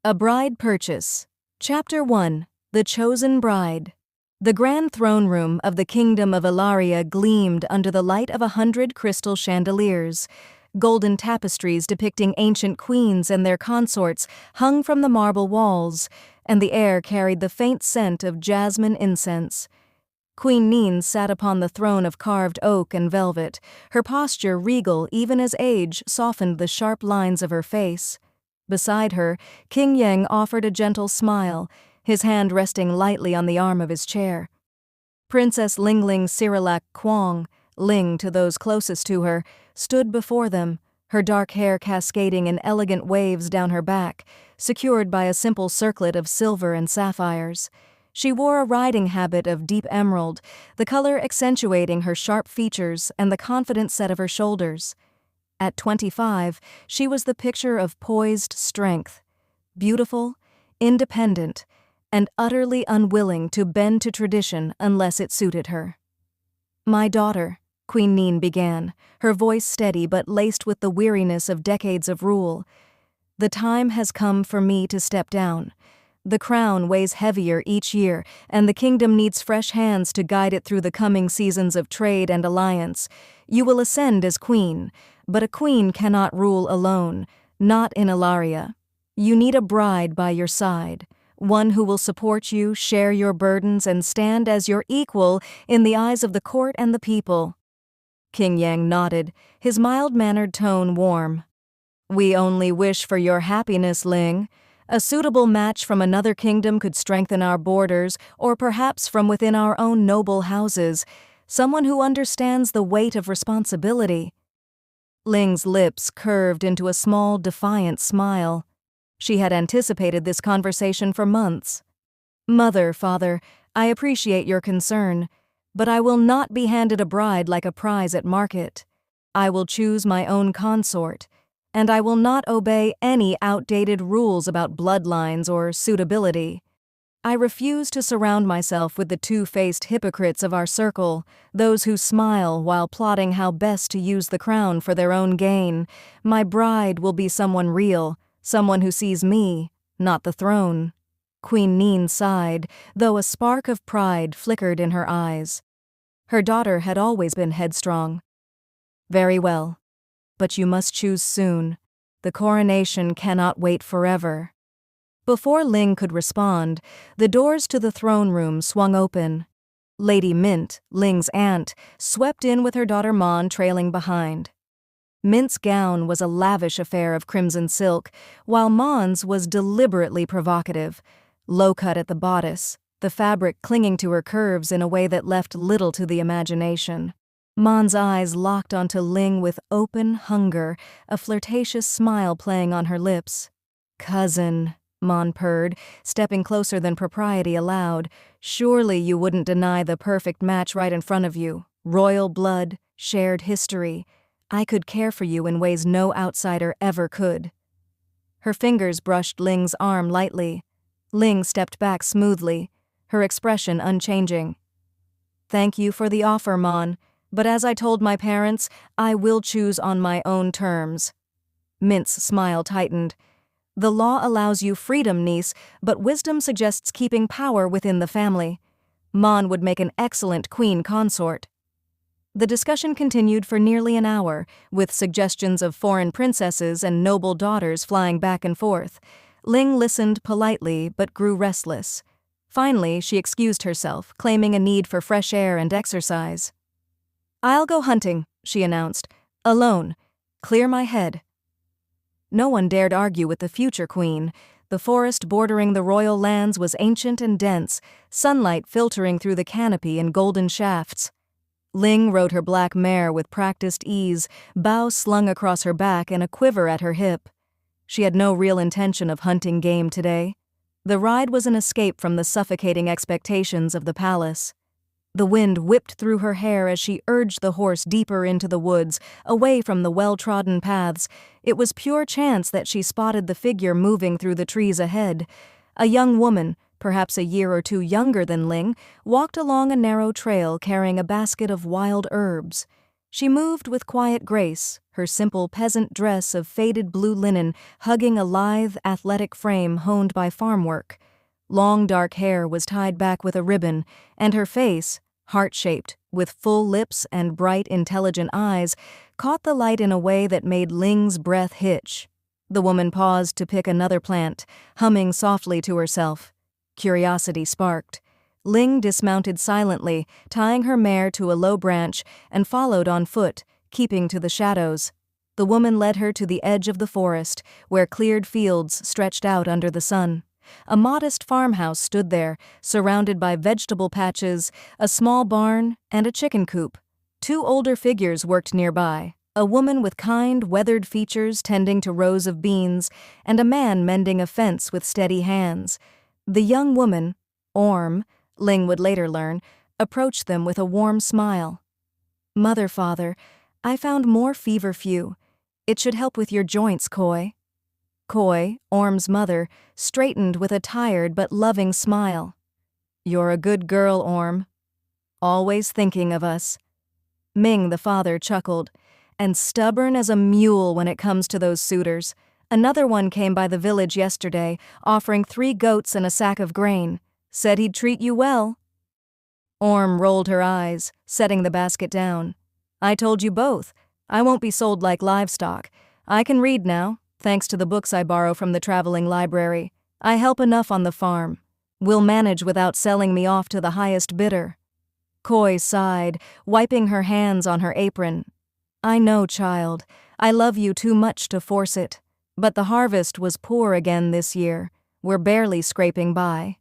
A Bride Purchase. Chapter 1. The Chosen Bride. The grand throne room of the kingdom of Ilaria gleamed under the light of 100 crystal chandeliers. Golden tapestries depicting ancient queens and their consorts hung from the marble walls, and the air carried the faint scent of jasmine incense. Queen Neen sat upon the throne of carved oak and velvet, her posture regal even as age softened the sharp lines of her face. Beside her, King Yang offered a gentle smile, his hand resting lightly on the arm of his chair. Princess Lingling Cyrillac Kwong, Ling to those closest to her, stood before them, her dark hair cascading in elegant waves down her back, secured by a simple circlet of silver and sapphires. She wore a riding habit of deep emerald, the color accentuating her sharp features and the confident set of her shoulders. At 25, she was the picture of poised strength, beautiful, independent, and utterly unwilling to bend to tradition unless it suited her. "My daughter," Queen Neen began, her voice steady but laced with the weariness of decades of rule, "the time has come for me to step down. The crown weighs heavier each year, and the kingdom needs fresh hands to guide it through the coming seasons of trade and alliance. You will ascend as queen, but a queen cannot rule alone, not in Ilaria. You need a bride by your side, one who will support you, share your burdens, and stand as your equal in the eyes of the court and the people." King Yang nodded, his mild-mannered tone warm. "We only wish for your happiness, Ling. A suitable match from another kingdom could strengthen our borders, or perhaps from within our own noble houses, someone who understands the weight of responsibility." Ling's lips curved into a small, defiant smile. She had anticipated this conversation for months. "Mother, father, I appreciate your concern, but I will not be handed a bride like a prize at market. I will choose my own consort, and I will not obey any outdated rules about bloodlines or suitability. I refuse to surround myself with the two-faced hypocrites of our circle, those who smile while plotting how best to use the crown for their own gain. My bride will be someone real, someone who sees me, not the throne." Queen Neen sighed, though a spark of pride flickered in her eyes. Her daughter had always been headstrong. "Very well. But you must choose soon. The coronation cannot wait forever." Before Ling could respond, the doors to the throne room swung open. Lady Mint, Ling's aunt, swept in with her daughter Mon trailing behind. Mint's gown was a lavish affair of crimson silk, while Mon's was deliberately provocative, low-cut at the bodice, the fabric clinging to her curves in a way that left little to the imagination. Mon's eyes locked onto Ling with open hunger, a flirtatious smile playing on her lips. "Cousin," Mon purred, stepping closer than propriety allowed, "surely you wouldn't deny the perfect match right in front of you. Royal blood, shared history. I could care for you in ways no outsider ever could." Her fingers brushed Ling's arm lightly. Ling stepped back smoothly, her expression unchanging. "Thank you for the offer, Mon. But as I told my parents, I will choose on my own terms." Mint's smile tightened. "The law allows you freedom, niece, but wisdom suggests keeping power within the family. Mon would make an excellent queen consort." The discussion continued for nearly an hour, with suggestions of foreign princesses and noble daughters flying back and forth. Ling listened politely but grew restless. Finally, she excused herself, claiming a need for fresh air and exercise. "I'll go hunting," she announced. "Alone. Clear my head." No one dared argue with the future queen. The forest bordering the royal lands was ancient and dense, sunlight filtering through the canopy in golden shafts. Ling rode her black mare with practiced ease, bow slung across her back and a quiver at her hip. She had no real intention of hunting game today. The ride was an escape from the suffocating expectations of the palace. The wind whipped through her hair as she urged the horse deeper into the woods, away from the well-trodden paths. It was pure chance that she spotted the figure moving through the trees ahead. A young woman, perhaps a year or two younger than Ling, walked along a narrow trail carrying a basket of wild herbs. She moved with quiet grace, her simple peasant dress of faded blue linen hugging a lithe, athletic frame honed by farm work. Long dark hair was tied back with a ribbon, and her face, heart-shaped, with full lips and bright, intelligent eyes, caught the light in a way that made Ling's breath hitch. The woman paused to pick another plant, humming softly to herself. Curiosity sparked. Ling dismounted silently, tying her mare to a low branch, and followed on foot, keeping to the shadows. The woman led her to the edge of the forest, where cleared fields stretched out under the sun. A modest farmhouse stood there, surrounded by vegetable patches, a small barn, and a chicken coop. Two older figures worked nearby, a woman with kind, weathered features tending to rows of beans, and a man mending a fence with steady hands. The young woman, Orm, Ling would later learn, approached them with a warm smile. "Mother, father, I found more feverfew. It should help with your joints, Koi." Koi, Orm's mother, straightened with a tired but loving smile. "You're a good girl, Orm. Always thinking of us." Ming, the father, chuckled. "And stubborn as a mule when it comes to those suitors. Another one came by the village yesterday, offering 3 goats and a sack of grain. Said he'd treat you well." Orm rolled her eyes, setting the basket down. "I told you both. I won't be sold like livestock. I can read now, thanks to the books I borrow from the traveling library. I help enough on the farm. We'll manage without selling me off to the highest bidder." Koi sighed, wiping her hands on her apron. "I know, child. I love you too much to force it. But the harvest was poor again this year. We're barely scraping by."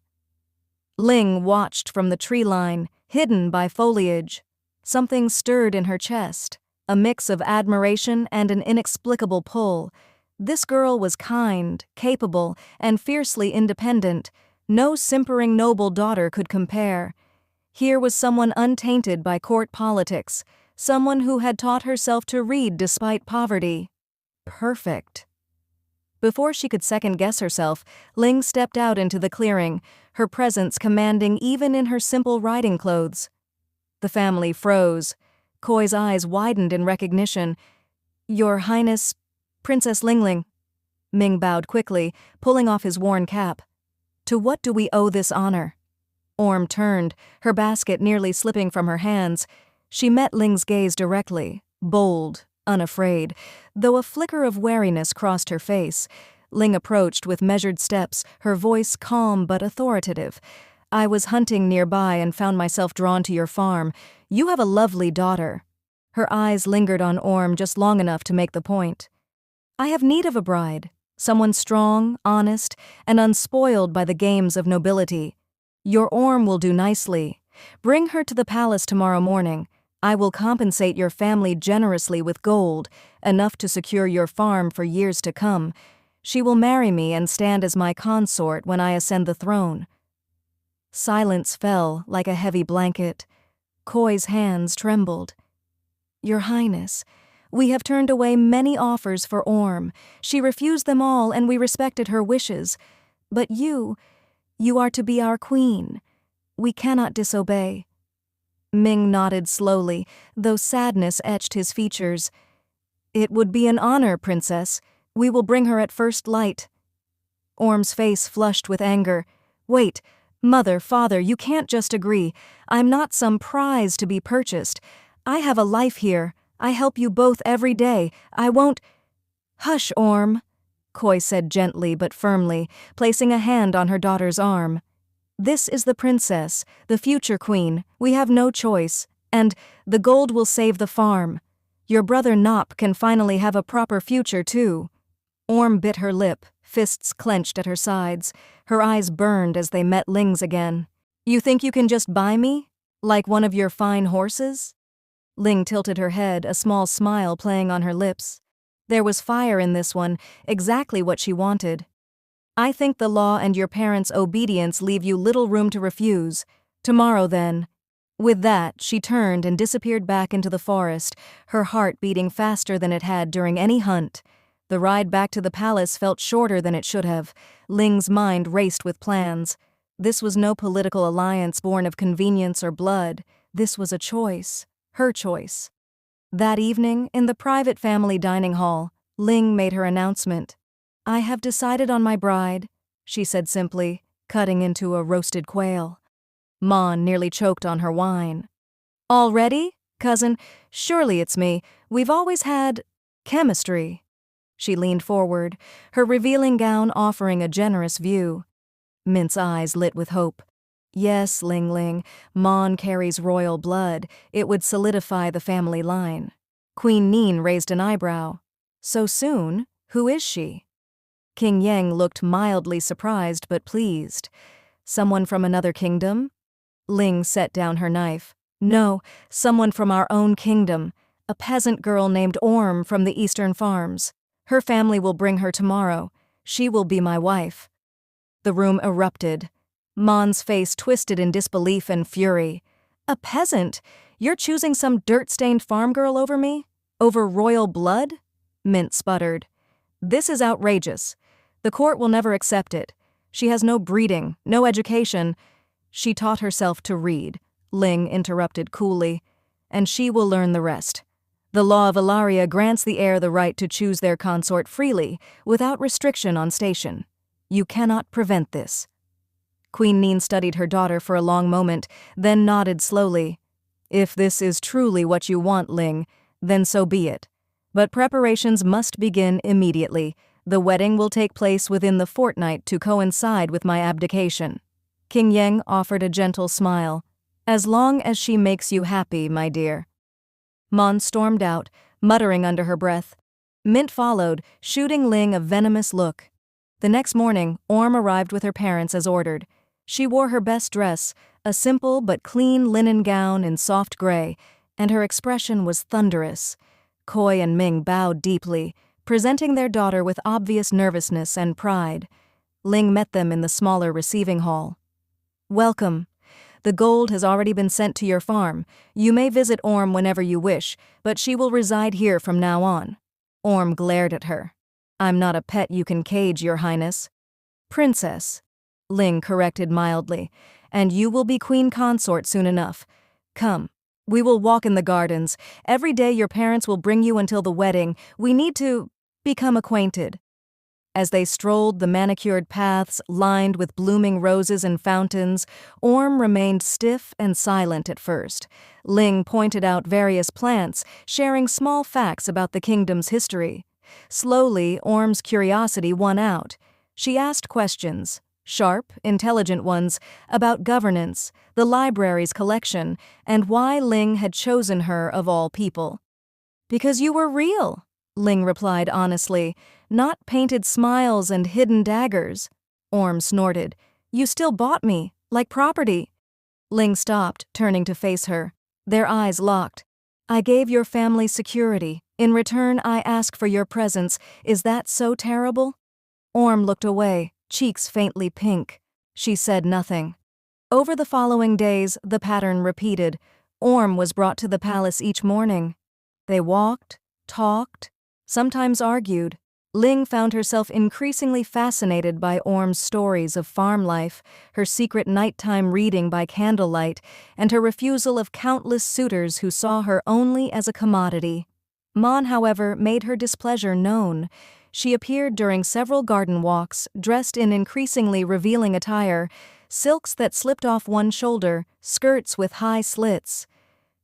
Ling watched from the tree line, hidden by foliage. Something stirred in her chest, a mix of admiration and an inexplicable pull. This girl was kind, capable, and fiercely independent. No simpering noble daughter could compare. Here was someone untainted by court politics, someone who had taught herself to read despite poverty. Perfect. Before she could second-guess herself, Ling stepped out into the clearing, her presence commanding even in her simple riding clothes. The family froze. Koi's eyes widened in recognition. "Your Highness, Princess Lingling." Ming bowed quickly, pulling off his worn cap. "To what do we owe this honor?" Orm turned, her basket nearly slipping from her hands. She met Ling's gaze directly, bold, unafraid, though a flicker of wariness crossed her face. Ling approached with measured steps, her voice calm but authoritative. "I was hunting nearby and found myself drawn to your farm. You have a lovely daughter." Her eyes lingered on Orm just long enough to make the point. "I have need of a bride, someone strong, honest, and unspoiled by the games of nobility. Your Orm will do nicely. Bring her to the palace tomorrow morning. I will compensate your family generously with gold, enough to secure your farm for years to come. She will marry me and stand as my consort when I ascend the throne." Silence fell like a heavy blanket. Koi's hands trembled. "Your Highness, we have turned away many offers for Orm. She refused them all and we respected her wishes. But you are to be our queen. We cannot disobey." Ming nodded slowly, though sadness etched his features. "It would be an honor, Princess. We will bring her at first light." Orm's face flushed with anger. "Wait, mother, father, you can't just agree. I'm not some prize to be purchased. I have a life here. I help you both every day. I won't—" "Hush, Orm," Koi said gently but firmly, placing a hand on her daughter's arm. "This is the princess, the future queen. We have no choice, and the gold will save the farm. Your brother Nop can finally have a proper future, too." Orm bit her lip, fists clenched at her sides. Her eyes burned as they met Ling's again. "You think you can just buy me? Like one of your fine horses?" Ling tilted her head, a small smile playing on her lips. There was fire in this one, exactly what she wanted. "I think the law and your parents' obedience leave you little room to refuse. Tomorrow, then." With that, she turned and disappeared back into the forest, her heart beating faster than it had during any hunt. The ride back to the palace felt shorter than it should have. Ling's mind raced with plans. This was no political alliance born of convenience or blood. This was a choice. Her choice. That evening, in the private family dining hall, Ling made her announcement. "I have decided on my bride," she said simply, cutting into a roasted quail. Mon nearly choked on her wine. "Already? Cousin, surely it's me. We've always had chemistry." She leaned forward, her revealing gown offering a generous view. Mint's eyes lit with hope. "Yes, Ling Ling, Mon carries royal blood. It would solidify the family line." Queen Neen raised an eyebrow. "So soon? Who is she?" King Yang looked mildly surprised but pleased. "Someone from another kingdom?" Ling set down her knife. "No, someone from our own kingdom. A peasant girl named Orm from the eastern farms. Her family will bring her tomorrow. She will be my wife." The room erupted. Mon's face twisted in disbelief and fury. "A peasant? You're choosing some dirt-stained farm girl over me? Over royal blood?" Mint sputtered. "This is outrageous. The court will never accept it. She has no breeding, no education." "She taught herself to read," Ling interrupted coolly, "and she will learn the rest. The law of Ilaria grants the heir the right to choose their consort freely, without restriction on station. You cannot prevent this." Queen Neen studied her daughter for a long moment, then nodded slowly. "If this is truly what you want, Ling, then so be it. But preparations must begin immediately. The wedding will take place within the fortnight to coincide with my abdication." King Yang offered a gentle smile. "As long as she makes you happy, my dear." Mon stormed out, muttering under her breath. Mint followed, shooting Ling a venomous look. The next morning, Orm arrived with her parents as ordered. She wore her best dress, a simple but clean linen gown in soft gray, and her expression was thunderous. Koi and Ming bowed deeply, presenting their daughter with obvious nervousness and pride. Ling met them in the smaller receiving hall. "Welcome. The gold has already been sent to your farm. You may visit Orm whenever you wish, but she will reside here from now on." Orm glared at her. "I'm not a pet you can cage, Your Highness." "Princess," Ling corrected mildly, "and you will be queen consort soon enough. Come, we will walk in the gardens. Every day your parents will bring you until the wedding. We need to become acquainted." As they strolled the manicured paths lined with blooming roses and fountains, Orm remained stiff and silent at first. Ling pointed out various plants, sharing small facts about the kingdom's history. Slowly, Orm's curiosity won out. She asked questions, sharp, intelligent ones, about governance, the library's collection, and why Ling had chosen her of all people. "Because you were real," Ling replied honestly, "not painted smiles and hidden daggers." Orm snorted. "You still bought me, like property." Ling stopped, turning to face her. Their eyes locked. "I gave your family security. In return, I ask for your presence. Is that so terrible?" Orm looked away, cheeks faintly pink. She said nothing. Over the following days, the pattern repeated. Orm was brought to the palace each morning. They walked, talked, sometimes argued. Ling found herself increasingly fascinated by Orm's stories of farm life, her secret nighttime reading by candlelight, and her refusal of countless suitors who saw her only as a commodity. Mon, however, made her displeasure known. She appeared during several garden walks, dressed in increasingly revealing attire, silks that slipped off one shoulder, skirts with high slits.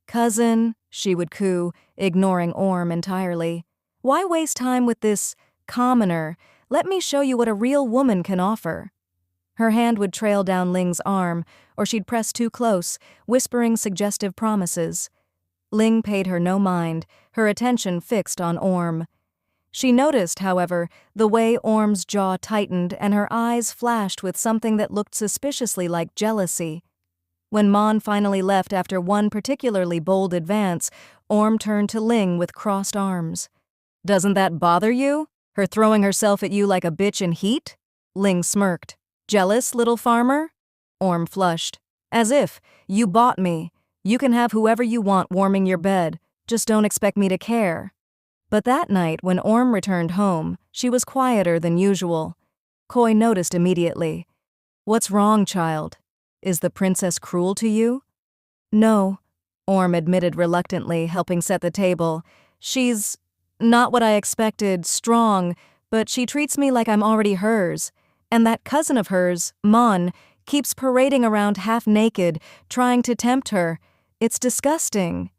"Cousin," she would coo, ignoring Orm entirely. "Why waste time with this commoner? Let me show you what a real woman can offer." Her hand would trail down Ling's arm, or she'd press too close, whispering suggestive promises. Ling paid her no mind, her attention fixed on Orm. She noticed, however, the way Orm's jaw tightened and her eyes flashed with something that looked suspiciously like jealousy. When Mon finally left after one particularly bold advance, Orm turned to Ling with crossed arms. "Doesn't that bother you? Her throwing herself at you like a bitch in heat?" Ling smirked. "Jealous, little farmer?" Orm flushed. "As if. You bought me. You can have whoever you want warming your bed. Just don't expect me to care." But that night, when Orm returned home, she was quieter than usual. Koi noticed immediately. "What's wrong, child? Is the princess cruel to you?" "No," Orm admitted reluctantly, helping set the table. She's not what I expected, strong, but she treats me like I'm already hers. And that cousin of hers, Mon, keeps parading around half naked, trying to tempt her. It's disgusting.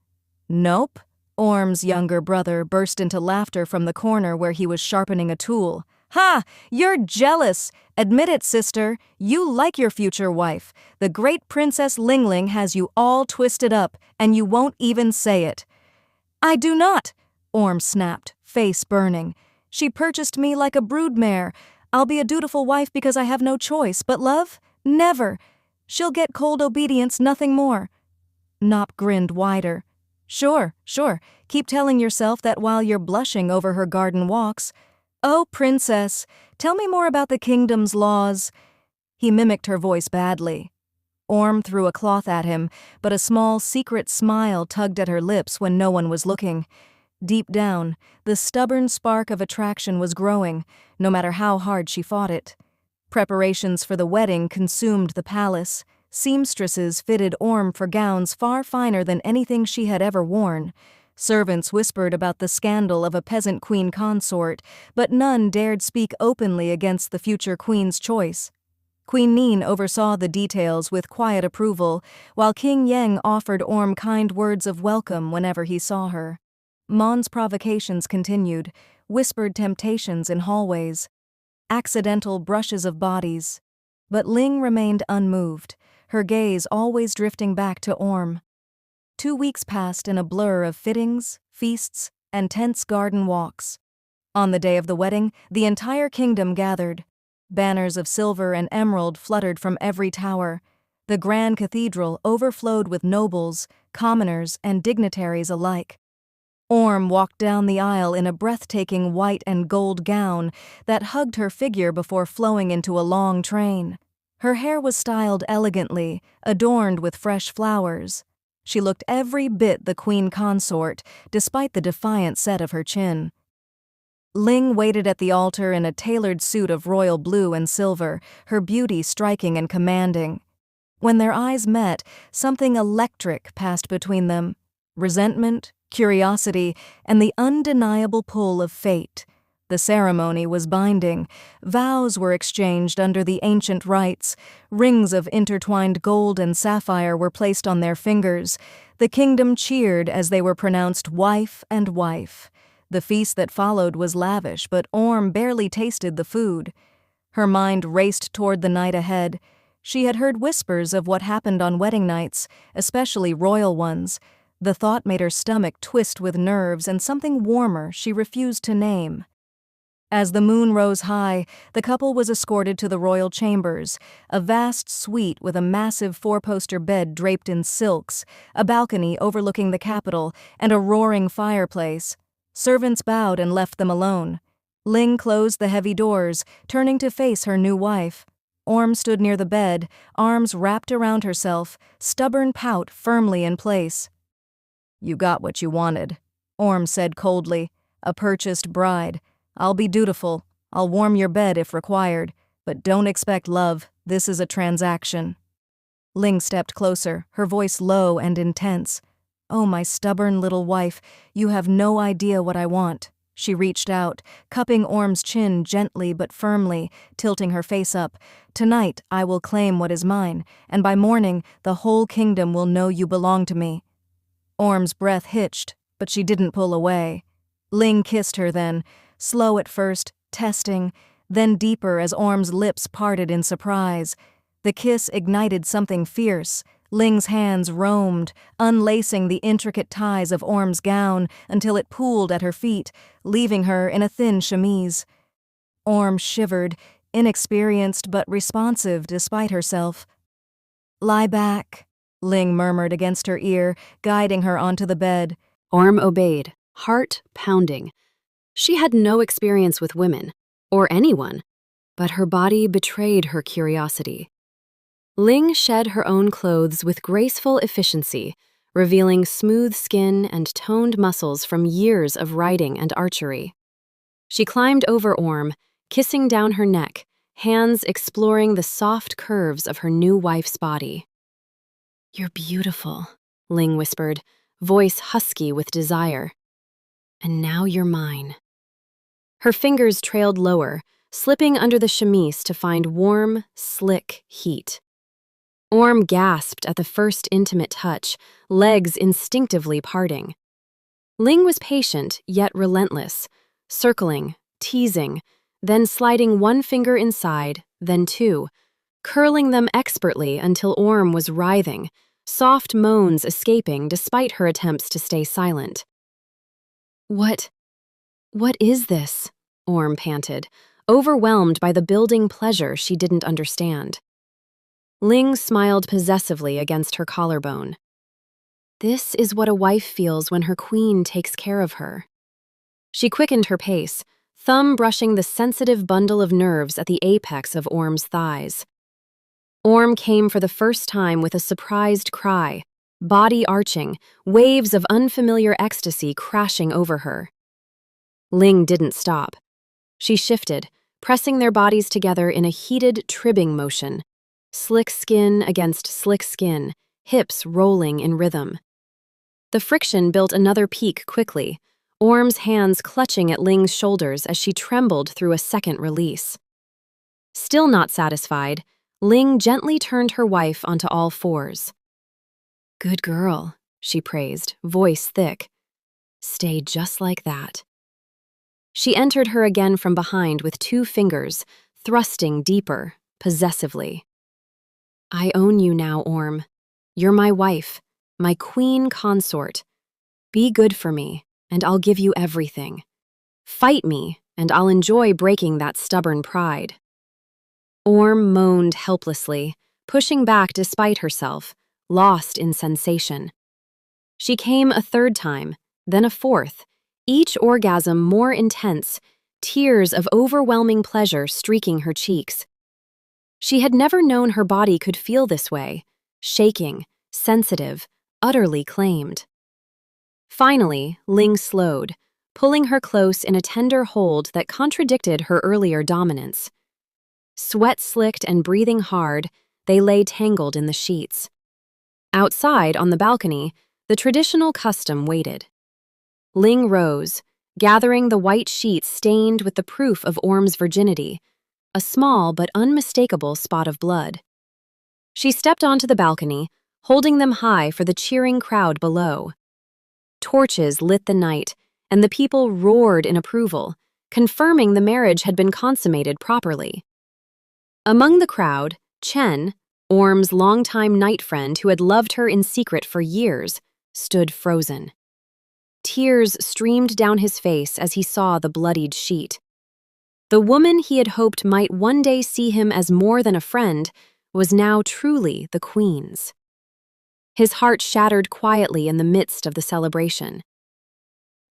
Nope. Orm's younger brother burst into laughter from the corner where he was sharpening a tool. Ha! You're jealous! Admit it, sister. You like your future wife. The great Princess Lingling has you all twisted up, and you won't even say it. I do not! Orm snapped, face burning. She purchased me like a broodmare. I'll be a dutiful wife because I have no choice, but love? Never. She'll get cold obedience, nothing more. Nop grinned wider. Sure. Keep telling yourself that while you're blushing over her garden walks. Oh, princess, tell me more about the kingdom's laws. He mimicked her voice badly. Orm threw a cloth at him, but a small, secret smile tugged at her lips when no one was looking. Deep down, the stubborn spark of attraction was growing, no matter how hard she fought it. Preparations for the wedding consumed the palace. Seamstresses fitted Orm for gowns far finer than anything she had ever worn. Servants whispered about the scandal of a peasant queen consort, but none dared speak openly against the future queen's choice. Queen Neen oversaw the details with quiet approval, while King Yeng offered Orm kind words of welcome whenever he saw her. Mon's provocations continued, whispered temptations in hallways, accidental brushes of bodies. But Ling remained unmoved, her gaze always drifting back to Orm. 2 weeks passed in a blur of fittings, feasts, and tense garden walks. On the day of the wedding, the entire kingdom gathered. Banners of silver and emerald fluttered from every tower. The grand cathedral overflowed with nobles, commoners, and dignitaries alike. Orm walked down the aisle in a breathtaking white and gold gown that hugged her figure before flowing into a long train. Her hair was styled elegantly, adorned with fresh flowers. She looked every bit the queen consort, despite the defiant set of her chin. Ling waited at the altar in a tailored suit of royal blue and silver, her beauty striking and commanding. When their eyes met, something electric passed between them. Resentment, curiosity, and the undeniable pull of fate. The ceremony was binding. Vows were exchanged under the ancient rites. Rings of intertwined gold and sapphire were placed on their fingers. The kingdom cheered as they were pronounced wife and wife. The feast that followed was lavish, but Orm barely tasted the food. Her mind raced toward the night ahead. She had heard whispers of what happened on wedding nights, especially royal ones. The thought made her stomach twist with nerves and something warmer she refused to name. As the moon rose high, the couple was escorted to the royal chambers, a vast suite with a massive four-poster bed draped in silks, a balcony overlooking the capital, and a roaring fireplace. Servants bowed and left them alone. Ling closed the heavy doors, turning to face her new wife. Orm stood near the bed, arms wrapped around herself, stubborn pout firmly in place. You got what you wanted, Orm said coldly. A purchased bride. I'll be dutiful. I'll warm your bed if required, but don't expect love. This is a transaction. Ling stepped closer, her voice low and intense. Oh, my stubborn little wife, you have no idea what I want. She reached out, cupping Orm's chin gently but firmly, tilting her face up. Tonight I will claim what is mine, and by morning the whole kingdom will know you belong to me. Orm's breath hitched, but she didn't pull away. Ling kissed her then, slow at first, testing, then deeper as Orm's lips parted in surprise. The kiss ignited something fierce. Ling's hands roamed, unlacing the intricate ties of Orm's gown until it pooled at her feet, leaving her in a thin chemise. Orm shivered, inexperienced but responsive despite herself. Lie back, Ling murmured against her ear, guiding her onto the bed. Orm obeyed, heart pounding. She had no experience with women, or anyone, but her body betrayed her curiosity. Ling shed her own clothes with graceful efficiency, revealing smooth skin and toned muscles from years of riding and archery. She climbed over Orm, kissing down her neck, hands exploring the soft curves of her new wife's body. You're beautiful, Ling whispered, voice husky with desire. "And now you're mine." Her fingers trailed lower, slipping under the chemise to find warm, slick heat. Orm gasped at the first intimate touch, legs instinctively parting. Ling was patient, yet relentless, circling, teasing, then sliding one finger inside, then two, curling them expertly until Orm was writhing, soft moans escaping despite her attempts to stay silent. What is this?" Orm panted, overwhelmed by the building pleasure she didn't understand. Ling smiled possessively against her collarbone. "This is what a wife feels when her queen takes care of her." She quickened her pace, thumb brushing the sensitive bundle of nerves at the apex of Orm's thighs. Orm came for the first time with a surprised cry, body arching, waves of unfamiliar ecstasy crashing over her. Ling didn't stop. She shifted, pressing their bodies together in a heated tribbing motion, slick skin against slick skin, hips rolling in rhythm. The friction built another peak quickly, Orm's hands clutching at Ling's shoulders as she trembled through a second release. Still not satisfied, Ling gently turned her wife onto all fours. "Good girl," she praised, voice thick. "Stay just like that." She entered her again from behind with 2 fingers, thrusting deeper, possessively. "I own you now, Orm. You're my wife, my queen consort. Be good for me, and I'll give you everything. Fight me, and I'll enjoy breaking that stubborn pride." Orm moaned helplessly, pushing back despite herself, lost in sensation. She came a 3rd time, then a 4th, each orgasm more intense, tears of overwhelming pleasure streaking her cheeks. She had never known her body could feel this way, shaking, sensitive, utterly claimed. Finally, Ling slowed, pulling her close in a tender hold that contradicted her earlier dominance. Sweat-slicked and breathing hard, they lay tangled in the sheets. Outside, on the balcony, the traditional custom waited. Ling rose, gathering the white sheets stained with the proof of Orm's virginity, a small but unmistakable spot of blood. She stepped onto the balcony, holding them high for the cheering crowd below. Torches lit the night, and the people roared in approval, confirming the marriage had been consummated properly. Among the crowd, Chen, Orm's longtime night friend who had loved her in secret for years, stood frozen. Tears streamed down his face as he saw the bloodied sheet. The woman he had hoped might one day see him as more than a friend was now truly the queen's. His heart shattered quietly in the midst of the celebration.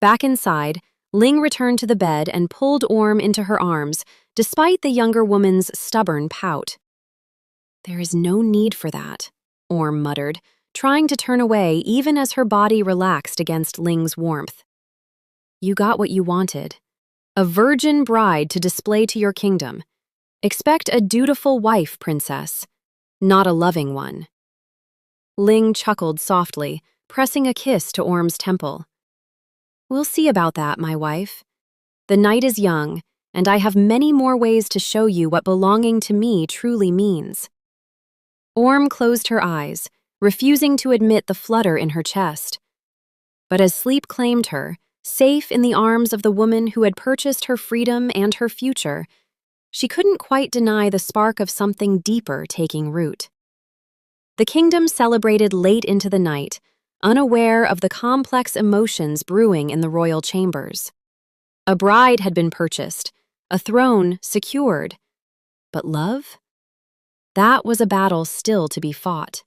Back inside, Ling returned to the bed and pulled Orm into her arms, despite the younger woman's stubborn pout. "There is no need for that," Orm muttered, trying to turn away even as her body relaxed against Ling's warmth. "You got what you wanted. A virgin bride to display to your kingdom. Expect a dutiful wife, princess, not a loving one." Ling chuckled softly, pressing a kiss to Orm's temple. "We'll see about that, my wife. The night is young, and I have many more ways to show you what belonging to me truly means." Orm closed her eyes, refusing to admit the flutter in her chest. But as sleep claimed her, safe in the arms of the woman who had purchased her freedom and her future, she couldn't quite deny the spark of something deeper taking root. The kingdom celebrated late into the night, unaware of the complex emotions brewing in the royal chambers. A bride had been purchased, a throne secured. But love? That was a battle still to be fought.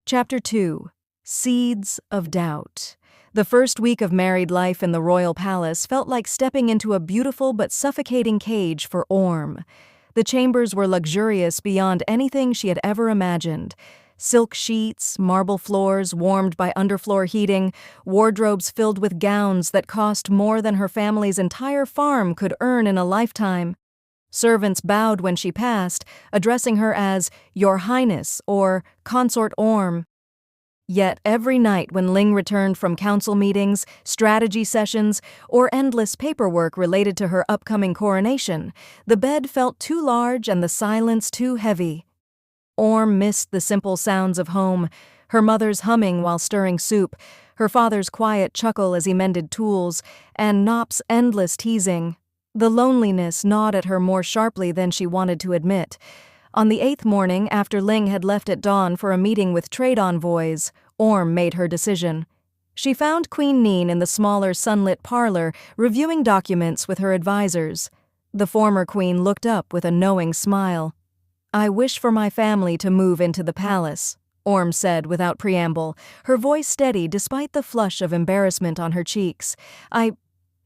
Chapter 2. Seeds of Doubt. The first week of married life in the royal palace felt like stepping into a beautiful but suffocating cage for Orm. The chambers were luxurious beyond anything she had ever imagined. Silk sheets, marble floors warmed by underfloor heating, wardrobes filled with gowns that cost more than her family's entire farm could earn in a lifetime. Servants bowed when she passed, addressing her as Your Highness or Consort Orm. Yet every night when Ling returned from council meetings, strategy sessions, or endless paperwork related to her upcoming coronation, the bed felt too large and the silence too heavy. Orm missed the simple sounds of home, her mother's humming while stirring soup, her father's quiet chuckle as he mended tools, and Nop's endless teasing. The loneliness gnawed at her more sharply than she wanted to admit. On the 8th morning, after Ling had left at dawn for a meeting with trade envoys, Orm made her decision. She found Queen Neen in the smaller sunlit parlor, reviewing documents with her advisors. The former queen looked up with a knowing smile. "I wish for my family to move into the palace," Orm said without preamble, her voice steady despite the flush of embarrassment on her cheeks. "I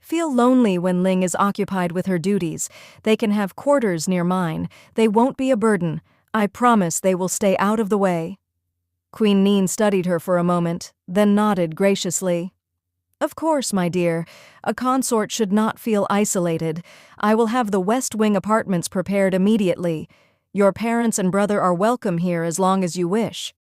feel lonely when Ling is occupied with her duties. They can have quarters near mine. They won't be a burden. I promise they will stay out of the way." Queen Neen studied her for a moment, then nodded graciously. "Of course, my dear. A consort should not feel isolated. I will have the West Wing apartments prepared immediately. Your parents and brother are welcome here as long as you wish."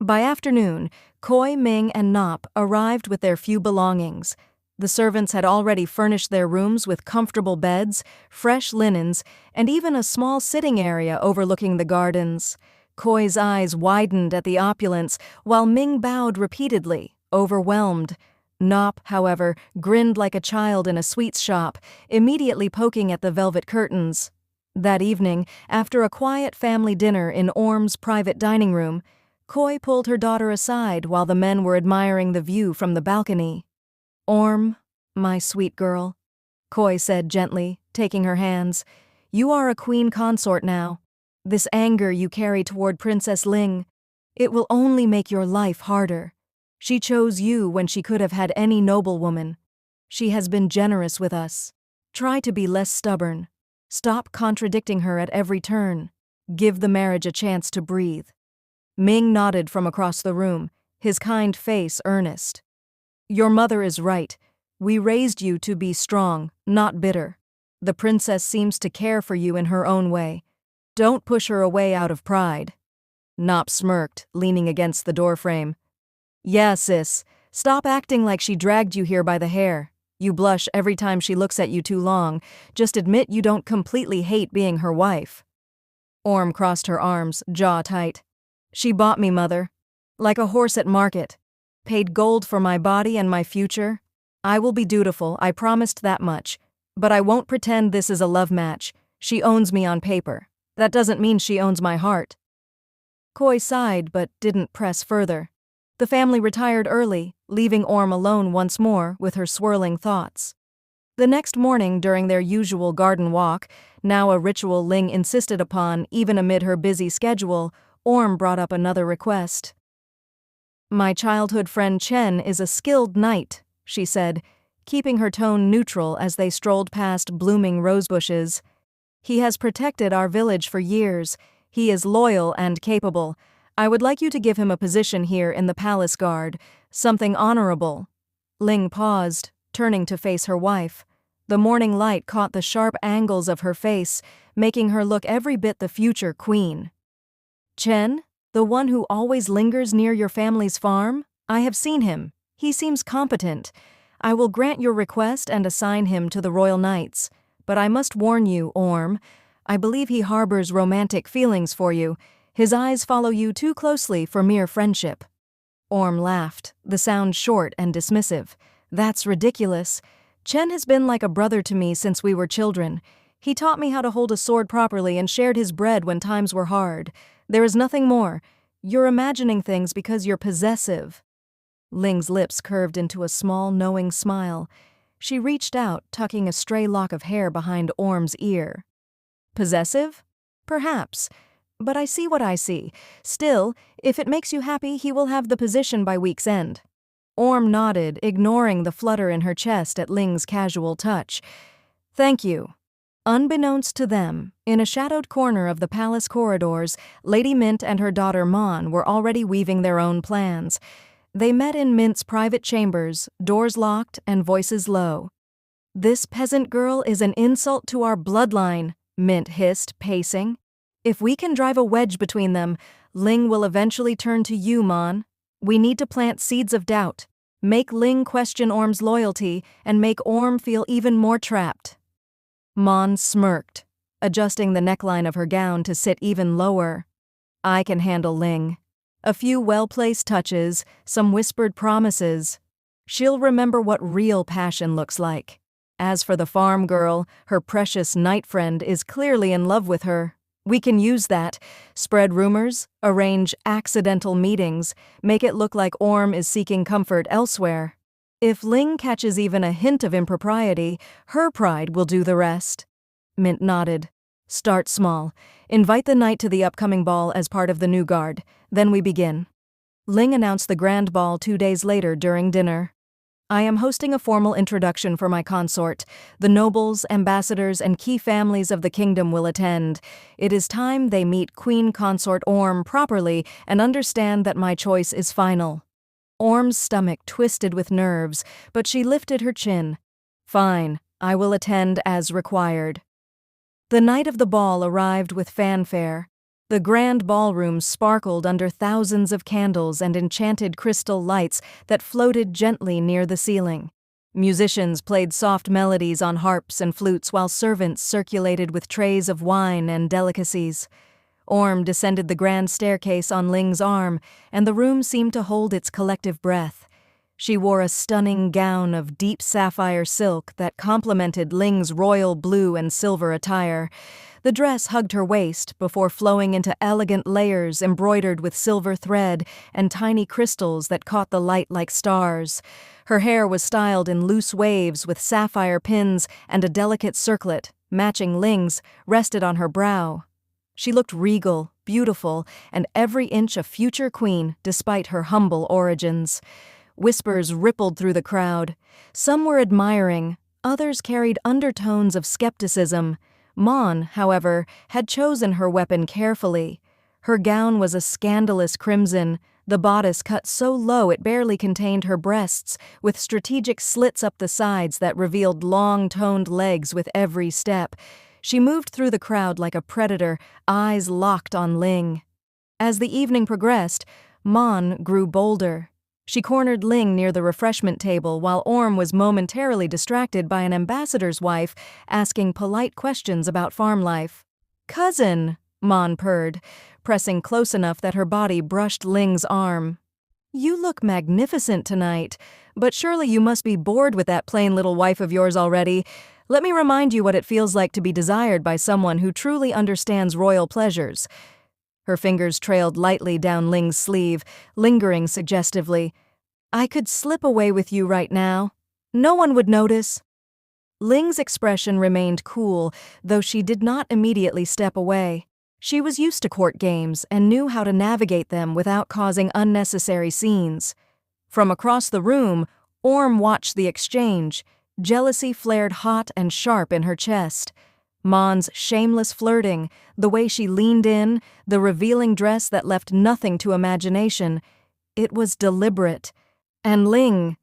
By afternoon, Koi, Ming, and Nop arrived with their few belongings. The servants had already furnished their rooms with comfortable beds, fresh linens, and even a small sitting area overlooking the gardens. Koi's eyes widened at the opulence, while Ming bowed repeatedly, overwhelmed. Nop, however, grinned like a child in a sweets shop, immediately poking at the velvet curtains. That evening, after a quiet family dinner in Orm's private dining room, Koi pulled her daughter aside while the men were admiring the view from the balcony. "Orm, my sweet girl," Koi said gently, taking her hands, "you are a queen consort now. This anger you carry toward Princess Ling, it will only make your life harder. She chose you when she could have had any noblewoman. She has been generous with us. Try to be less stubborn. Stop contradicting her at every turn. Give the marriage a chance to breathe." Ming nodded from across the room, his kind face earnest. "Your mother is right. We raised you to be strong, not bitter. The princess seems to care for you in her own way. Don't push her away out of pride." Nop smirked, leaning against the doorframe. "Yeah, sis. Stop acting like she dragged you here by the hair. You blush every time she looks at you too long. Just admit you don't completely hate being her wife." Orm crossed her arms, jaw tight. "She bought me, mother. Like a horse at market. Paid gold for my body and my future. I will be dutiful, I promised that much. But I won't pretend this is a love match. She owns me on paper. That doesn't mean she owns my heart." Koi sighed but didn't press further. The family retired early, leaving Orm alone once more with her swirling thoughts. The next morning, during their usual garden walk, now a ritual Ling insisted upon even amid her busy schedule, Orm brought up another request. "My childhood friend Chen is a skilled knight," she said, keeping her tone neutral as they strolled past blooming rosebushes. "He has protected our village for years. He is loyal and capable. I would like you to give him a position here in the palace guard, something honorable." Ling paused, turning to face her wife. The morning light caught the sharp angles of her face, making her look every bit the future queen. "Chen? The one who always lingers near your family's farm? I have seen him. He seems competent. I will grant your request and assign him to the Royal Knights. But I must warn you, Orm. I believe he harbors romantic feelings for you. His eyes follow you too closely for mere friendship." Orm laughed, the sound short and dismissive. "That's ridiculous. Chen has been like a brother to me since we were children. He taught me how to hold a sword properly and shared his bread when times were hard. There is nothing more. You're imagining things because you're possessive." Ling's lips curved into a small, knowing smile. She reached out, tucking a stray lock of hair behind Orm's ear. "Possessive? Perhaps. But I see what I see. Still, if it makes you happy, he will have the position by week's end." Orm nodded, ignoring the flutter in her chest at Ling's casual touch. "Thank you." Unbeknownst to them, in a shadowed corner of the palace corridors, Lady Mint and her daughter Mon were already weaving their own plans. They met in Mint's private chambers, doors locked and voices low. "This peasant girl is an insult to our bloodline," Mint hissed, pacing. "If we can drive a wedge between them, Ling will eventually turn to you, Mon. We need to plant seeds of doubt, make Ling question Orm's loyalty, and make Orm feel even more trapped. Mon smirked, adjusting the neckline of her gown to sit even lower. I can handle Ling. A few well-placed touches, some whispered promises. She'll remember what real passion looks like. As for the farm girl, her precious night friend is clearly in love with her. We can use that, spread rumors, arrange accidental meetings, make it look like Orm is seeking comfort elsewhere. If Ling catches even a hint of impropriety, her pride will do the rest. Mint nodded. Start small. Invite the knight to the upcoming ball as part of the new guard. Then we begin. Ling announced the grand ball 2 days later during dinner. I am hosting a formal introduction for my consort. The nobles, ambassadors, and key families of the kingdom will attend. It is time they meet Queen Consort Orm properly and understand that my choice is final. Orm's stomach twisted with nerves, but she lifted her chin. Fine, I will attend as required. The night of the ball arrived with fanfare. The grand ballroom sparkled under thousands of candles and enchanted crystal lights that floated gently near the ceiling. Musicians played soft melodies on harps and flutes while servants circulated with trays of wine and delicacies. Orm descended the grand staircase on Ling's arm, and the room seemed to hold its collective breath. She wore a stunning gown of deep sapphire silk that complemented Ling's royal blue and silver attire. The dress hugged her waist before flowing into elegant layers embroidered with silver thread and tiny crystals that caught the light like stars. Her hair was styled in loose waves with sapphire pins, and a delicate circlet, matching Ling's, rested on her brow. She looked regal, beautiful, and every inch a future queen despite her humble origins. Whispers rippled through the crowd. Some were admiring, others carried undertones of skepticism. Mon, however, had chosen her weapon carefully. Her gown was a scandalous crimson, the bodice cut so low it barely contained her breasts, with strategic slits up the sides that revealed long, toned legs with every step. She moved through the crowd like a predator, eyes locked on Ling. As the evening progressed, Mon grew bolder. She cornered Ling near the refreshment table while Orm was momentarily distracted by an ambassador's wife asking polite questions about farm life. "Cousin," Mon purred, pressing close enough that her body brushed Ling's arm. "You look magnificent tonight, but surely you must be bored with that plain little wife of yours already. Let me remind you what it feels like to be desired by someone who truly understands royal pleasures." Her fingers trailed lightly down Ling's sleeve, lingering suggestively. "I could slip away with you right now. No one would notice." Ling's expression remained cool, though she did not immediately step away. She was used to court games and knew how to navigate them without causing unnecessary scenes. From across the room, Orm watched the exchange. Jealousy flared hot and sharp in her chest. Mon's shameless flirting, the way she leaned in, the revealing dress that left nothing to imagination. It was deliberate. And Ling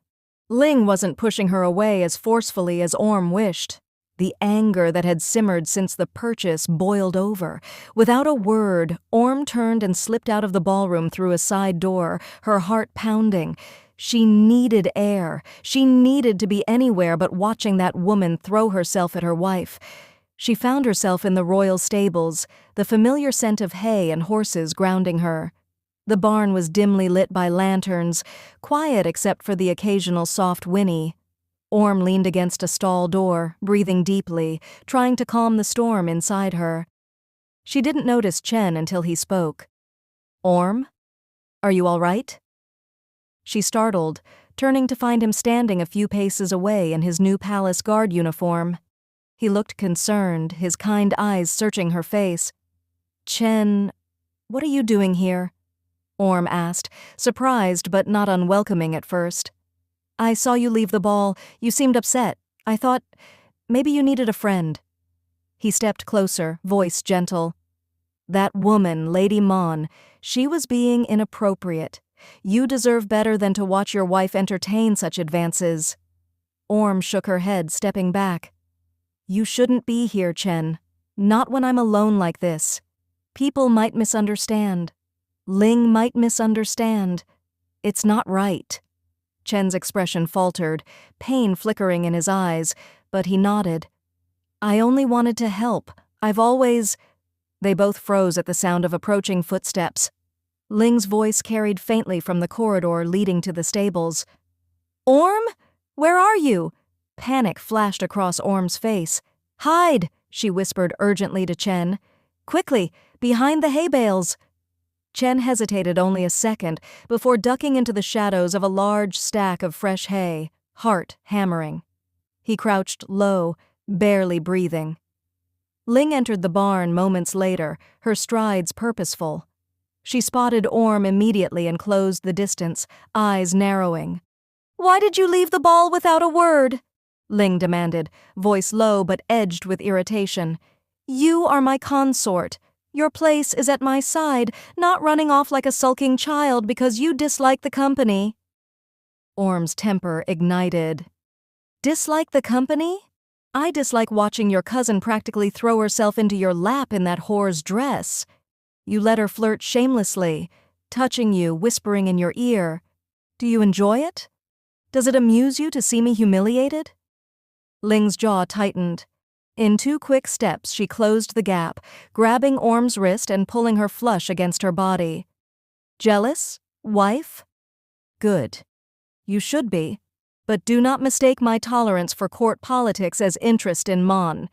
wasn't pushing her away as forcefully as Orm wished. The anger that had simmered since the purchase boiled over. Without a word, Orm turned and slipped out of the ballroom through a side door, her heart pounding. She needed air. She needed to be anywhere but watching that woman throw herself at her wife. She found herself in the royal stables, the familiar scent of hay and horses grounding her. The barn was dimly lit by lanterns, quiet except for the occasional soft whinny. Orm leaned against a stall door, breathing deeply, trying to calm the storm inside her. She didn't notice Chen until he spoke. "Orm? Are you all right?" She startled, turning to find him standing a few paces away in his new palace guard uniform. He looked concerned, his kind eyes searching her face. "Chen, what are you doing here?" Orm asked, surprised but not unwelcoming at first. "I saw you leave the ball. You seemed upset. I thought maybe you needed a friend." He stepped closer, voice gentle. "That woman, Lady Mon, she was being inappropriate. You deserve better than to watch your wife entertain such advances." Orm shook her head, stepping back. "You shouldn't be here, Chen. Not when I'm alone like this. People might misunderstand. Ling might misunderstand." It's not right. Chen's expression faltered, pain flickering in his eyes, but he nodded. I only wanted to help. I've always... They both froze at the sound of approaching footsteps. Ling's voice carried faintly from the corridor leading to the stables. Orm? Where are you? Panic flashed across Orm's face. Hide, she whispered urgently to Chen. Quickly, behind the hay bales. Chen hesitated only a second before ducking into the shadows of a large stack of fresh hay, heart hammering. He crouched low, barely breathing. Ling entered the barn moments later, her strides purposeful. She spotted Orm immediately and closed the distance, eyes narrowing. Why did you leave the ball without a word? Ling demanded, voice low but edged with irritation. You are my consort. Your place is at my side, not running off like a sulking child because you dislike the company. Orm's temper ignited. Dislike the company? I dislike watching your cousin practically throw herself into your lap in that whore's dress. You let her flirt shamelessly, touching you, whispering in your ear. Do you enjoy it? Does it amuse you to see me humiliated? Ling's jaw tightened. In 2 quick steps, she closed the gap, grabbing Orm's wrist and pulling her flush against her body. Jealous? Wife? Good. You should be. But do not mistake my tolerance for court politics as interest in Mon.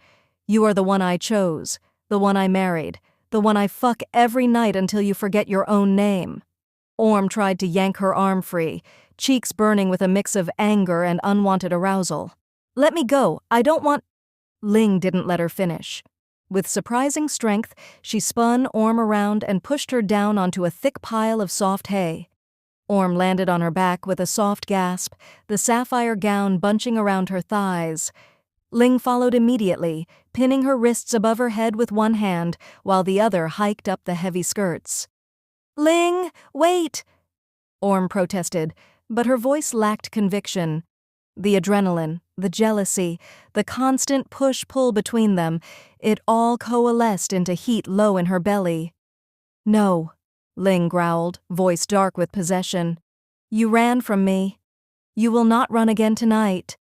You are the one I chose, the one I married, the one I fuck every night until you forget your own name. Orm tried to yank her arm free, cheeks burning with a mix of anger and unwanted arousal. Let me go, I don't want... Ling didn't let her finish. With surprising strength, she spun Orm around and pushed her down onto a thick pile of soft hay. Orm landed on her back with a soft gasp, the sapphire gown bunching around her thighs. Ling followed immediately, pinning her wrists above her head with one hand, while the other hiked up the heavy skirts. Ling, wait! Orm protested, but her voice lacked conviction. The adrenaline, the jealousy, the constant push-pull between them, it all coalesced into heat low in her belly. No. Ling growled, voice dark with possession. You ran from me. You will not run again tonight.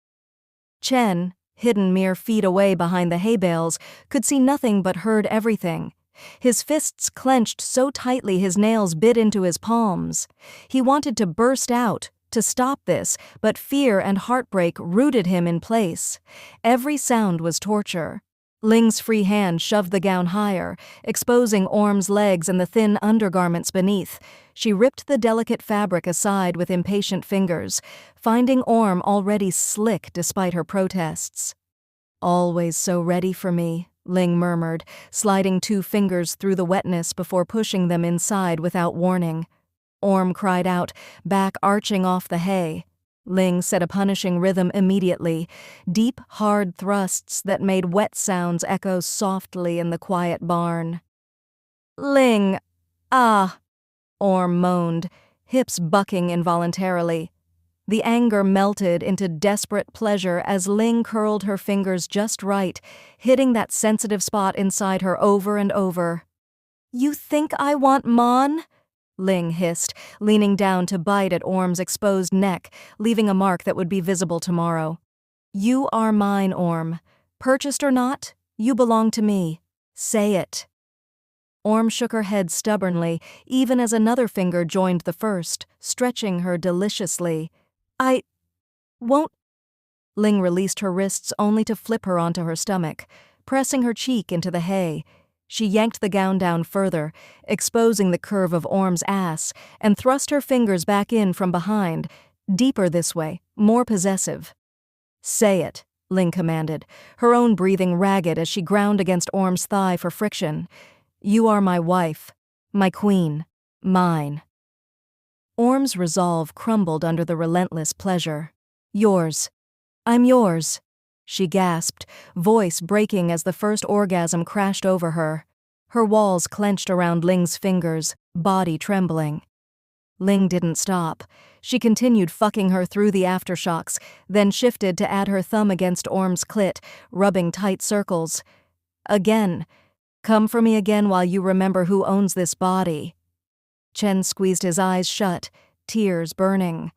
Chen, hidden mere feet away behind the hay bales, could see nothing but heard everything. His fists clenched so tightly his nails bit into his palms. He wanted to burst out, to stop this, but fear and heartbreak rooted him in place. Every sound was torture. Ling's free hand shoved the gown higher, exposing Orm's legs and the thin undergarments beneath. She ripped the delicate fabric aside with impatient fingers, finding Orm already slick despite her protests. Always so ready for me, Ling murmured, sliding 2 fingers through the wetness before pushing them inside without warning. Orm cried out, back arching off the hay. Ling set a punishing rhythm immediately, deep, hard thrusts that made wet sounds echo softly in the quiet barn. Ling, ah, Orm moaned, hips bucking involuntarily. The anger melted into desperate pleasure as Ling curled her fingers just right, hitting that sensitive spot inside her over and over. You think I want Mon? Ling hissed, leaning down to bite at Orm's exposed neck, leaving a mark that would be visible tomorrow. You are mine, Orm. Purchased or not, you belong to me. Say it. Orm shook her head stubbornly, even as another finger joined the first, stretching her deliciously. I won't... Ling released her wrists only to flip her onto her stomach, pressing her cheek into the hay. She yanked the gown down further, exposing the curve of Orm's ass, and thrust her fingers back in from behind, deeper this way, more possessive. Say it, Ling commanded, her own breathing ragged as she ground against Orm's thigh for friction. You are my wife, my queen, mine. Orm's resolve crumbled under the relentless pleasure. Yours. I'm yours. She gasped, voice breaking as the first orgasm crashed over her. Her walls clenched around Ling's fingers, body trembling. Ling didn't stop. She continued fucking her through the aftershocks, then shifted to add her thumb against Orm's clit, rubbing tight circles. Again. Come for me again while you remember who owns this body. Chen squeezed his eyes shut, tears burning.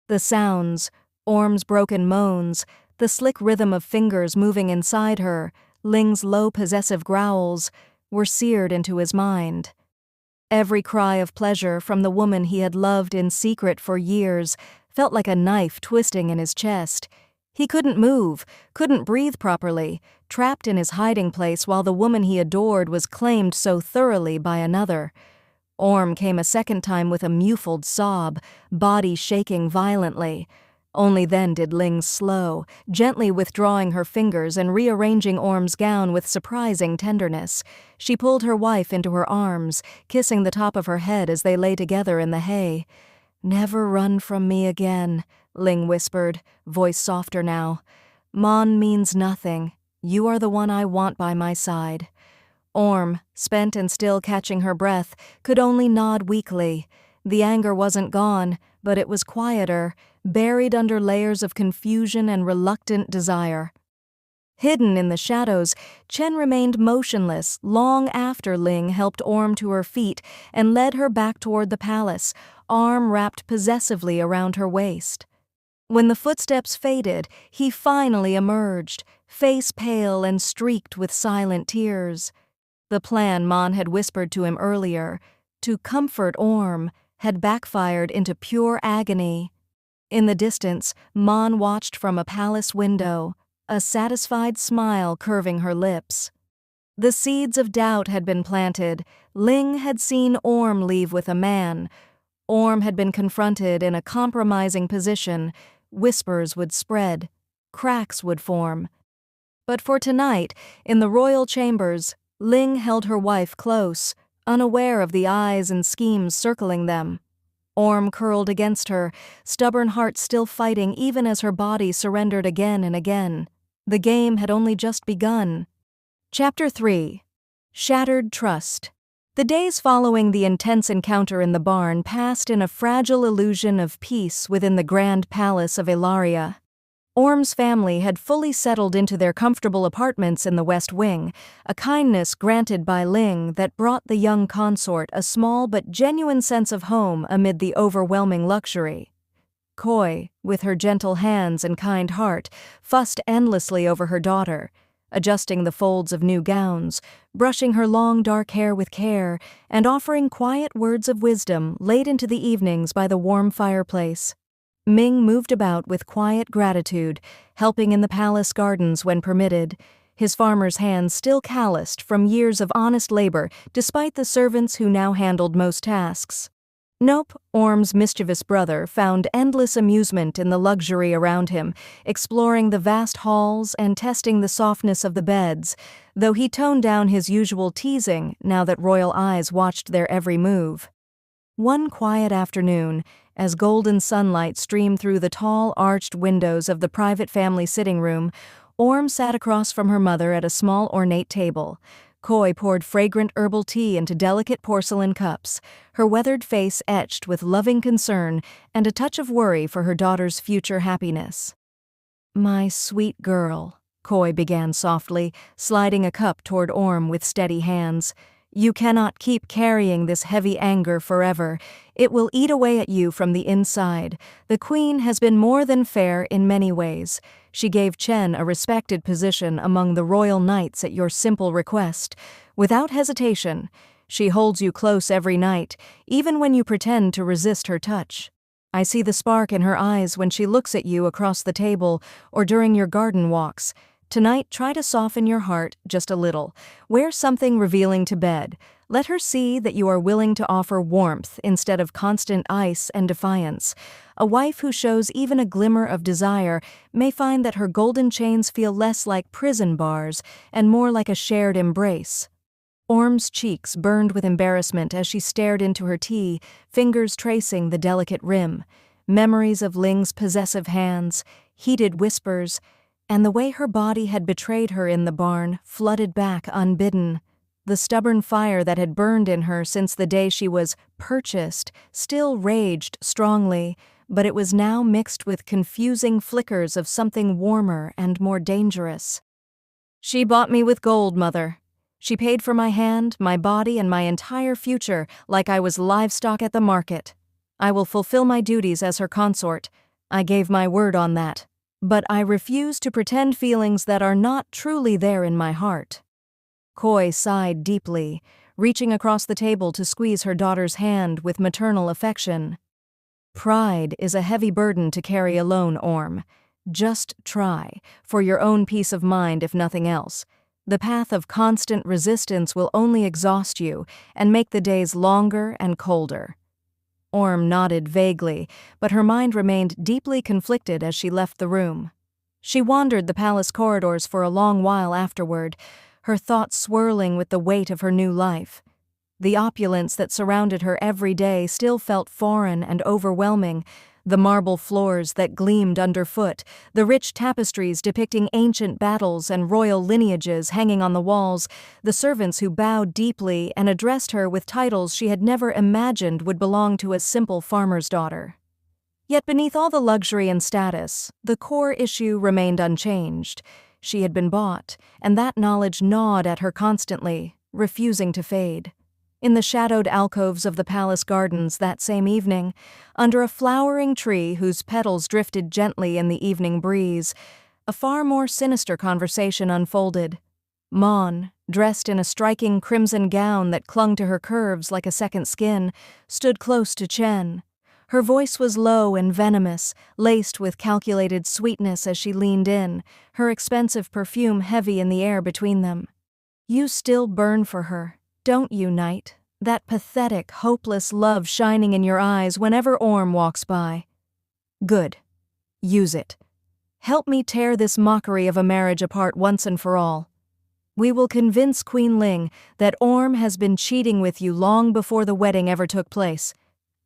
The sounds, Orm's broken moans, the slick rhythm of fingers moving inside her, Ling's low possessive growls, were seared into his mind. Every cry of pleasure from the woman he had loved in secret for years felt like a knife twisting in his chest. He couldn't move, couldn't breathe properly, trapped in his hiding place while the woman he adored was claimed so thoroughly by another. Orm came a second time with a muffled sob, body shaking violently. Only then did Ling slow, gently withdrawing her fingers and rearranging Orm's gown with surprising tenderness. She pulled her wife into her arms, kissing the top of her head as they lay together in the hay. "Never run from me again," Ling whispered, voice softer now. "Mon means nothing. You are the one I want by my side." Orm, spent and still catching her breath, could only nod weakly. The anger wasn't gone, but it was quieter, buried under layers of confusion and reluctant desire. Hidden in the shadows, Chen remained motionless long after Ling helped Orm to her feet and led her back toward the palace, arm wrapped possessively around her waist. When the footsteps faded, he finally emerged, face pale and streaked with silent tears. The plan Mon had whispered to him earlier, to comfort Orm, had backfired into pure agony. In the distance, Mon watched from a palace window, a satisfied smile curving her lips. The seeds of doubt had been planted. Ling had seen Orm leave with a man. Orm had been confronted in a compromising position. Whispers would spread. Cracks would form. But for tonight, in the royal chambers, Ling held her wife close, unaware of the eyes and schemes circling them. Orm curled against her, stubborn heart still fighting even as her body surrendered again and again. The game had only just begun. Chapter 3. Shattered Trust. The days following the intense encounter in the barn passed in a fragile illusion of peace within the grand palace of Ilaria. Orm's family had fully settled into their comfortable apartments in the West Wing, a kindness granted by Ling that brought the young consort a small but genuine sense of home amid the overwhelming luxury. Koi, with her gentle hands and kind heart, fussed endlessly over her daughter, adjusting the folds of new gowns, brushing her long dark hair with care, and offering quiet words of wisdom late into the evenings by the warm fireplace. Ming moved about with quiet gratitude, helping in the palace gardens when permitted, his farmer's hands still calloused from years of honest labor despite the servants who now handled most tasks. Nope, Orm's mischievous brother found endless amusement in the luxury around him, exploring the vast halls and testing the softness of the beds, though he toned down his usual teasing now that royal eyes watched their every move. One quiet afternoon, as golden sunlight streamed through the tall, arched windows of the private family sitting room, Orm sat across from her mother at a small ornate table. Koi poured fragrant herbal tea into delicate porcelain cups, her weathered face etched with loving concern and a touch of worry for her daughter's future happiness. "My sweet girl," Koi began softly, sliding a cup toward Orm with steady hands. "You cannot keep carrying this heavy anger forever. It will eat away at you from the inside. The Queen has been more than fair in many ways. She gave Chen a respected position among the royal knights at your simple request. Without hesitation, she holds you close every night, even when you pretend to resist her touch. I see the spark in her eyes when she looks at you across the table or during your garden walks. Tonight, try to soften your heart just a little. Wear something revealing to bed. Let her see that you are willing to offer warmth instead of constant ice and defiance. A wife who shows even a glimmer of desire may find that her golden chains feel less like prison bars and more like a shared embrace." Orm's cheeks burned with embarrassment as she stared into her tea, fingers tracing the delicate rim. Memories of Ling's possessive hands, heated whispers, and the way her body had betrayed her in the barn flooded back unbidden. The stubborn fire that had burned in her since the day she was purchased still raged strongly, but it was now mixed with confusing flickers of something warmer and more dangerous. "She bought me with gold, Mother. She paid for my hand, my body, and my entire future like I was livestock at the market. I will fulfill my duties as her consort. I gave my word on that. But I refuse to pretend feelings that are not truly there in my heart." Coy sighed deeply, reaching across the table to squeeze her daughter's hand with maternal affection. "Pride is a heavy burden to carry alone, Orm. Just try, for your own peace of mind if nothing else. The path of constant resistance will only exhaust you and make the days longer and colder." Orm nodded vaguely, but her mind remained deeply conflicted as she left the room. She wandered the palace corridors for a long while afterward, her thoughts swirling with the weight of her new life. The opulence that surrounded her every day still felt foreign and overwhelming. The marble floors that gleamed underfoot, the rich tapestries depicting ancient battles and royal lineages hanging on the walls, the servants who bowed deeply and addressed her with titles she had never imagined would belong to a simple farmer's daughter. Yet beneath all the luxury and status, the core issue remained unchanged. She had been bought, and that knowledge gnawed at her constantly, refusing to fade. In the shadowed alcoves of the palace gardens that same evening, under a flowering tree whose petals drifted gently in the evening breeze, a far more sinister conversation unfolded. Mon, dressed in a striking crimson gown that clung to her curves like a second skin, stood close to Chen. Her voice was low and venomous, laced with calculated sweetness as she leaned in, her expensive perfume heavy in the air between them. "You still burn for her, don't you, Knight? That pathetic, hopeless love shining in your eyes whenever Orm walks by. Good. Use it. Help me tear this mockery of a marriage apart once and for all. We will convince Queen Ling that Orm has been cheating with you long before the wedding ever took place,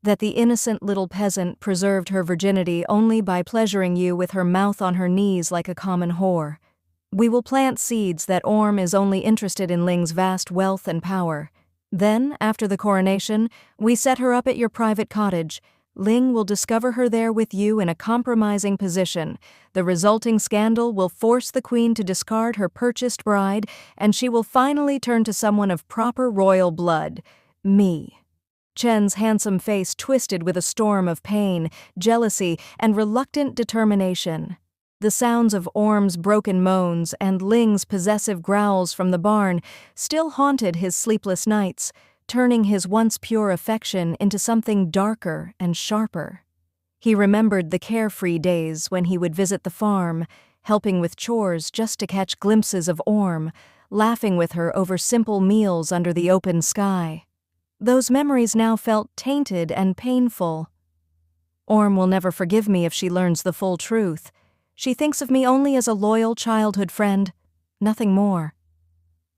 that the innocent little peasant preserved her virginity only by pleasuring you with her mouth on her knees like a common whore. We will plant seeds that Orm is only interested in Ling's vast wealth and power. Then, after the coronation, we set her up at your private cottage. Ling will discover her there with you in a compromising position. The resulting scandal will force the queen to discard her purchased bride, and she will finally turn to someone of proper royal blood. Me." Chen's handsome face twisted with a storm of pain, jealousy, and reluctant determination. The sounds of Orm's broken moans and Ling's possessive growls from the barn still haunted his sleepless nights, turning his once pure affection into something darker and sharper. He remembered the carefree days when he would visit the farm, helping with chores just to catch glimpses of Orm, laughing with her over simple meals under the open sky. Those memories now felt tainted and painful. Orm will never forgive me if she learns the full truth. She thinks of me only as a loyal childhood friend, nothing more.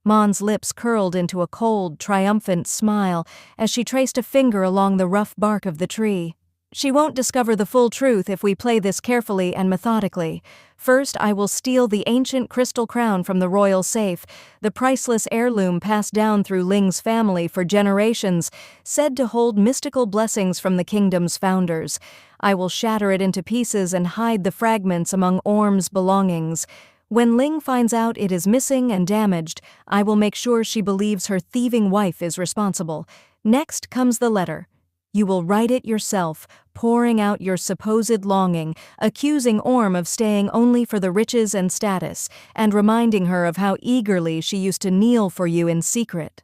Mon's lips curled into a cold, triumphant smile as she traced a finger along the rough bark of the tree. "She won't discover the full truth if we play this carefully and methodically. First, I will steal the ancient crystal crown from the royal safe, the priceless heirloom passed down through Ling's family for generations, said to hold mystical blessings from the kingdom's founders. I will shatter it into pieces and hide the fragments among Orm's belongings. When Ling finds out it is missing and damaged, I will make sure she believes her thieving wife is responsible. Next comes the letter. You will write it yourself, pouring out your supposed longing, accusing Orm of staying only for the riches and status, and reminding her of how eagerly she used to kneel for you in secret.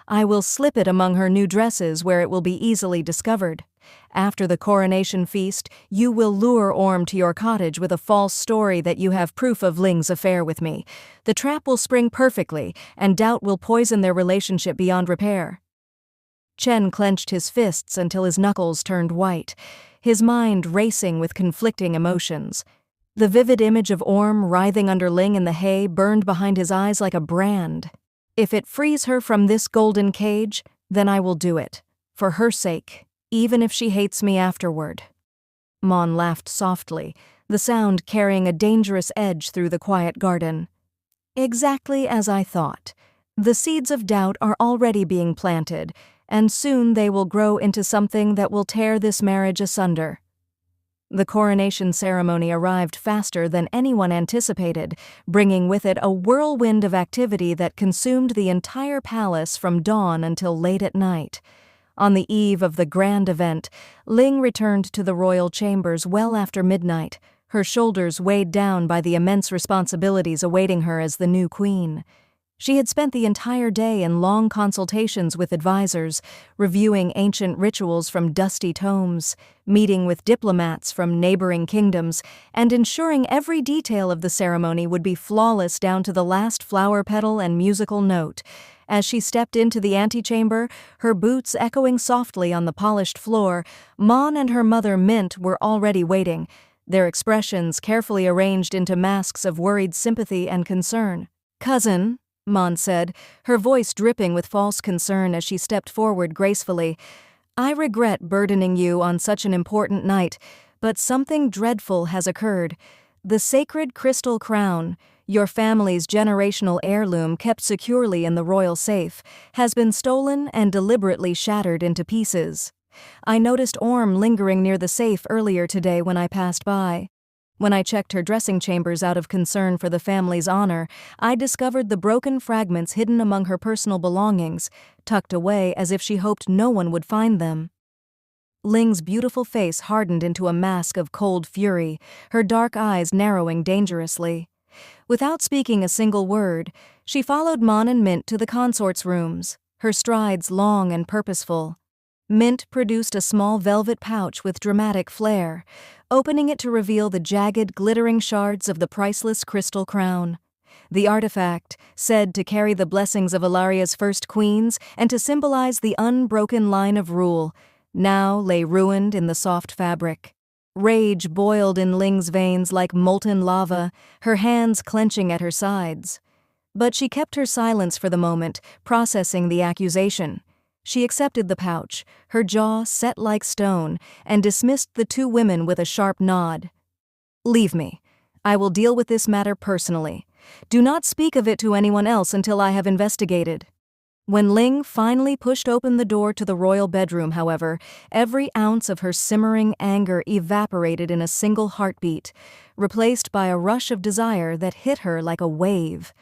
I will slip it among her new dresses where it will be easily discovered. After the coronation feast, you will lure Orm to your cottage with a false story that you have proof of Ling's affair with me. The trap will spring perfectly, and doubt will poison their relationship beyond repair." Chen clenched his fists until his knuckles turned white, his mind racing with conflicting emotions. The vivid image of Orm writhing under Ling in the hay burned behind his eyes like a brand. If it frees her from this golden cage, then I will do it, for her sake, even if she hates me afterward. Mon laughed softly, the sound carrying a dangerous edge through the quiet garden. "Exactly as I thought. The seeds of doubt are already being planted, and soon they will grow into something that will tear this marriage asunder." The coronation ceremony arrived faster than anyone anticipated, bringing with it a whirlwind of activity that consumed the entire palace from dawn until late at night. On the eve of the grand event, Ling returned to the royal chambers well after midnight, her shoulders weighed down by the immense responsibilities awaiting her as the new queen. She had spent the entire day in long consultations with advisors, reviewing ancient rituals from dusty tomes, meeting with diplomats from neighboring kingdoms, and ensuring every detail of the ceremony would be flawless down to the last flower petal and musical note. As she stepped into the antechamber, her boots echoing softly on the polished floor, Mon and her mother Mint were already waiting, their expressions carefully arranged into masks of worried sympathy and concern. "Cousin," Mon said, her voice dripping with false concern as she stepped forward gracefully, "I regret burdening you on such an important night, but something dreadful has occurred. The sacred crystal crown, your family's generational heirloom kept securely in the royal safe, has been stolen and deliberately shattered into pieces. I noticed Orm lingering near the safe earlier today when I passed by. When I checked her dressing chambers out of concern for the family's honor, I discovered the broken fragments hidden among her personal belongings, tucked away as if she hoped no one would find them." Ling's beautiful face hardened into a mask of cold fury, her dark eyes narrowing dangerously. Without speaking a single word, she followed Mon and Mint to the consort's rooms, her strides long and purposeful. Mint produced a small velvet pouch with dramatic flair, opening it to reveal the jagged, glittering shards of the priceless crystal crown. The artifact, said to carry the blessings of Ilaria's first queens and to symbolize the unbroken line of rule, now lay ruined in the soft fabric. Rage boiled in Ling's veins like molten lava, her hands clenching at her sides. But she kept her silence for the moment, processing the accusation. She accepted the pouch, her jaw set like stone, and dismissed the two women with a sharp nod. "Leave me. I will deal with this matter personally. Do not speak of it to anyone else until I have investigated." When Ling finally pushed open the door to the royal bedroom, however, every ounce of her simmering anger evaporated in a single heartbeat, replaced by a rush of desire that hit her like a wave.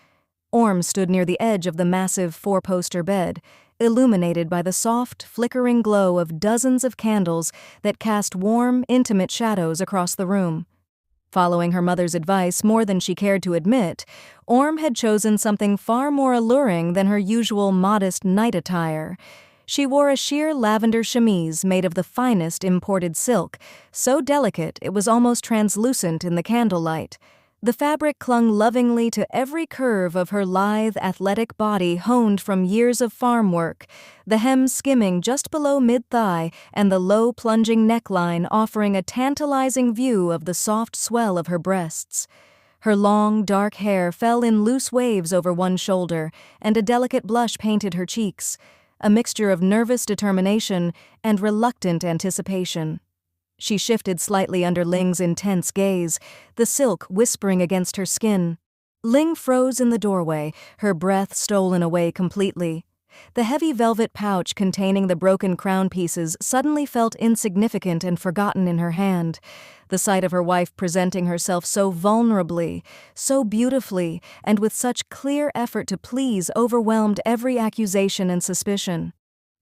Orm stood near the edge of the massive four-poster bed, illuminated by the soft, flickering glow of dozens of candles that cast warm, intimate shadows across the room. Following her mother's advice more than she cared to admit, Orm had chosen something far more alluring than her usual modest night attire. She wore a sheer lavender chemise made of the finest imported silk, so delicate it was almost translucent in the candlelight. The fabric clung lovingly to every curve of her lithe, athletic body honed from years of farm work, the hem skimming just below mid-thigh and the low plunging neckline offering a tantalizing view of the soft swell of her breasts. Her long, dark hair fell in loose waves over one shoulder, and a delicate blush painted her cheeks, a mixture of nervous determination and reluctant anticipation. She shifted slightly under Ling's intense gaze, the silk whispering against her skin. Ling froze in the doorway, her breath stolen away completely. The heavy velvet pouch containing the broken crown pieces suddenly felt insignificant and forgotten in her hand. The sight of her wife presenting herself so vulnerably, so beautifully, and with such clear effort to please overwhelmed every accusation and suspicion.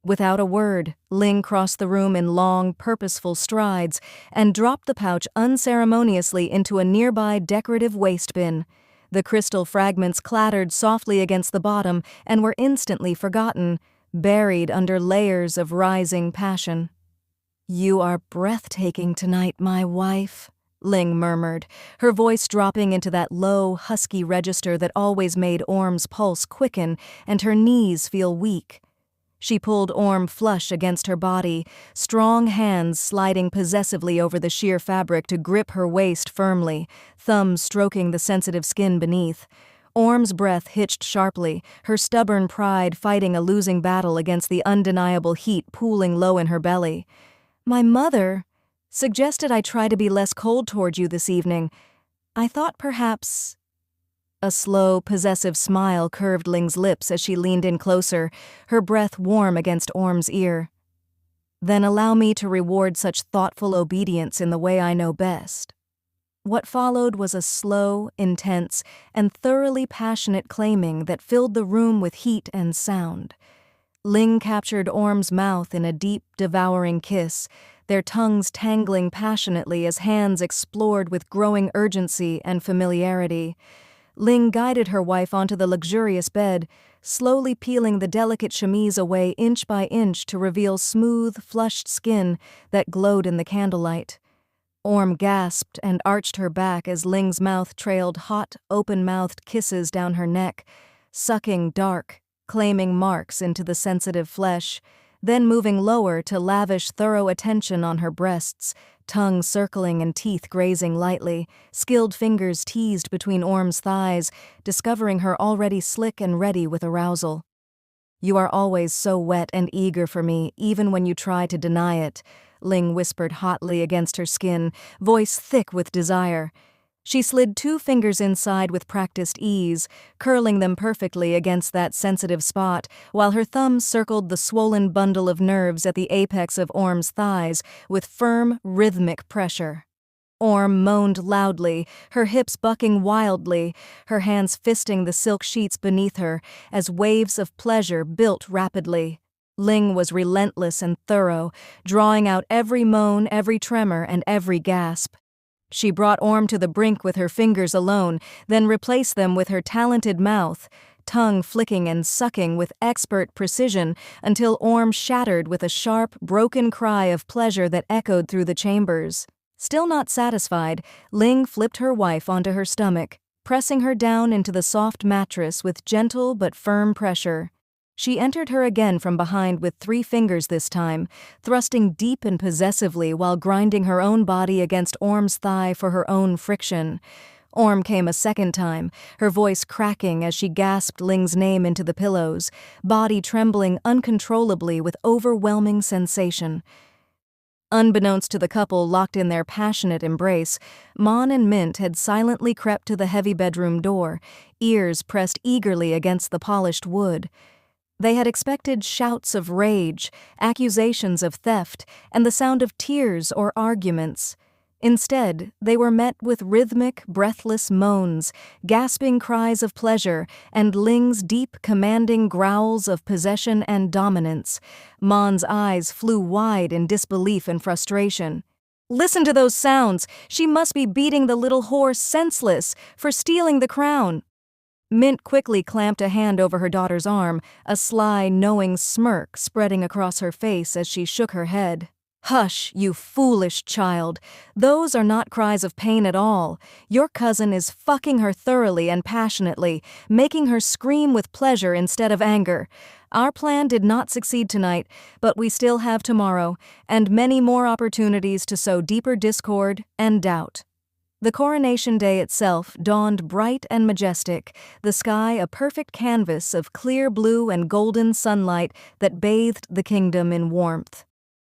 Without a word, Ling crossed the room in long, purposeful strides and dropped the pouch unceremoniously into a nearby decorative waste bin. The crystal fragments clattered softly against the bottom and were instantly forgotten, buried under layers of rising passion. "You are breathtaking tonight, my wife," Ling murmured, her voice dropping into that low, husky register that always made Orm's pulse quicken and her knees feel weak. She pulled Orm flush against her body, strong hands sliding possessively over the sheer fabric to grip her waist firmly, thumbs stroking the sensitive skin beneath. Orm's breath hitched sharply, her stubborn pride fighting a losing battle against the undeniable heat pooling low in her belly. "My mother suggested I try to be less cold toward you this evening. I thought perhaps—" A slow, possessive smile curved Ling's lips as she leaned in closer, her breath warm against Orm's ear. "Then allow me to reward such thoughtful obedience in the way I know best." What followed was a slow, intense, and thoroughly passionate claiming that filled the room with heat and sound. Ling captured Orm's mouth in a deep, devouring kiss, their tongues tangling passionately as hands explored with growing urgency and familiarity. Ling guided her wife onto the luxurious bed, slowly peeling the delicate chemise away inch by inch to reveal smooth, flushed skin that glowed in the candlelight. Orm gasped and arched her back as Ling's mouth trailed hot, open-mouthed kisses down her neck, sucking dark, claiming marks into the sensitive flesh, then moving lower to lavish thorough attention on her breasts, tongue circling and teeth grazing lightly, skilled fingers teased between Orm's thighs, discovering her already slick and ready with arousal. "You are always so wet and eager for me, even when you try to deny it," Ling whispered hotly against her skin, voice thick with desire. She slid 2 fingers inside with practiced ease, curling them perfectly against that sensitive spot, while her thumbs circled the swollen bundle of nerves at the apex of Orm's thighs with firm, rhythmic pressure. Orm moaned loudly, her hips bucking wildly, her hands fisting the silk sheets beneath her as waves of pleasure built rapidly. Ling was relentless and thorough, drawing out every moan, every tremor, and every gasp. She brought Orm to the brink with her fingers alone, then replaced them with her talented mouth, tongue flicking and sucking with expert precision until Orm shattered with a sharp, broken cry of pleasure that echoed through the chambers. Still not satisfied, Ling flipped her wife onto her stomach, pressing her down into the soft mattress with gentle but firm pressure. She entered her again from behind with 3 fingers this time, thrusting deep and possessively while grinding her own body against Orm's thigh for her own friction. Orm came a second time, her voice cracking as she gasped Ling's name into the pillows, body trembling uncontrollably with overwhelming sensation. Unbeknownst to the couple locked in their passionate embrace, Mon and Mint had silently crept to the heavy bedroom door, ears pressed eagerly against the polished wood. They had expected shouts of rage, accusations of theft, and the sound of tears or arguments. Instead, they were met with rhythmic, breathless moans, gasping cries of pleasure, and Ling's deep, commanding growls of possession and dominance. Mon's eyes flew wide in disbelief and frustration. "Listen to those sounds! She must be beating the little whore senseless for stealing the crown!" Mint quickly clamped a hand over her daughter's arm, a sly, knowing smirk spreading across her face as she shook her head. "Hush, you foolish child. Those are not cries of pain at all. Your cousin is fucking her thoroughly and passionately, making her scream with pleasure instead of anger. Our plan did not succeed tonight, but we still have tomorrow, and many more opportunities to sow deeper discord and doubt." The coronation day itself dawned bright and majestic, the sky a perfect canvas of clear blue and golden sunlight that bathed the kingdom in warmth.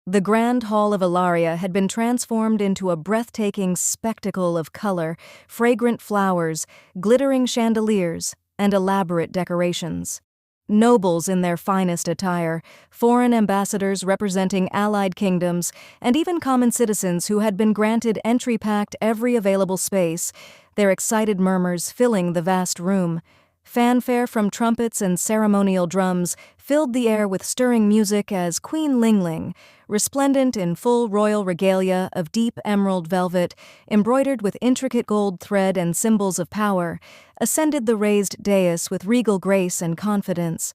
The Grand Hall of Ilaria had been transformed into a breathtaking spectacle of color, fragrant flowers, glittering chandeliers, and elaborate decorations. Nobles in their finest attire, foreign ambassadors representing allied kingdoms, and even common citizens who had been granted entry packed every available space, their excited murmurs filling the vast room. Fanfare from trumpets and ceremonial drums filled the air with stirring music as Queen Lingling, resplendent in full royal regalia of deep emerald velvet, embroidered with intricate gold thread and symbols of power, ascended the raised dais with regal grace and confidence.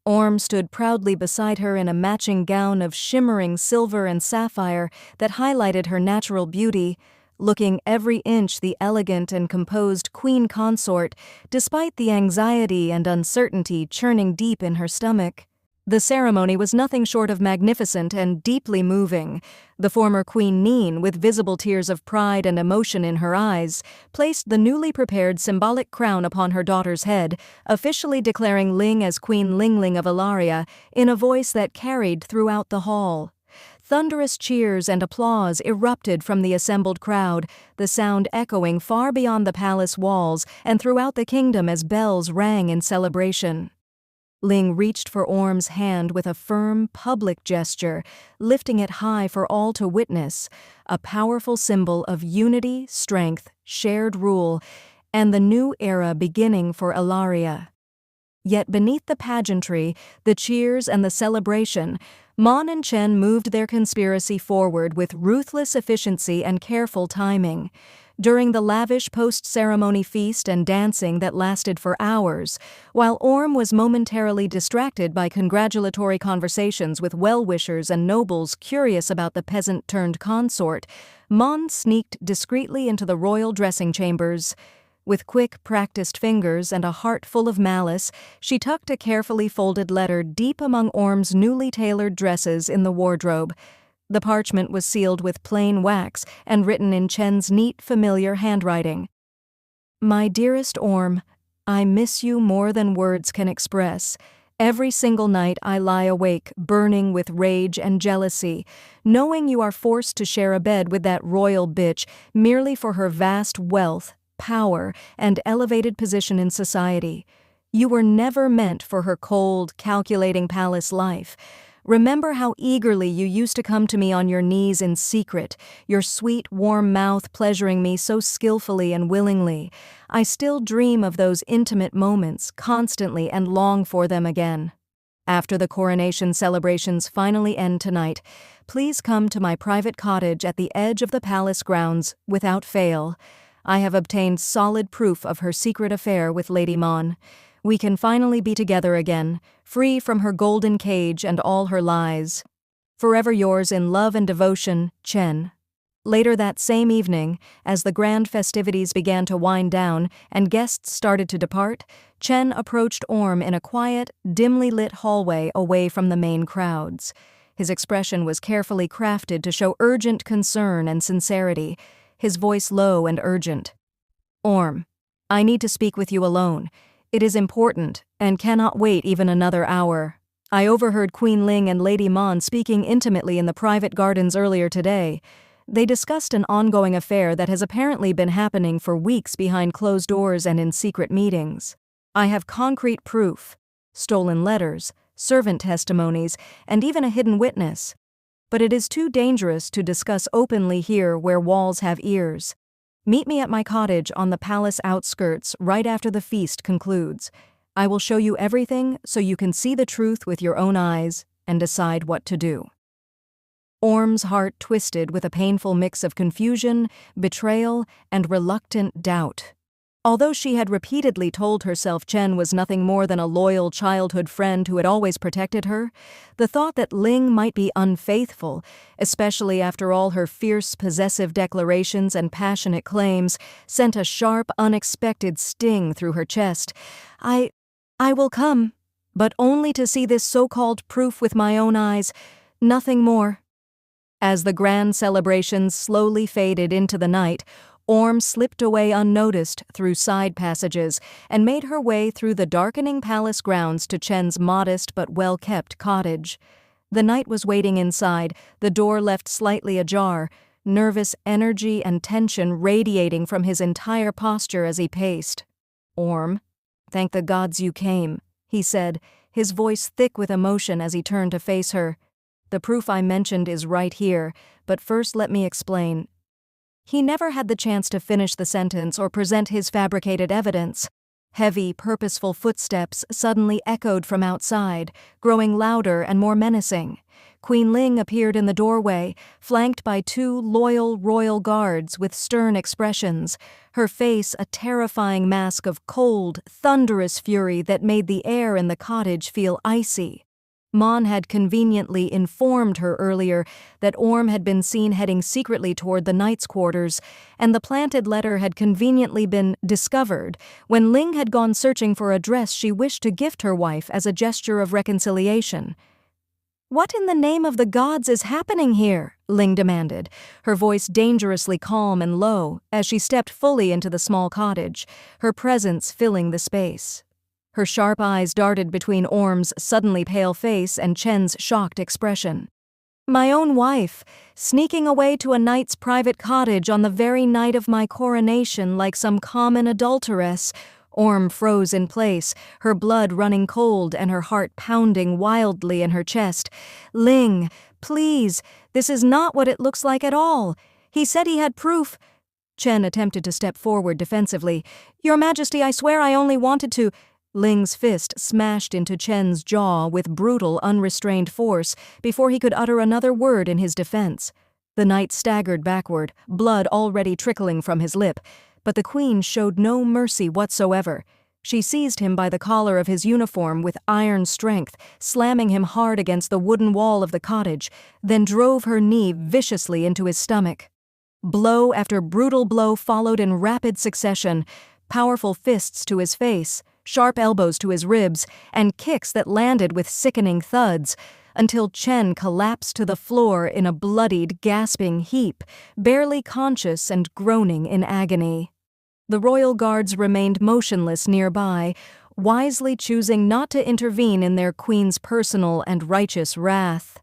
Orm stood proudly beside her in a matching gown of shimmering silver and sapphire that highlighted her natural beauty, looking every inch the elegant and composed queen consort, despite the anxiety and uncertainty churning deep in her stomach. The ceremony was nothing short of magnificent and deeply moving. The former Queen Neen, with visible tears of pride and emotion in her eyes, placed the newly prepared symbolic crown upon her daughter's head, officially declaring Ling as Queen Lingling of Ilaria in a voice that carried throughout the hall. Thunderous cheers and applause erupted from the assembled crowd, the sound echoing far beyond the palace walls and throughout the kingdom as bells rang in celebration. Ling reached for Orm's hand with a firm, public gesture, lifting it high for all to witness, a powerful symbol of unity, strength, shared rule, and the new era beginning for Ilaria. Yet beneath the pageantry, the cheers and the celebration, Mon and Chen moved their conspiracy forward with ruthless efficiency and careful timing. During the lavish post-ceremony feast and dancing that lasted for hours, while Orm was momentarily distracted by congratulatory conversations with well-wishers and nobles curious about the peasant-turned-consort, Mon sneaked discreetly into the royal dressing chambers. With quick, practiced fingers and a heart full of malice, she tucked a carefully folded letter deep among Orm's newly tailored dresses in the wardrobe. The parchment was sealed with plain wax and written in Chen's neat, familiar handwriting. My dearest Orm, I miss you more than words can express. Every single night I lie awake, burning with rage and jealousy, knowing you are forced to share a bed with that royal bitch merely for her vast wealth, power, and elevated position in society. You were never meant for her cold, calculating palace life. Remember how eagerly you used to come to me on your knees in secret, your sweet, warm mouth pleasuring me so skillfully and willingly. I still dream of those intimate moments constantly and long for them again. After the coronation celebrations finally end tonight, please come to my private cottage at the edge of the palace grounds without fail. I have obtained solid proof of her secret affair with Lady Mon. We can finally be together again, free from her golden cage and all her lies. Forever yours in love and devotion, Chen. Later that same evening, as the grand festivities began to wind down and guests started to depart, Chen approached Orm in a quiet, dimly lit hallway away from the main crowds. His expression was carefully crafted to show urgent concern and sincerity, his voice low and urgent. Orm, I need to speak with you alone. It is important, and cannot wait even another hour. I overheard Queen Ling and Lady Mon speaking intimately in the private gardens earlier today. They discussed an ongoing affair that has apparently been happening for weeks behind closed doors and in secret meetings. I have concrete proof, stolen letters, servant testimonies, and even a hidden witness. But it is too dangerous to discuss openly here where walls have ears. Meet me at my cottage on the palace outskirts right after the feast concludes. I will show you everything so you can see the truth with your own eyes and decide what to do. Orm's heart twisted with a painful mix of confusion, betrayal, and reluctant doubt. Although she had repeatedly told herself Chen was nothing more than a loyal childhood friend who had always protected her, the thought that Ling might be unfaithful, especially after all her fierce, possessive declarations and passionate claims, sent a sharp, unexpected sting through her chest. I will come, but only to see this so-called proof with my own eyes, nothing more. As the grand celebrations slowly faded into the night, Orm slipped away unnoticed through side passages and made her way through the darkening palace grounds to Chen's modest but well-kept cottage. The knight was waiting inside, the door left slightly ajar, nervous energy and tension radiating from his entire posture as he paced. Orm, thank the gods you came, he said, his voice thick with emotion as he turned to face her. The proof I mentioned is right here, but first let me explain. He never had the chance to finish the sentence or present his fabricated evidence. Heavy, purposeful footsteps suddenly echoed from outside, growing louder and more menacing. Queen Ling appeared in the doorway, flanked by two loyal royal guards with stern expressions, her face a terrifying mask of cold, thunderous fury that made the air in the cottage feel icy. Mon had conveniently informed her earlier that Orm had been seen heading secretly toward the knight's quarters, and the planted letter had conveniently been discovered when Ling had gone searching for a dress she wished to gift her wife as a gesture of reconciliation. What in the name of the gods is happening here? Ling demanded, her voice dangerously calm and low as she stepped fully into the small cottage, her presence filling the space. Her sharp eyes darted between Orm's suddenly pale face and Chen's shocked expression. My own wife, sneaking away to a knight's private cottage on the very night of my coronation like some common adulteress. Orm froze in place, her blood running cold and her heart pounding wildly in her chest. Ling, please, this is not what it looks like at all. He said he had proof. Chen attempted to step forward defensively. Your Majesty, I swear I only wanted to... Ling's fist smashed into Chen's jaw with brutal, unrestrained force before he could utter another word in his defense. The knight staggered backward, blood already trickling from his lip, but the queen showed no mercy whatsoever. She seized him by the collar of his uniform with iron strength, slamming him hard against the wooden wall of the cottage, then drove her knee viciously into his stomach. Blow after brutal blow followed in rapid succession, powerful fists to his face, sharp elbows to his ribs, and kicks that landed with sickening thuds, until Chen collapsed to the floor in a bloodied, gasping heap, barely conscious and groaning in agony. The royal guards remained motionless nearby, wisely choosing not to intervene in their queen's personal and righteous wrath.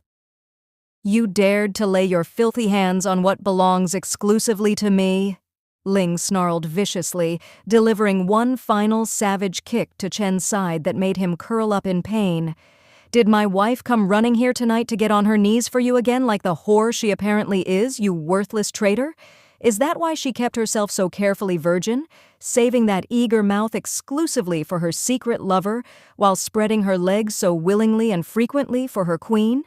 "You dared to lay your filthy hands on what belongs exclusively to me?" Ling snarled viciously, delivering one final savage kick to Chen's side that made him curl up in pain. "Did my wife come running here tonight to get on her knees for you again like the whore she apparently is, you worthless traitor? Is that why she kept herself so carefully virgin, saving that eager mouth exclusively for her secret lover, while spreading her legs so willingly and frequently for her queen?"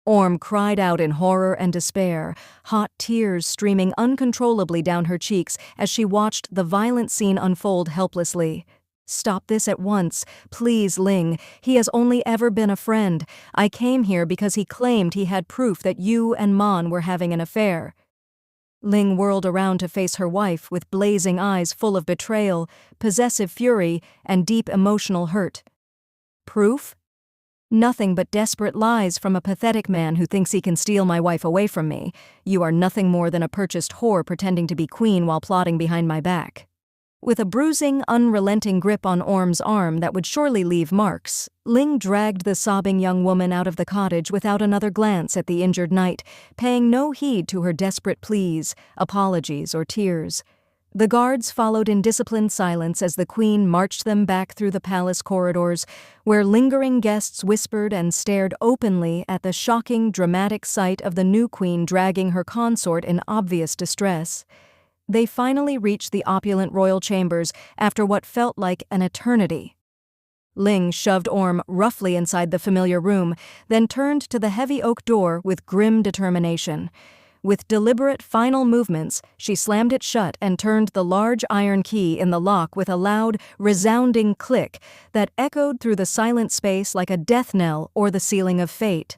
Orm cried out in horror and despair, hot tears streaming uncontrollably down her cheeks as she watched the violent scene unfold helplessly. "Stop this at once, please, Ling. He has only ever been a friend. I came here because he claimed he had proof that you and Mon were having an affair." Ling whirled around to face her wife with blazing eyes full of betrayal, possessive fury, and deep emotional hurt. "Proof? Nothing but desperate lies from a pathetic man who thinks he can steal my wife away from me. You are nothing more than a purchased whore pretending to be queen while plotting behind my back." With a bruising, unrelenting grip on Orm's arm that would surely leave marks, Ling dragged the sobbing young woman out of the cottage without another glance at the injured knight, paying no heed to her desperate pleas, apologies, or tears. The guards followed in disciplined silence as the queen marched them back through the palace corridors, where lingering guests whispered and stared openly at the shocking, dramatic sight of the new queen dragging her consort in obvious distress. They finally reached the opulent royal chambers after what felt like an eternity. Ling shoved Orm roughly inside the familiar room, then turned to the heavy oak door with grim determination. With deliberate final movements, she slammed it shut and turned the large iron key in the lock with a loud, resounding click that echoed through the silent space like a death knell or the sealing of fate.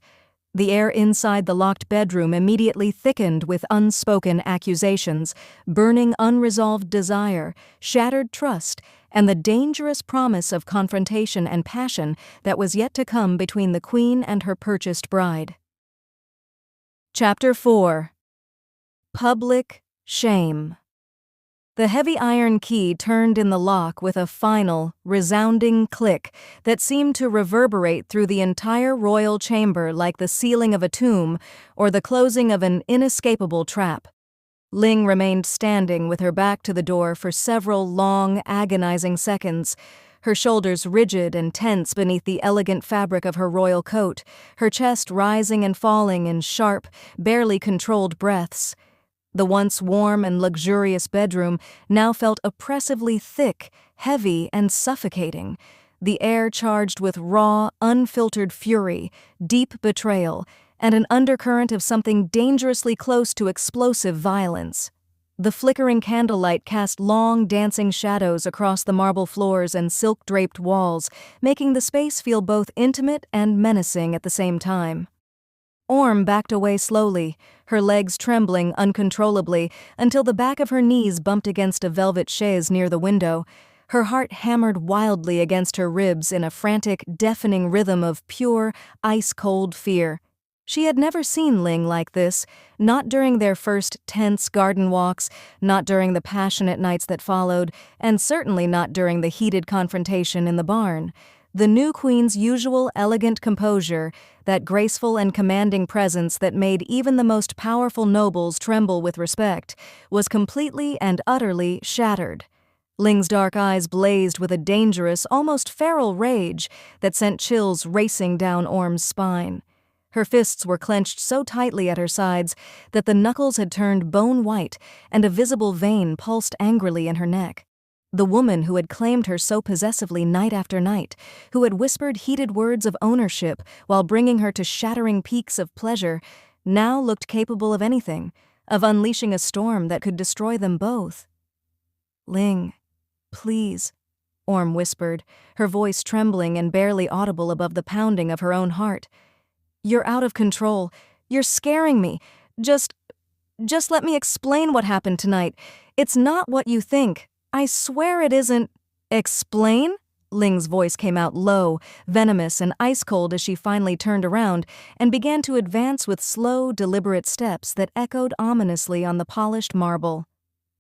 The air inside the locked bedroom immediately thickened with unspoken accusations, burning unresolved desire, shattered trust, and the dangerous promise of confrontation and passion that was yet to come between the queen and her purchased bride. Chapter 4. Public Shame. The heavy iron key turned in the lock with a final, resounding click that seemed to reverberate through the entire royal chamber like the sealing of a tomb or the closing of an inescapable trap. Ling remained standing with her back to the door for several long, agonizing seconds, her shoulders rigid and tense beneath the elegant fabric of her royal coat, her chest rising and falling in sharp, barely controlled breaths. The once warm and luxurious bedroom now felt oppressively thick, heavy, and suffocating, the air charged with raw, unfiltered fury, deep betrayal, and an undercurrent of something dangerously close to explosive violence. The flickering candlelight cast long, dancing shadows across the marble floors and silk-draped walls, making the space feel both intimate and menacing at the same time. Orm backed away slowly, her legs trembling uncontrollably until the back of her knees bumped against a velvet chaise near the window. Her heart hammered wildly against her ribs in a frantic, deafening rhythm of pure, ice-cold fear. She had never seen Ling like this, not during their first tense garden walks, not during the passionate nights that followed, and certainly not during the heated confrontation in the barn. The new queen's usual elegant composure, that graceful and commanding presence that made even the most powerful nobles tremble with respect, was completely and utterly shattered. Ling's dark eyes blazed with a dangerous, almost feral rage that sent chills racing down Orm's spine. Her fists were clenched so tightly at her sides that the knuckles had turned bone white and a visible vein pulsed angrily in her neck. The woman who had claimed her so possessively night after night, who had whispered heated words of ownership while bringing her to shattering peaks of pleasure, now looked capable of anything, of unleashing a storm that could destroy them both. "Ling, please," Orm whispered, her voice trembling and barely audible above the pounding of her own heart. "You're out of control. You're scaring me. Just let me explain what happened tonight. It's not what you think. I swear it isn't." "Explain?" Ling's voice came out low, venomous and ice-cold as she finally turned around and began to advance with slow, deliberate steps that echoed ominously on the polished marble.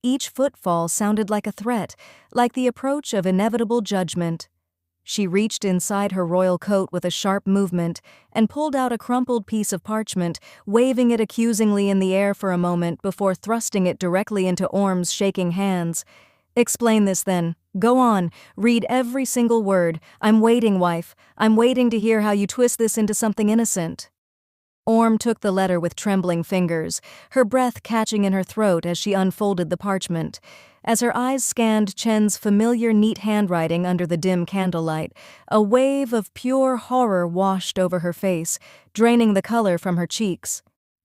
Each footfall sounded like a threat, like the approach of inevitable judgment. She reached inside her royal coat with a sharp movement and pulled out a crumpled piece of parchment, waving it accusingly in the air for a moment before thrusting it directly into Orm's shaking hands. "Explain this then. Go on. Read every single word. I'm waiting, wife. I'm waiting to hear how you twist this into something innocent." Orm took the letter with trembling fingers, her breath catching in her throat as she unfolded the parchment. As her eyes scanned Chen's familiar neat handwriting under the dim candlelight, a wave of pure horror washed over her face, draining the color from her cheeks.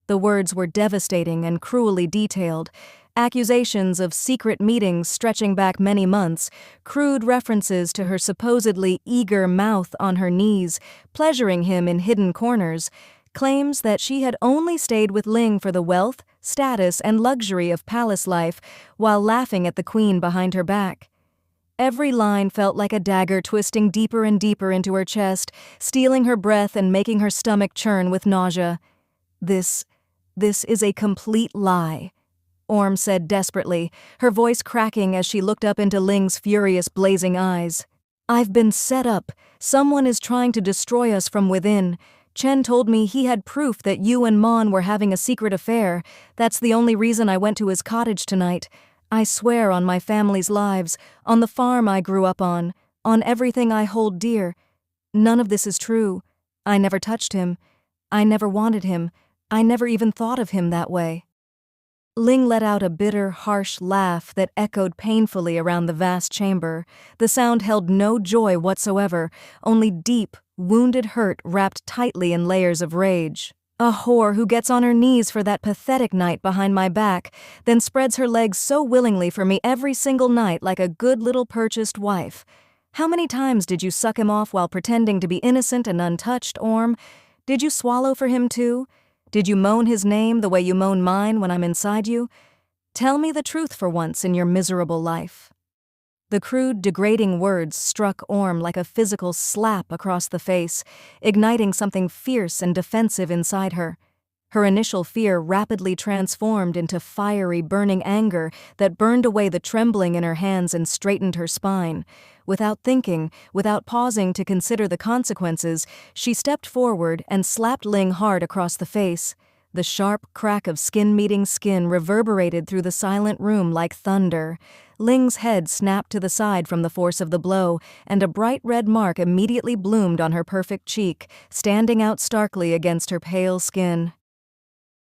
The words were devastating and cruelly detailed. Accusations of secret meetings stretching back many months, crude references to her supposedly eager mouth on her knees, pleasuring him in hidden corners, claims that she had only stayed with Ling for the wealth, status, and luxury of palace life while laughing at the queen behind her back. Every line felt like a dagger twisting deeper and deeper into her chest, stealing her breath and making her stomach churn with nausea. This is a complete lie," Orm said desperately, her voice cracking as she looked up into Ling's furious, blazing eyes. "I've been set up. Someone is trying to destroy us from within. Chen told me he had proof that you and Mon were having a secret affair. That's the only reason I went to his cottage tonight. I swear on my family's lives, on the farm I grew up on everything I hold dear. None of this is true. I never touched him. I never wanted him. I never even thought of him that way." Ling let out a bitter, harsh laugh that echoed painfully around the vast chamber. The sound held no joy whatsoever, only deep, wounded hurt wrapped tightly in layers of rage. "A whore who gets on her knees for that pathetic night behind my back, then spreads her legs so willingly for me every single night like a good little purchased wife. How many times did you suck him off while pretending to be innocent and untouched, Orm? Did you swallow for him too? Did you moan his name the way you moan mine when I'm inside you? Tell me the truth for once in your miserable life." The crude, degrading words struck Orm like a physical slap across the face, igniting something fierce and defensive inside her. Her initial fear rapidly transformed into fiery, burning anger that burned away the trembling in her hands and straightened her spine. Without thinking, without pausing to consider the consequences, she stepped forward and slapped Ling hard across the face. The sharp crack of skin meeting skin reverberated through the silent room like thunder. Ling's head snapped to the side from the force of the blow, and a bright red mark immediately bloomed on her perfect cheek, standing out starkly against her pale skin.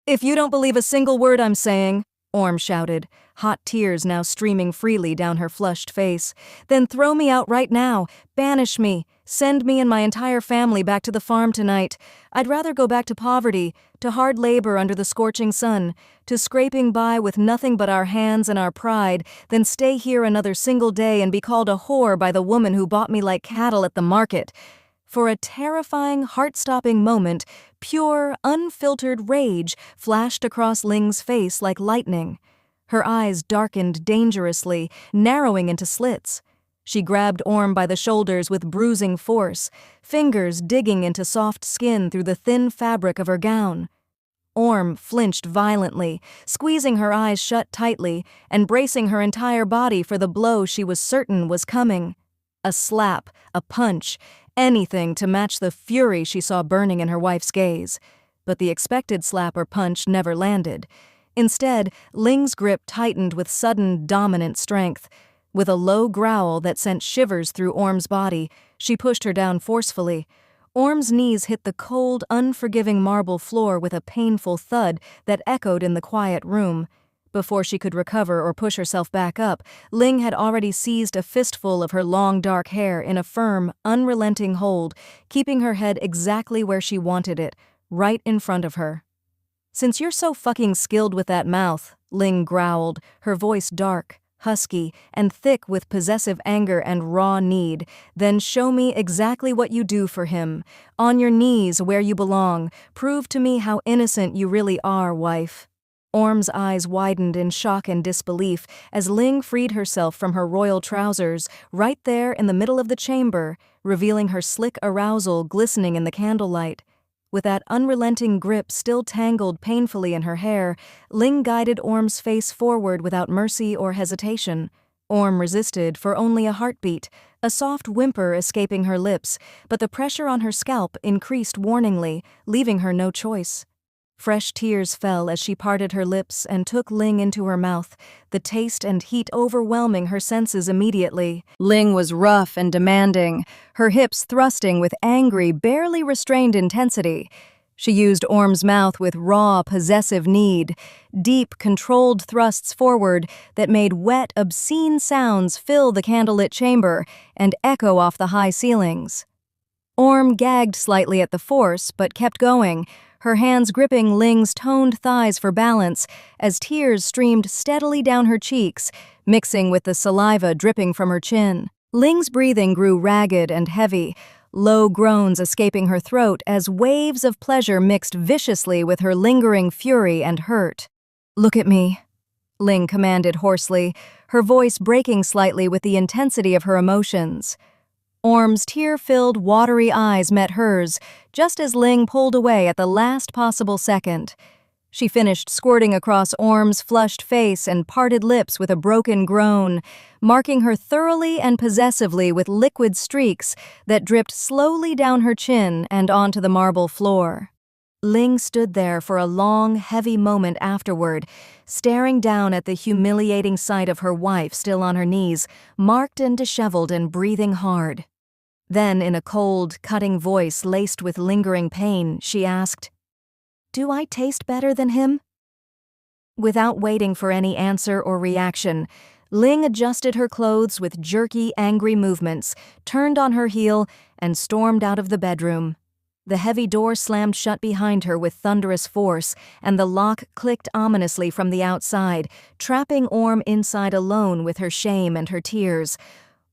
"If you don't believe a single word I'm saying," Orm shouted, hot tears now streaming freely down her flushed face, "then throw me out right now, banish me, send me and my entire family back to the farm tonight. I'd rather go back to poverty, to hard labor under the scorching sun, to scraping by with nothing but our hands and our pride, than stay here another single day and be called a whore by the woman who bought me like cattle at the market." For a terrifying, heart-stopping moment, pure, unfiltered rage flashed across Ling's face like lightning. Her eyes darkened dangerously, narrowing into slits. She grabbed Orm by the shoulders with bruising force, fingers digging into soft skin through the thin fabric of her gown. Orm flinched violently, squeezing her eyes shut tightly and bracing her entire body for the blow she was certain was coming. A slap, a punch, anything to match the fury she saw burning in her wife's gaze. But the expected slap or punch never landed. Instead, Ling's grip tightened with sudden, dominant strength. With a low growl that sent shivers through Orm's body, she pushed her down forcefully. Orm's knees hit the cold, unforgiving marble floor with a painful thud that echoed in the quiet room. Before she could recover or push herself back up, Ling had already seized a fistful of her long dark hair in a firm, unrelenting hold, keeping her head exactly where she wanted it, right in front of her. "Since you're so fucking skilled with that mouth," Ling growled, her voice dark, husky, and thick with possessive anger and raw need, "then show me exactly what you do for him. On your knees where you belong. Prove to me how innocent you really are, wife." Orm's eyes widened in shock and disbelief as Ling freed herself from her royal trousers right there in the middle of the chamber, revealing her slick arousal glistening in the candlelight. With that unrelenting grip still tangled painfully in her hair, Ling guided Orm's face forward without mercy or hesitation. Orm resisted for only a heartbeat, a soft whimper escaping her lips, but the pressure on her scalp increased warningly, leaving her no choice. Fresh tears fell as she parted her lips and took Ling into her mouth, the taste and heat overwhelming her senses immediately. Ling was rough and demanding, her hips thrusting with angry, barely restrained intensity. She used Orm's mouth with raw, possessive need, deep, controlled thrusts forward that made wet, obscene sounds fill the candlelit chamber and echo off the high ceilings. Orm gagged slightly at the force, but kept going, her hands gripping Ling's toned thighs for balance as tears streamed steadily down her cheeks, mixing with the saliva dripping from her chin. Ling's breathing grew ragged and heavy, low groans escaping her throat as waves of pleasure mixed viciously with her lingering fury and hurt. "Look at me," Ling commanded hoarsely, her voice breaking slightly with the intensity of her emotions. Orm's tear-filled, watery eyes met hers, just as Ling pulled away at the last possible second. She finished squirting across Orm's flushed face and parted lips with a broken groan, marking her thoroughly and possessively with liquid streaks that dripped slowly down her chin and onto the marble floor. Ling stood there for a long, heavy moment afterward, staring down at the humiliating sight of her wife still on her knees, marked and disheveled and breathing hard. Then, in a cold, cutting voice laced with lingering pain, she asked, "Do I taste better than him?" Without waiting for any answer or reaction, Ling adjusted her clothes with jerky, angry movements, turned on her heel, and stormed out of the bedroom. The heavy door slammed shut behind her with thunderous force, and the lock clicked ominously from the outside, trapping Orm inside alone with her shame and her tears.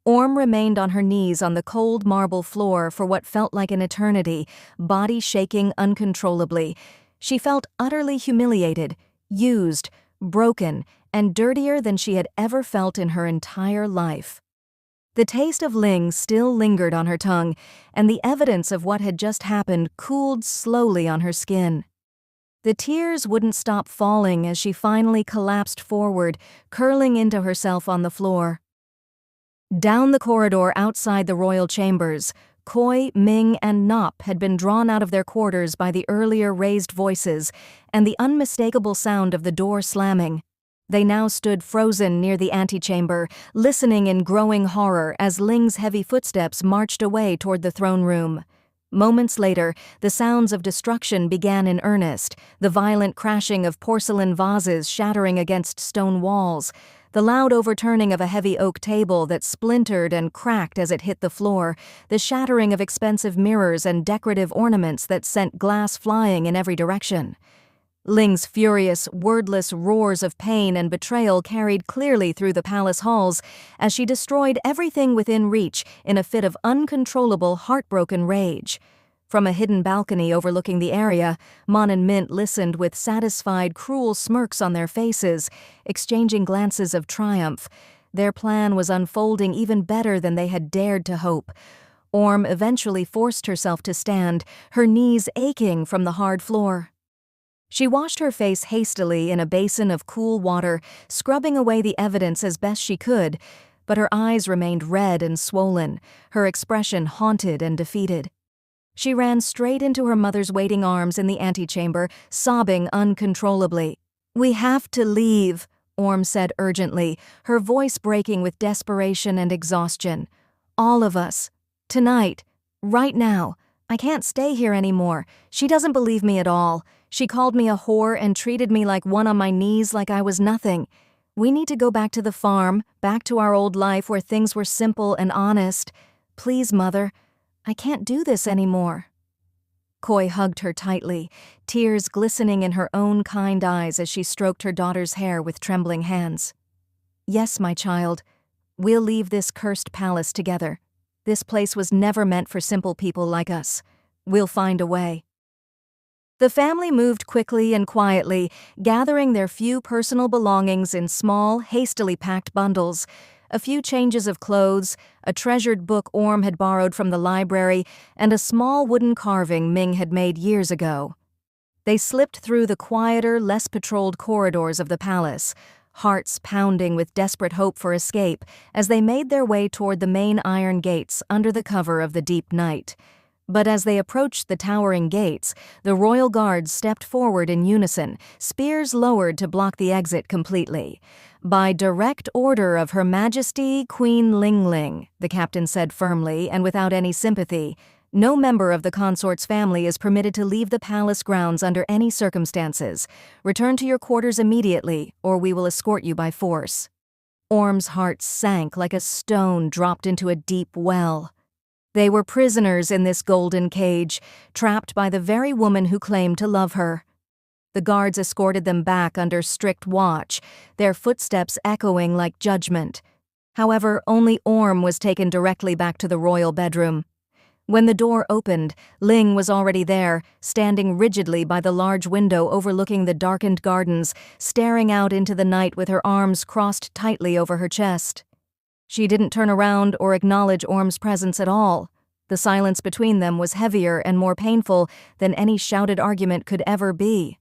Orm remained on her knees on the cold marble floor for what felt like an eternity, body shaking uncontrollably. She felt utterly humiliated, used, broken, and dirtier than she had ever felt in her entire life. The taste of Ling still lingered on her tongue, and the evidence of what had just happened cooled slowly on her skin. The tears wouldn't stop falling as she finally collapsed forward, curling into herself on the floor. Down the corridor outside the royal chambers, Koi, Ming, and Nop had been drawn out of their quarters by the earlier raised voices and the unmistakable sound of the door slamming. They now stood frozen near the antechamber, listening in growing horror as Ling's heavy footsteps marched away toward the throne room. Moments later, the sounds of destruction began in earnest, the violent crashing of porcelain vases shattering against stone walls, the loud overturning of a heavy oak table that splintered and cracked as it hit the floor, the shattering of expensive mirrors and decorative ornaments that sent glass flying in every direction. Ling's furious, wordless roars of pain and betrayal carried clearly through the palace halls as she destroyed everything within reach in a fit of uncontrollable, heartbroken rage. From a hidden balcony overlooking the area, Mon and Mint listened with satisfied, cruel smirks on their faces, exchanging glances of triumph. Their plan was unfolding even better than they had dared to hope. Orm eventually forced herself to stand, her knees aching from the hard floor. She washed her face hastily in a basin of cool water, scrubbing away the evidence as best she could, but her eyes remained red and swollen, her expression haunted and defeated. She ran straight into her mother's waiting arms in the antechamber, sobbing uncontrollably. "We have to leave," Orm said urgently, her voice breaking with desperation and exhaustion. "All of us. Tonight. Right now. I can't stay here anymore. She doesn't believe me at all. She called me a whore and treated me like one on my knees like I was nothing. We need to go back to the farm, back to our old life where things were simple and honest. Please, Mother, I can't do this anymore." Koi hugged her tightly, tears glistening in her own kind eyes as she stroked her daughter's hair with trembling hands. "Yes, my child, we'll leave this cursed palace together. This place was never meant for simple people like us. We'll find a way." The family moved quickly and quietly, gathering their few personal belongings in small, hastily packed bundles. A few changes of clothes, a treasured book Orm had borrowed from the library, and a small wooden carving Ming had made years ago. They slipped through the quieter, less patrolled corridors of the palace, hearts pounding with desperate hope for escape as they made their way toward the main iron gates under the cover of the deep night. But as they approached the towering gates, the royal guards stepped forward in unison, spears lowered to block the exit completely. "By direct order of Her Majesty Queen Ling Ling," the captain said firmly and without any sympathy, "no member of the consort's family is permitted to leave the palace grounds under any circumstances. Return to your quarters immediately, or we will escort you by force." Orm's heart sank like a stone dropped into a deep well. They were prisoners in this golden cage, trapped by the very woman who claimed to love her. The guards escorted them back under strict watch, their footsteps echoing like judgment. However, only Orm was taken directly back to the royal bedroom. When the door opened, Ling was already there, standing rigidly by the large window overlooking the darkened gardens, staring out into the night with her arms crossed tightly over her chest. She didn't turn around or acknowledge Orm's presence at all. The silence between them was heavier and more painful than any shouted argument could ever be.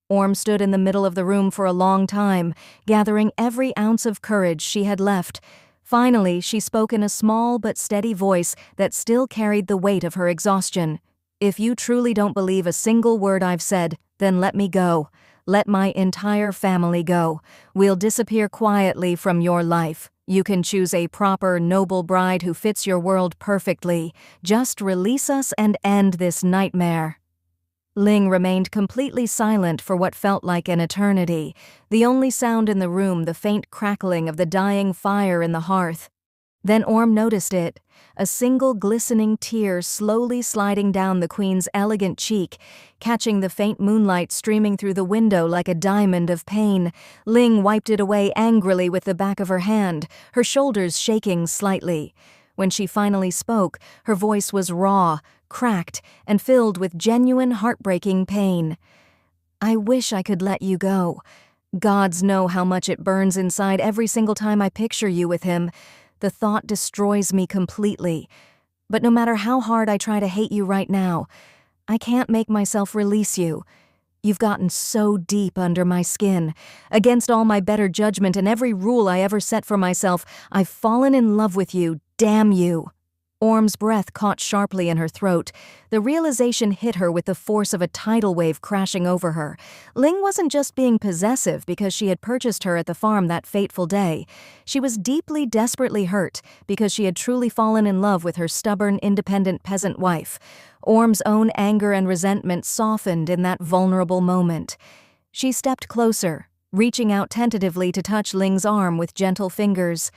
Orm stood in the middle of the room for a long time, gathering every ounce of courage she had left. Finally, she spoke in a small but steady voice that still carried the weight of her exhaustion. "If you truly don't believe a single word I've said, then let me go. Let my entire family go. We'll disappear quietly from your life. You can choose a proper, noble bride who fits your world perfectly. Just release us and end this nightmare." Ling remained completely silent for what felt like an eternity, the only sound in the room the faint crackling of the dying fire in the hearth. Then Orm noticed it, a single glistening tear slowly sliding down the queen's elegant cheek, catching the faint moonlight streaming through the window like a diamond of pain. Ling wiped it away angrily with the back of her hand, her shoulders shaking slightly. When she finally spoke, her voice was raw, cracked, and filled with genuine heartbreaking pain. "I wish I could let you go. Gods know how much it burns inside every single time I picture you with him. The thought destroys me completely. But no matter how hard I try to hate you right now, I can't make myself release you. You've gotten so deep under my skin. Against all my better judgment and every rule I ever set for myself, I've fallen in love with you, damn you." Orm's breath caught sharply in her throat. The realization hit her with the force of a tidal wave crashing over her. Ling wasn't just being possessive because she had purchased her at the farm that fateful day. She was deeply, desperately hurt because she had truly fallen in love with her stubborn, independent peasant wife. Orm's own anger and resentment softened in that vulnerable moment. She stepped closer, reaching out tentatively to touch Ling's arm with gentle fingers.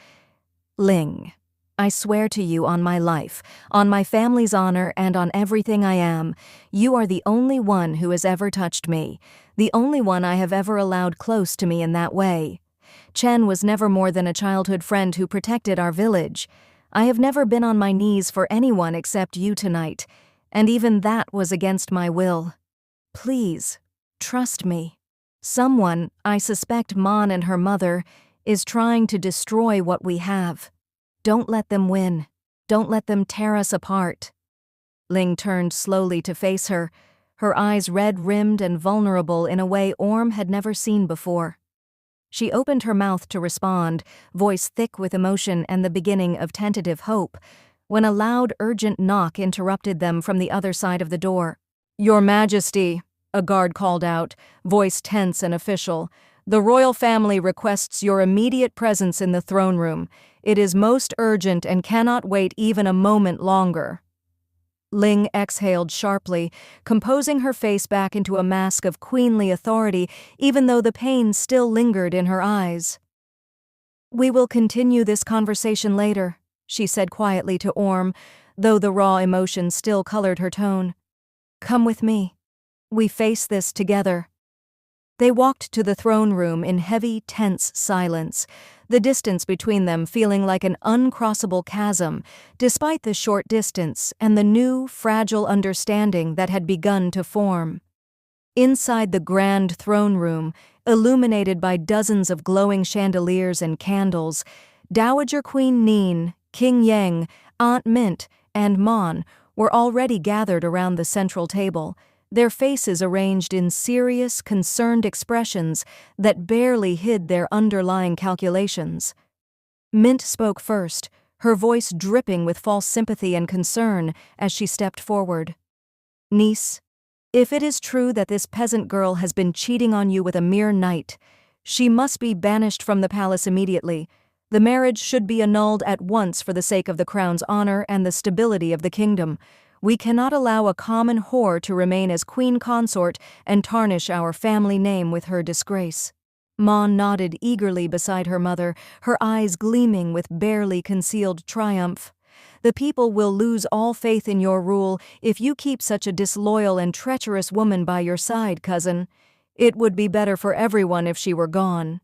"Ling, I swear to you on my life, on my family's honor, and on everything I am, you are the only one who has ever touched me, the only one I have ever allowed close to me in that way. Chen was never more than a childhood friend who protected our village. I have never been on my knees for anyone except you tonight, and even that was against my will. Please, trust me. Someone, I suspect Mon and her mother, is trying to destroy what we have. Don't let them win. Don't let them tear us apart." Ling turned slowly to face her, her eyes red-rimmed and vulnerable in a way Orm had never seen before. She opened her mouth to respond, voice thick with emotion and the beginning of tentative hope, when a loud, urgent knock interrupted them from the other side of the door. "Your Majesty," a guard called out, voice tense and official, "the royal family requests your immediate presence in the throne room. It is most urgent and cannot wait even a moment longer." Ling exhaled sharply, composing her face back into a mask of queenly authority, even though the pain still lingered in her eyes. "We will continue this conversation later," she said quietly to Orm, though the raw emotion still colored her tone. "Come with me. We face this together." They walked to the throne room in heavy, tense silence, the distance between them feeling like an uncrossable chasm, despite the short distance and the new, fragile understanding that had begun to form. Inside the grand throne room, illuminated by dozens of glowing chandeliers and candles, Dowager Queen Neen, King Yang, Aunt Mint, and Mon were already gathered around the central table, their faces arranged in serious, concerned expressions that barely hid their underlying calculations. Mint spoke first, her voice dripping with false sympathy and concern as she stepped forward. "Niece, if it is true that this peasant girl has been cheating on you with a mere knight, she must be banished from the palace immediately. The marriage should be annulled at once for the sake of the crown's honor and the stability of the kingdom. We cannot allow a common whore to remain as queen consort and tarnish our family name with her disgrace." Mon nodded eagerly beside her mother, her eyes gleaming with barely concealed triumph. "The people will lose all faith in your rule if you keep such a disloyal and treacherous woman by your side, cousin. It would be better for everyone if she were gone."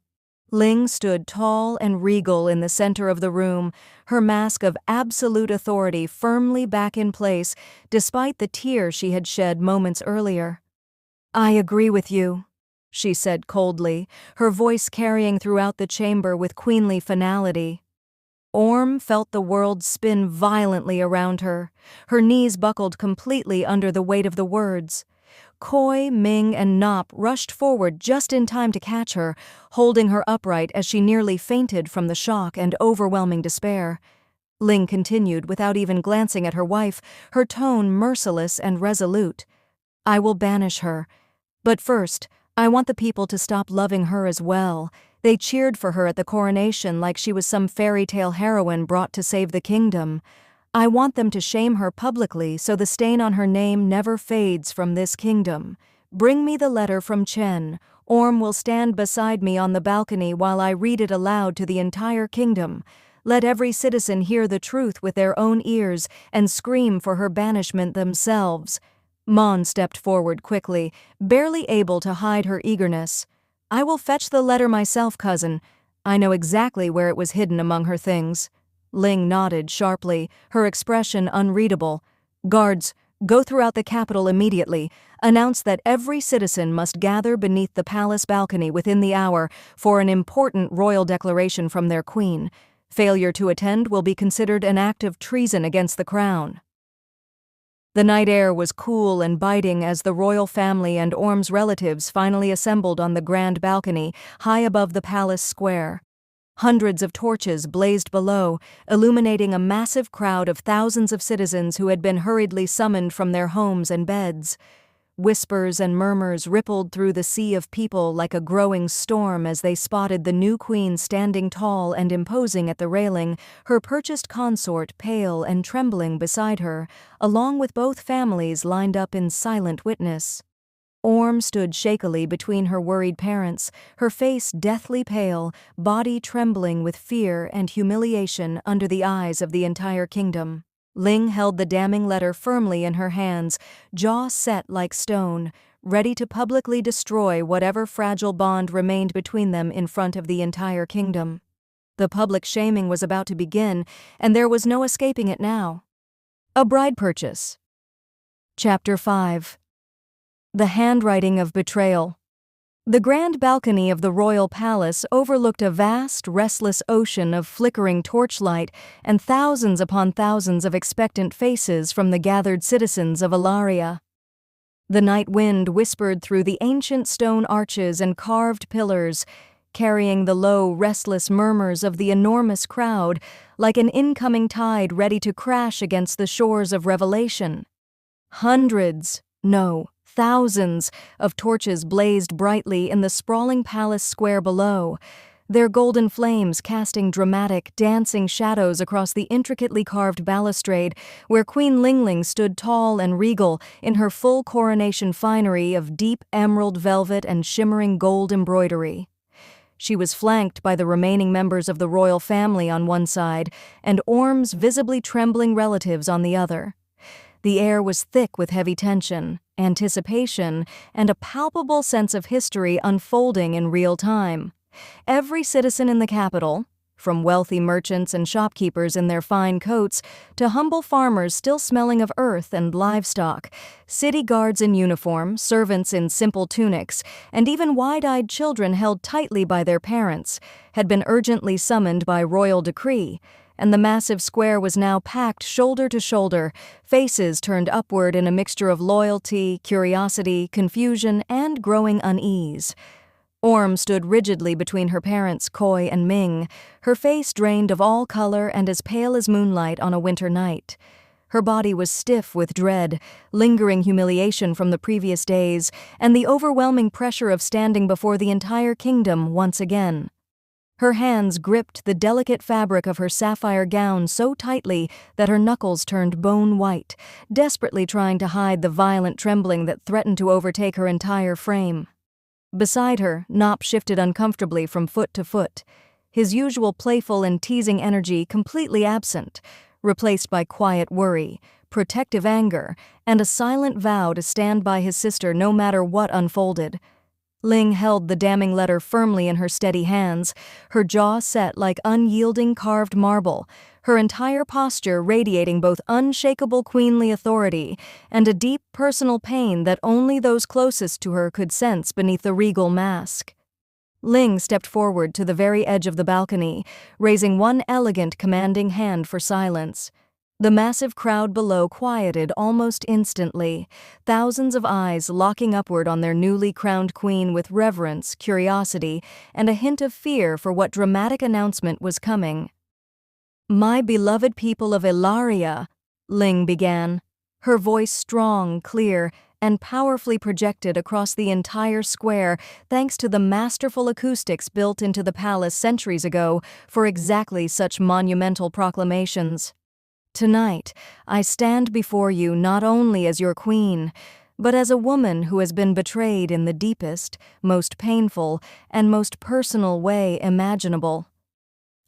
Ling stood tall and regal in the center of the room, her mask of absolute authority firmly back in place despite the tear she had shed moments earlier. "I agree with you," she said coldly, her voice carrying throughout the chamber with queenly finality. Orm felt the world spin violently around her. Her knees buckled completely under the weight of the words. Koi, Ming, and Nop rushed forward just in time to catch her, holding her upright as she nearly fainted from the shock and overwhelming despair. Ling continued without even glancing at her wife, her tone merciless and resolute. "I will banish her. But first, I want the people to stop loving her as well. They cheered for her at the coronation like she was some fairy tale heroine brought to save the kingdom. I want them to shame her publicly so the stain on her name never fades from this kingdom. Bring me the letter from Chen. Orm will stand beside me on the balcony while I read it aloud to the entire kingdom. Let every citizen hear the truth with their own ears and scream for her banishment themselves." Mon stepped forward quickly, barely able to hide her eagerness. "I will fetch the letter myself, cousin. I know exactly where it was hidden among her things." Ling nodded sharply, her expression unreadable. "Guards, go throughout the capital immediately. Announce that every citizen must gather beneath the palace balcony within the hour for an important royal declaration from their queen. Failure to attend will be considered an act of treason against the crown." The night air was cool and biting as the royal family and Orm's relatives finally assembled on the grand balcony high above the palace square. Hundreds of torches blazed below, illuminating a massive crowd of thousands of citizens who had been hurriedly summoned from their homes and beds. Whispers and murmurs rippled through the sea of people like a growing storm as they spotted the new queen standing tall and imposing at the railing, her purchased consort pale and trembling beside her, along with both families lined up in silent witness. Orm stood shakily between her worried parents, her face deathly pale, body trembling with fear and humiliation under the eyes of the entire kingdom. Ling held the damning letter firmly in her hands, jaw set like stone, ready to publicly destroy whatever fragile bond remained between them in front of the entire kingdom. The public shaming was about to begin, and there was no escaping it now. A bride purchase. Chapter 5. The handwriting of betrayal. The grand balcony of the royal palace overlooked a vast, restless ocean of flickering torchlight and thousands upon thousands of expectant faces from the gathered citizens of Alaria. The night wind whispered through the ancient stone arches and carved pillars, carrying the low, restless murmurs of the enormous crowd like an incoming tide ready to crash against the shores of Revelation. Thousands of torches blazed brightly in the sprawling palace square below, their golden flames casting dramatic, dancing shadows across the intricately carved balustrade where Queen Lingling stood tall and regal in her full coronation finery of deep emerald velvet and shimmering gold embroidery. She was flanked by the remaining members of the royal family on one side and Orm's visibly trembling relatives on the other. The air was thick with heavy tension, anticipation, and a palpable sense of history unfolding in real time. Every citizen in the capital, from wealthy merchants and shopkeepers in their fine coats to humble farmers still smelling of earth and livestock, city guards in uniform, servants in simple tunics, and even wide-eyed children held tightly by their parents, had been urgently summoned by royal decree, and the massive square was now packed shoulder to shoulder, faces turned upward in a mixture of loyalty, curiosity, confusion, and growing unease. Orm stood rigidly between her parents, Koi and Ming, her face drained of all color and as pale as moonlight on a winter night. Her body was stiff with dread, lingering humiliation from the previous days, and the overwhelming pressure of standing before the entire kingdom once again. Her hands gripped the delicate fabric of her sapphire gown so tightly that her knuckles turned bone white, desperately trying to hide the violent trembling that threatened to overtake her entire frame. Beside her, Nop shifted uncomfortably from foot to foot, his usual playful and teasing energy completely absent, replaced by quiet worry, protective anger, and a silent vow to stand by his sister no matter what unfolded. Ling held the damning letter firmly in her steady hands, her jaw set like unyielding carved marble, her entire posture radiating both unshakable queenly authority and a deep personal pain that only those closest to her could sense beneath the regal mask. Ling stepped forward to the very edge of the balcony, raising one elegant, commanding hand for silence. The massive crowd below quieted almost instantly, thousands of eyes locking upward on their newly crowned queen with reverence, curiosity, and a hint of fear for what dramatic announcement was coming. "My beloved people of Ilaria," Ling began, her voice strong, clear, and powerfully projected across the entire square thanks to the masterful acoustics built into the palace centuries ago for exactly such monumental proclamations. "Tonight, I stand before you not only as your queen, but as a woman who has been betrayed in the deepest, most painful, and most personal way imaginable.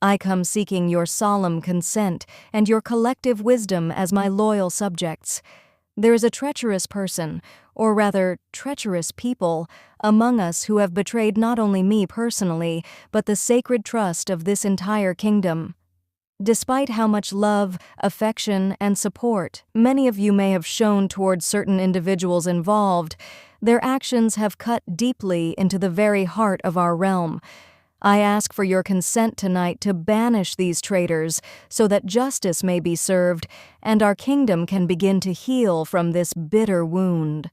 I come seeking your solemn consent and your collective wisdom as my loyal subjects. There is a treacherous person, or rather, treacherous people, among us who have betrayed not only me personally, but the sacred trust of this entire kingdom. Despite how much love, affection, and support many of you may have shown towards certain individuals involved, their actions have cut deeply into the very heart of our realm. I ask for your consent tonight to banish these traitors so that justice may be served and our kingdom can begin to heal from this bitter wound."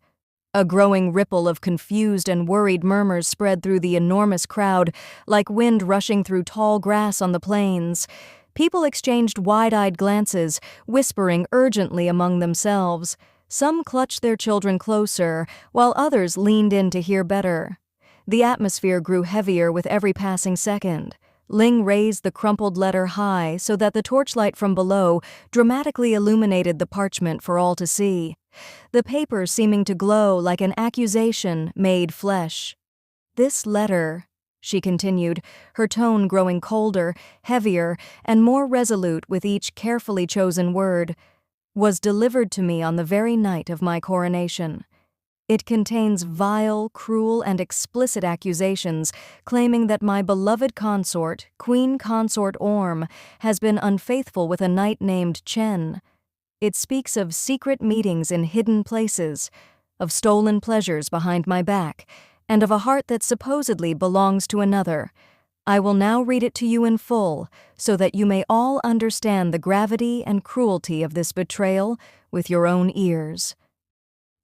A growing ripple of confused and worried murmurs spread through the enormous crowd, like wind rushing through tall grass on the plains. People exchanged wide-eyed glances, whispering urgently among themselves. Some clutched their children closer, while others leaned in to hear better. The atmosphere grew heavier with every passing second. Ling raised the crumpled letter high so that the torchlight from below dramatically illuminated the parchment for all to see, the paper seeming to glow like an accusation made flesh. "This letter," she continued, her tone growing colder, heavier, and more resolute with each carefully chosen word, "was delivered to me on the very night of my coronation. It contains vile, cruel, and explicit accusations claiming that my beloved consort, Queen Consort Orm, has been unfaithful with a knight named Chen. It speaks of secret meetings in hidden places, of stolen pleasures behind my back, and of a heart that supposedly belongs to another. I will now read it to you in full, so that you may all understand the gravity and cruelty of this betrayal with your own ears."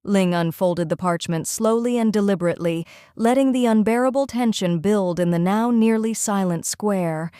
Ling unfolded the parchment slowly and deliberately, letting the unbearable tension build in the now nearly silent square.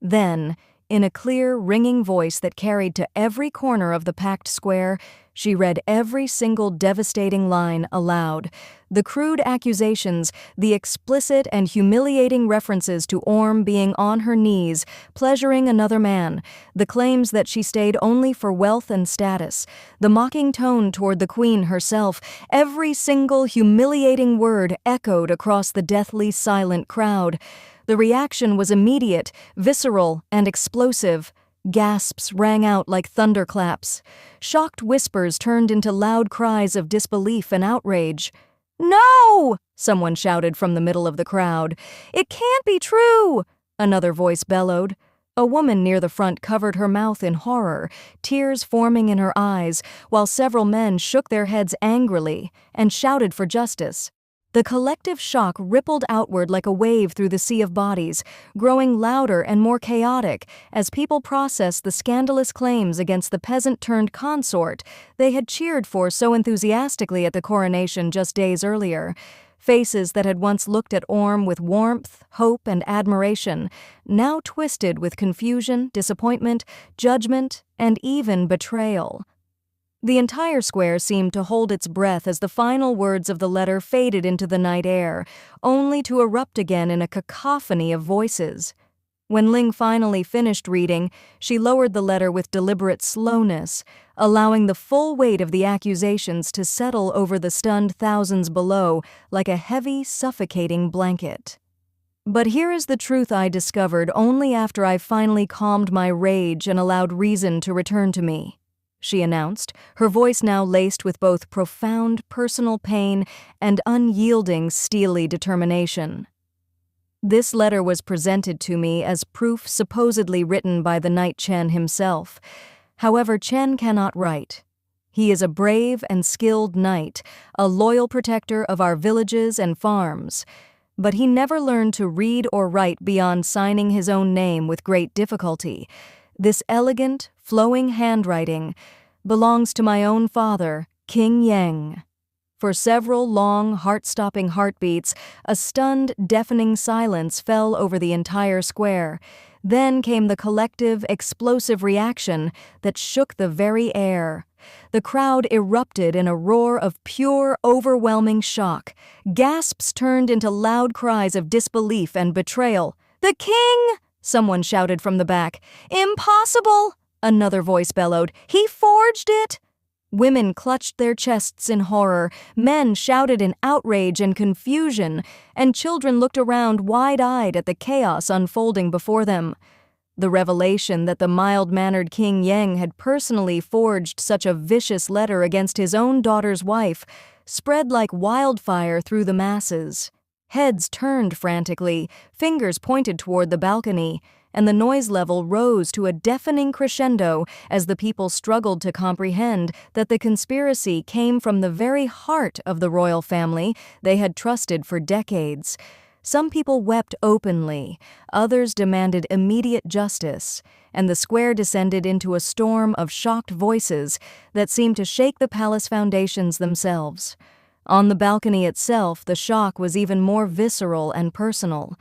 Then, in a clear, ringing voice that carried to every corner of the packed square, She read every single devastating line aloud. The crude accusations, the explicit and humiliating references to Orm being on her knees, pleasuring another man, the claims that she stayed only for wealth and status, the mocking tone toward the queen herself, every single humiliating word echoed across the deathly silent crowd. The reaction was immediate, visceral, and explosive. Gasps rang out like thunderclaps. Shocked whispers turned into loud cries of disbelief and outrage. "No!" someone shouted from the middle of the crowd. "It can't be true!" another voice bellowed. A woman near the front covered her mouth in horror, tears forming in her eyes, while several men shook their heads angrily and shouted for justice. The collective shock rippled outward like a wave through the sea of bodies, growing louder and more chaotic as people processed the scandalous claims against the peasant-turned-consort they had cheered for so enthusiastically at the coronation just days earlier. Faces that had once looked at Orm with warmth, hope, and admiration, now twisted with confusion, disappointment, judgment, and even betrayal. The entire square seemed to hold its breath as the final words of the letter faded into the night air, only to erupt again in a cacophony of voices. When Ling finally finished reading, she lowered the letter with deliberate slowness, allowing the full weight of the accusations to settle over the stunned thousands below like a heavy, suffocating blanket. "But here is the truth I discovered only after I finally calmed my rage and allowed reason to return to me," she announced, her voice now laced with both profound personal pain and unyielding steely determination. "This letter was presented to me as proof supposedly written by the Knight Chen himself. However, Chen cannot write. He is a brave and skilled knight, a loyal protector of our villages and farms. But he never learned to read or write beyond signing his own name with great difficulty. This elegant, flowing handwriting belongs to my own father, King Yang." For several long, heart-stopping heartbeats, a stunned, deafening silence fell over the entire square. Then came the collective, explosive reaction that shook the very air. The crowd erupted in a roar of pure, overwhelming shock. Gasps turned into loud cries of disbelief and betrayal. "The king!" someone shouted from the back. "Impossible!" another voice bellowed. "He forged it!" Women clutched their chests in horror, men shouted in outrage and confusion, and children looked around wide-eyed at the chaos unfolding before them. The revelation that the mild-mannered King Yang had personally forged such a vicious letter against his own daughter's wife spread like wildfire through the masses. Heads turned frantically, fingers pointed toward the balcony, and the noise level rose to a deafening crescendo as the people struggled to comprehend that the conspiracy came from the very heart of the royal family they had trusted for decades. Some people wept openly, others demanded immediate justice, and the square descended into a storm of shocked voices that seemed to shake the palace foundations themselves. On the balcony itself, the shock was even more visceral and personal.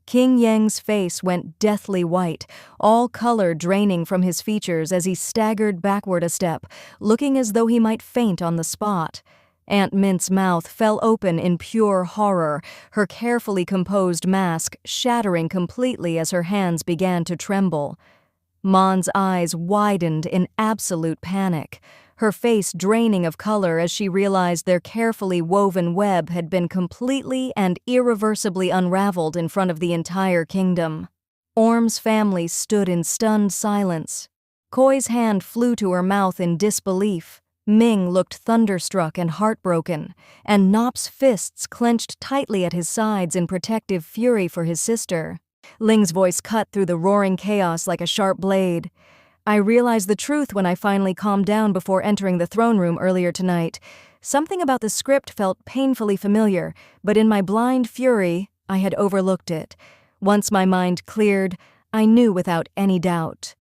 King Yang's face went deathly white, all color draining from his features as he staggered backward a step, looking as though he might faint on the spot. Aunt Mint's mouth fell open in pure horror, her carefully composed mask shattering completely as her hands began to tremble. Mon's eyes widened in absolute panic, her face draining of color as she realized their carefully woven web had been completely and irreversibly unraveled in front of the entire kingdom. Orm's family stood in stunned silence. Koi's hand flew to her mouth in disbelief. Ming looked thunderstruck and heartbroken, and Nop's fists clenched tightly at his sides in protective fury for his sister. Ling's voice cut through the roaring chaos like a sharp blade. "I realized the truth when I finally calmed down before entering the throne room earlier tonight. Something about the script felt painfully familiar, but in my blind fury, I had overlooked it. Once my mind cleared, I knew without any doubt.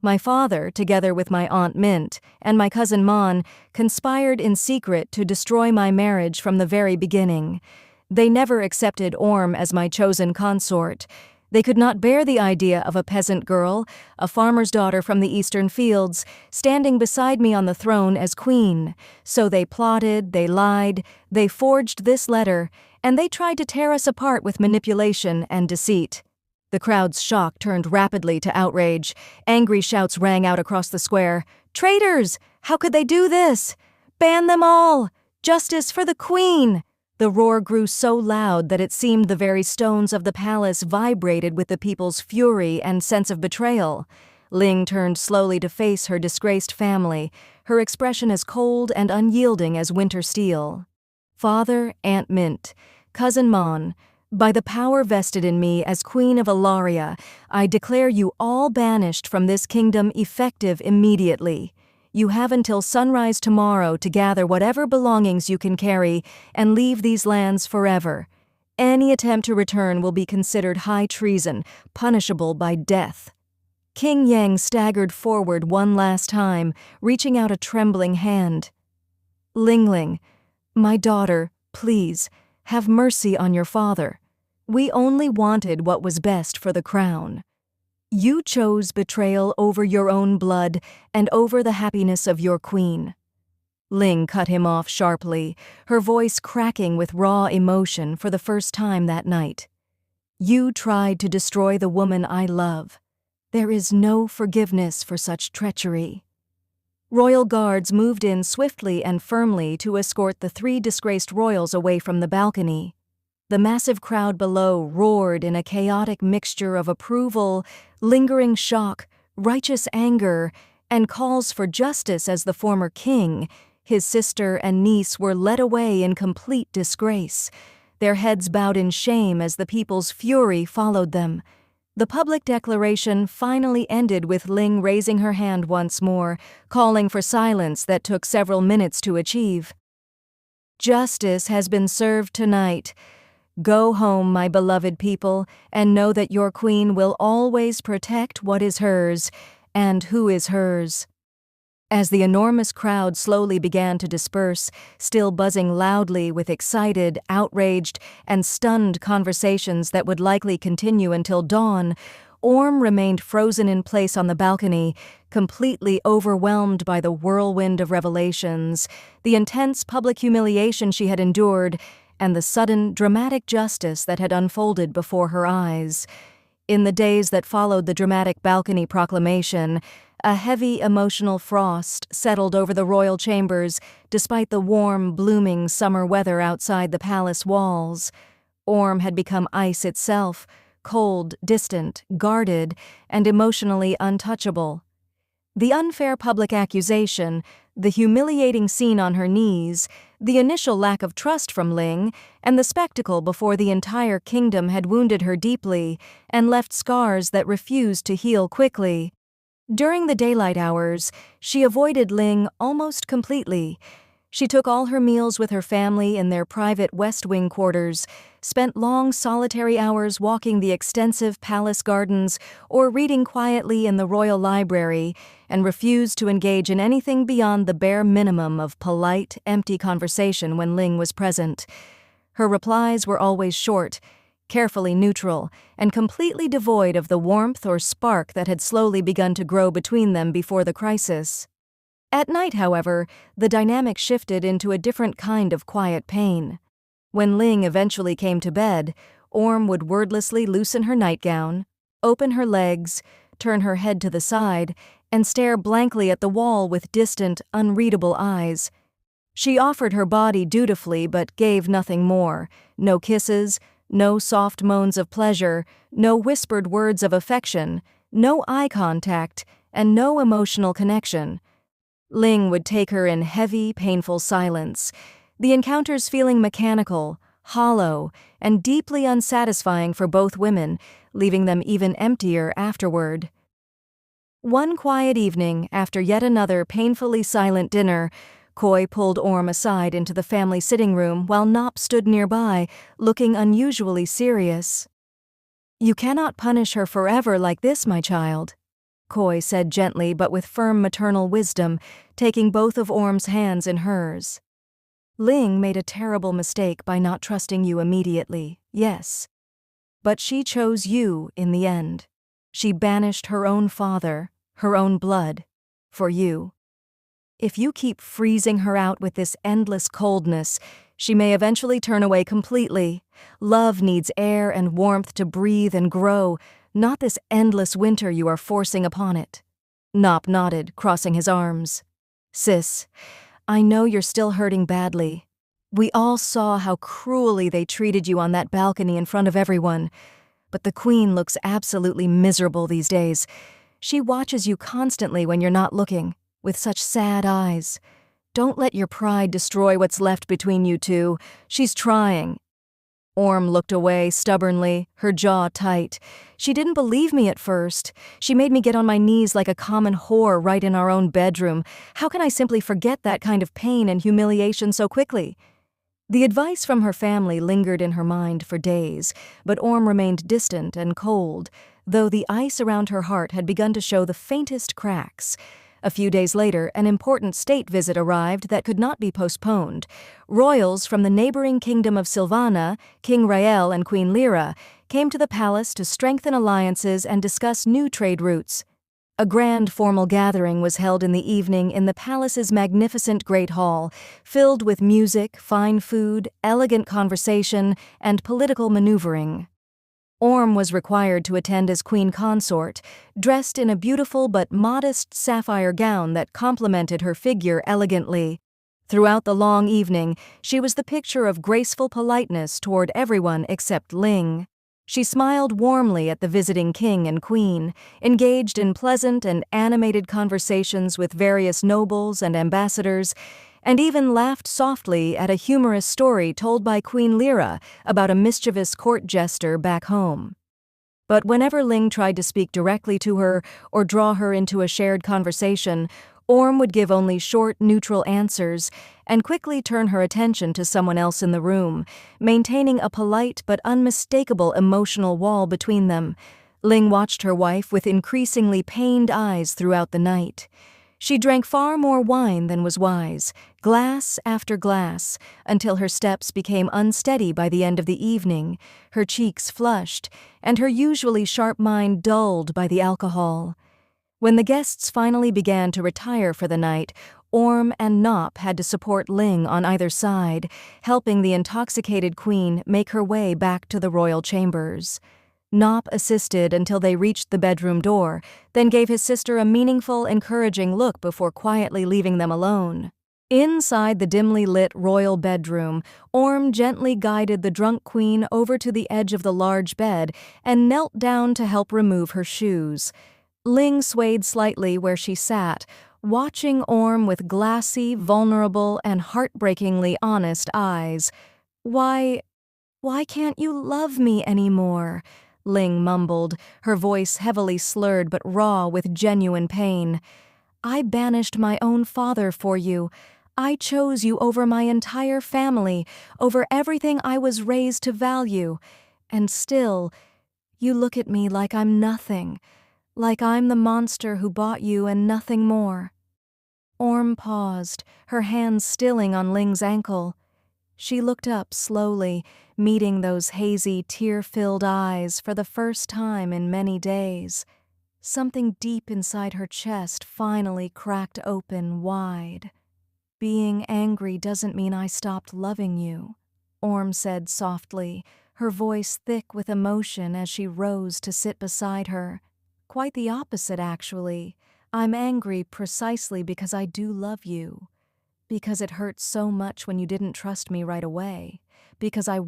My father, together with my Aunt Mint and my cousin Mon, conspired in secret to destroy my marriage from the very beginning. They never accepted Orm as my chosen consort. They could not bear the idea of a peasant girl, a farmer's daughter from the eastern fields, standing beside me on the throne as queen. So they plotted, they lied, they forged this letter, and they tried to tear us apart with manipulation and deceit. The crowd's shock turned rapidly to outrage. Angry shouts rang out across the square. "Traitors! How could they do this? Ban them all! Justice for the queen!" The roar grew so loud that it seemed the very stones of the palace vibrated with the people's fury and sense of betrayal. Ling turned slowly to face her disgraced family, her expression as cold and unyielding as winter steel. "Father, Aunt Mint, Cousin Mon, by the power vested in me as Queen of Ilaria, I declare you all banished from this kingdom effective immediately. You have until sunrise tomorrow to gather whatever belongings you can carry and leave these lands forever. Any attempt to return will be considered high treason, punishable by death." King Yang staggered forward one last time, reaching out a trembling hand. "Ling, my daughter, please, have mercy on your father. We only wanted what was best for the crown. You chose betrayal over your own blood and over the happiness of your queen." Ling cut him off sharply, her voice cracking with raw emotion for the first time that night. "You tried to destroy the woman I love. There is no forgiveness for such treachery." Royal guards moved in swiftly and firmly to escort the 3 disgraced royals away from the balcony. The massive crowd below roared in a chaotic mixture of approval, lingering shock, righteous anger, and calls for justice as the former king, his sister and niece were led away in complete disgrace, their heads bowed in shame as the people's fury followed them. The public declaration finally ended with Ling raising her hand once more, calling for silence that took several minutes to achieve. "Justice has been served tonight. Go home, my beloved people, and know that your queen will always protect what is hers and who is hers." As the enormous crowd slowly began to disperse, still buzzing loudly with excited, outraged, and stunned conversations that would likely continue until dawn, Orm remained frozen in place on the balcony, completely overwhelmed by the whirlwind of revelations, the intense public humiliation she had endured, and the sudden, dramatic justice that had unfolded before her eyes. In the days that followed the dramatic balcony proclamation, a heavy emotional frost settled over the royal chambers despite the warm, blooming summer weather outside the palace walls. Orm had become ice itself, cold, distant, guarded, and emotionally untouchable. The unfair public accusation, the humiliating scene on her knees, the initial lack of trust from Ling, and the spectacle before the entire kingdom had wounded her deeply and left scars that refused to heal quickly. During the daylight hours, she avoided Ling almost completely. She took all her meals with her family in their private West Wing quarters, spent long solitary hours walking the extensive palace gardens or reading quietly in the royal library, and refused to engage in anything beyond the bare minimum of polite, empty conversation when Ling was present. Her replies were always short, carefully neutral, and completely devoid of the warmth or spark that had slowly begun to grow between them before the crisis. At night, however, the dynamic shifted into a different kind of quiet pain. When Ling eventually came to bed, Orm would wordlessly loosen her nightgown, open her legs, turn her head to the side, and stare blankly at the wall with distant, unreadable eyes. She offered her body dutifully but gave nothing more. No kisses, no soft moans of pleasure, no whispered words of affection, no eye contact, and no emotional connection. Ling would take her in heavy, painful silence, the encounters feeling mechanical, hollow, and deeply unsatisfying for both women, leaving them even emptier afterward. One quiet evening, after yet another painfully silent dinner, Koi pulled Orm aside into the family sitting room while Nop stood nearby, looking unusually serious. "You cannot punish her forever like this, my child," Koi said gently but with firm maternal wisdom, taking both of Orm's hands in hers. "Ling made a terrible mistake by not trusting you immediately, yes. But she chose you in the end. She banished her own father, her own blood, for you. If you keep freezing her out with this endless coldness, she may eventually turn away completely. Love needs air and warmth to breathe and grow, not this endless winter you are forcing upon it. Nop nodded, crossing his arms. Sis, I know you're still hurting badly. We all saw how cruelly they treated you on that balcony in front of everyone. But the Queen looks absolutely miserable these days. She watches you constantly when you're not looking, with such sad eyes. Don't let your pride destroy what's left between you two. She's trying. Orm looked away stubbornly, her jaw tight. She didn't believe me at first. She made me get on my knees like a common whore right in our own bedroom. How can I simply forget that kind of pain and humiliation so quickly? The advice from her family lingered in her mind for days, but Orm remained distant and cold, though the ice around her heart had begun to show the faintest cracks. A few days later, an important state visit arrived that could not be postponed. Royals from the neighboring kingdom of Silvana, King Rael and Queen Lyra, came to the palace to strengthen alliances and discuss new trade routes. A grand formal gathering was held in the evening in the palace's magnificent Great Hall, filled with music, fine food, elegant conversation, and political maneuvering. Orm was required to attend as queen consort, dressed in a beautiful but modest sapphire gown that complemented her figure elegantly. Throughout the long evening, she was the picture of graceful politeness toward everyone except Ling. She smiled warmly at the visiting king and queen, engaged in pleasant and animated conversations with various nobles and ambassadors, and even laughed softly at a humorous story told by Queen Lyra about a mischievous court jester back home. But whenever Ling tried to speak directly to her or draw her into a shared conversation, Orm would give only short, neutral answers and quickly turn her attention to someone else in the room, maintaining a polite but unmistakable emotional wall between them. Ling watched her wife with increasingly pained eyes throughout the night. She drank far more wine than was wise, glass after glass, until her steps became unsteady by the end of the evening, her cheeks flushed, and her usually sharp mind dulled by the alcohol. When the guests finally began to retire for the night, Orm and Nop had to support Ling on either side, helping the intoxicated queen make her way back to the royal chambers. Nop assisted until they reached the bedroom door, then gave his sister a meaningful, encouraging look before quietly leaving them alone. Inside the dimly lit royal bedroom, Orm gently guided the drunk queen over to the edge of the large bed and knelt down to help remove her shoes. Ling swayed slightly where she sat, watching Orm with glassy, vulnerable, and heartbreakingly honest eyes. Why can't you love me anymore?" Ling mumbled, her voice heavily slurred but raw with genuine pain. "I banished my own father for you. I chose you over my entire family, over everything I was raised to value. And still, you look at me like I'm nothing, like I'm the monster who bought you and nothing more." Orm paused, her hands stilling on Ling's ankle. She looked up slowly, meeting those hazy, tear-filled eyes for the first time in many days. Something deep inside her chest finally cracked open wide. "Being angry doesn't mean I stopped loving you," Orm said softly, her voice thick with emotion as she rose to sit beside her. "Quite the opposite, actually. I'm angry precisely because I do love you. Because it hurt so much when you didn't trust me right away. Because I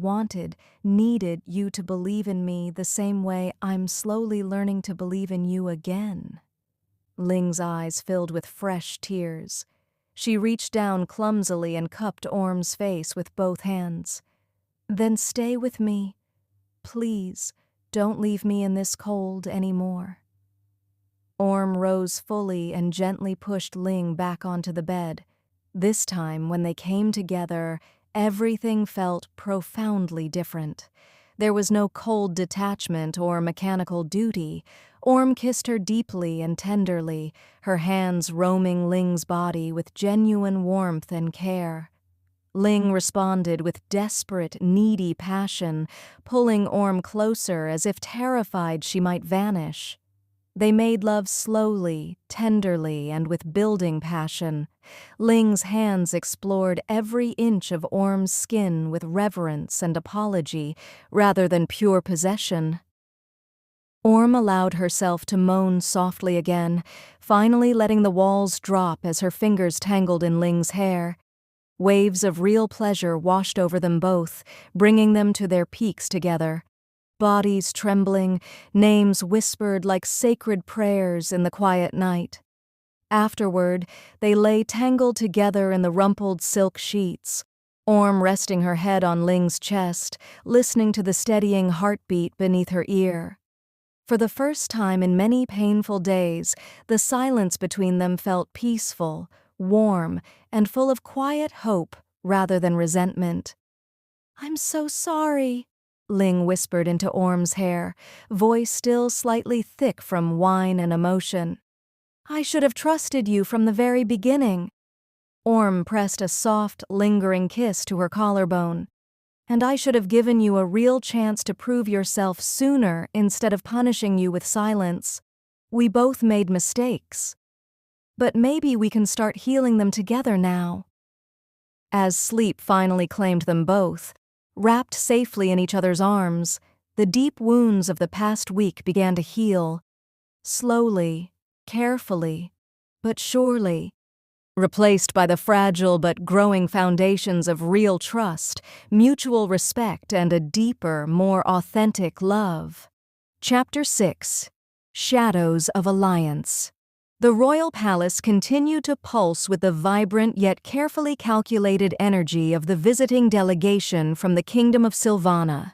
needed you to believe in me the same way I'm slowly learning to believe in you again." Ling's eyes filled with fresh tears. She reached down clumsily and cupped Orm's face with both hands. "Then stay with me. Please, don't leave me in this cold anymore." Orm rose fully and gently pushed Ling back onto the bed. This time, when they came together, everything felt profoundly different. There was no cold detachment or mechanical duty. Orm kissed her deeply and tenderly, her hands roaming Ling's body with genuine warmth and care. Ling responded with desperate, needy passion, pulling Orm closer as if terrified she might vanish. They made love slowly, tenderly, and with building passion. Ling's hands explored every inch of Orm's skin with reverence and apology, rather than pure possession. Orm allowed herself to moan softly again, finally letting the walls drop as her fingers tangled in Ling's hair. Waves of real pleasure washed over them both, bringing them to their peaks together. Bodies trembling, names whispered like sacred prayers in the quiet night. Afterward, they lay tangled together in the rumpled silk sheets, Orm resting her head on Ling's chest, listening to the steadying heartbeat beneath her ear. For the first time in many painful days, the silence between them felt peaceful, warm, and full of quiet hope rather than resentment. "I'm so sorry," Ling whispered into Orm's hair, voice still slightly thick from wine and emotion. "I should have trusted you from the very beginning." Orm pressed a soft, lingering kiss to her collarbone. "And I should have given you a real chance to prove yourself sooner instead of punishing you with silence. We both made mistakes. But maybe we can start healing them together now." As sleep finally claimed them both, wrapped safely in each other's arms, the deep wounds of the past week began to heal. Slowly, carefully, but surely. Replaced by the fragile but growing foundations of real trust, mutual respect, and a deeper, more authentic love. Chapter 6. Shadows of Alliance. The royal palace continued to pulse with the vibrant yet carefully calculated energy of the visiting delegation from the Kingdom of Silvana.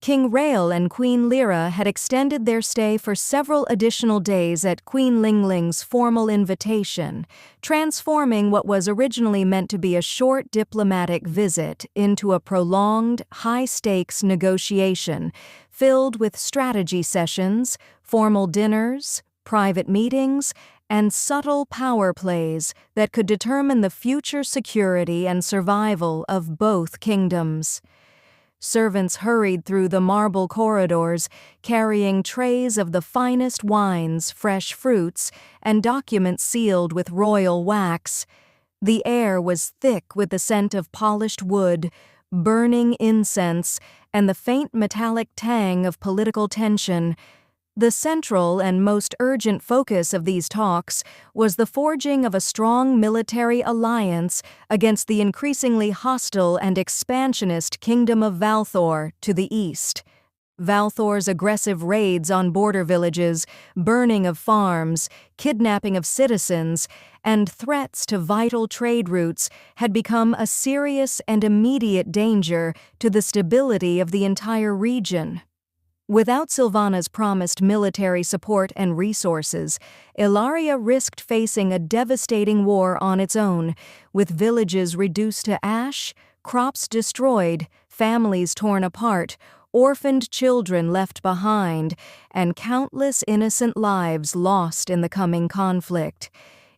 King Rael and Queen Lyra had extended their stay for several additional days at Queen Lingling's formal invitation, transforming what was originally meant to be a short diplomatic visit into a prolonged, high-stakes negotiation filled with strategy sessions, formal dinners, private meetings, and subtle power plays that could determine the future security and survival of both kingdoms. Servants hurried through the marble corridors, carrying trays of the finest wines, fresh fruits, and documents sealed with royal wax. The air was thick with the scent of polished wood, burning incense, and the faint metallic tang of political tension. The central and most urgent focus of these talks was the forging of a strong military alliance against the increasingly hostile and expansionist Kingdom of Valthor to the east. Valthor's aggressive raids on border villages, burning of farms, kidnapping of citizens, and threats to vital trade routes had become a serious and immediate danger to the stability of the entire region. Without Silvana's promised military support and resources, Ilaria risked facing a devastating war on its own, with villages reduced to ash, crops destroyed, families torn apart, orphaned children left behind, and countless innocent lives lost in the coming conflict.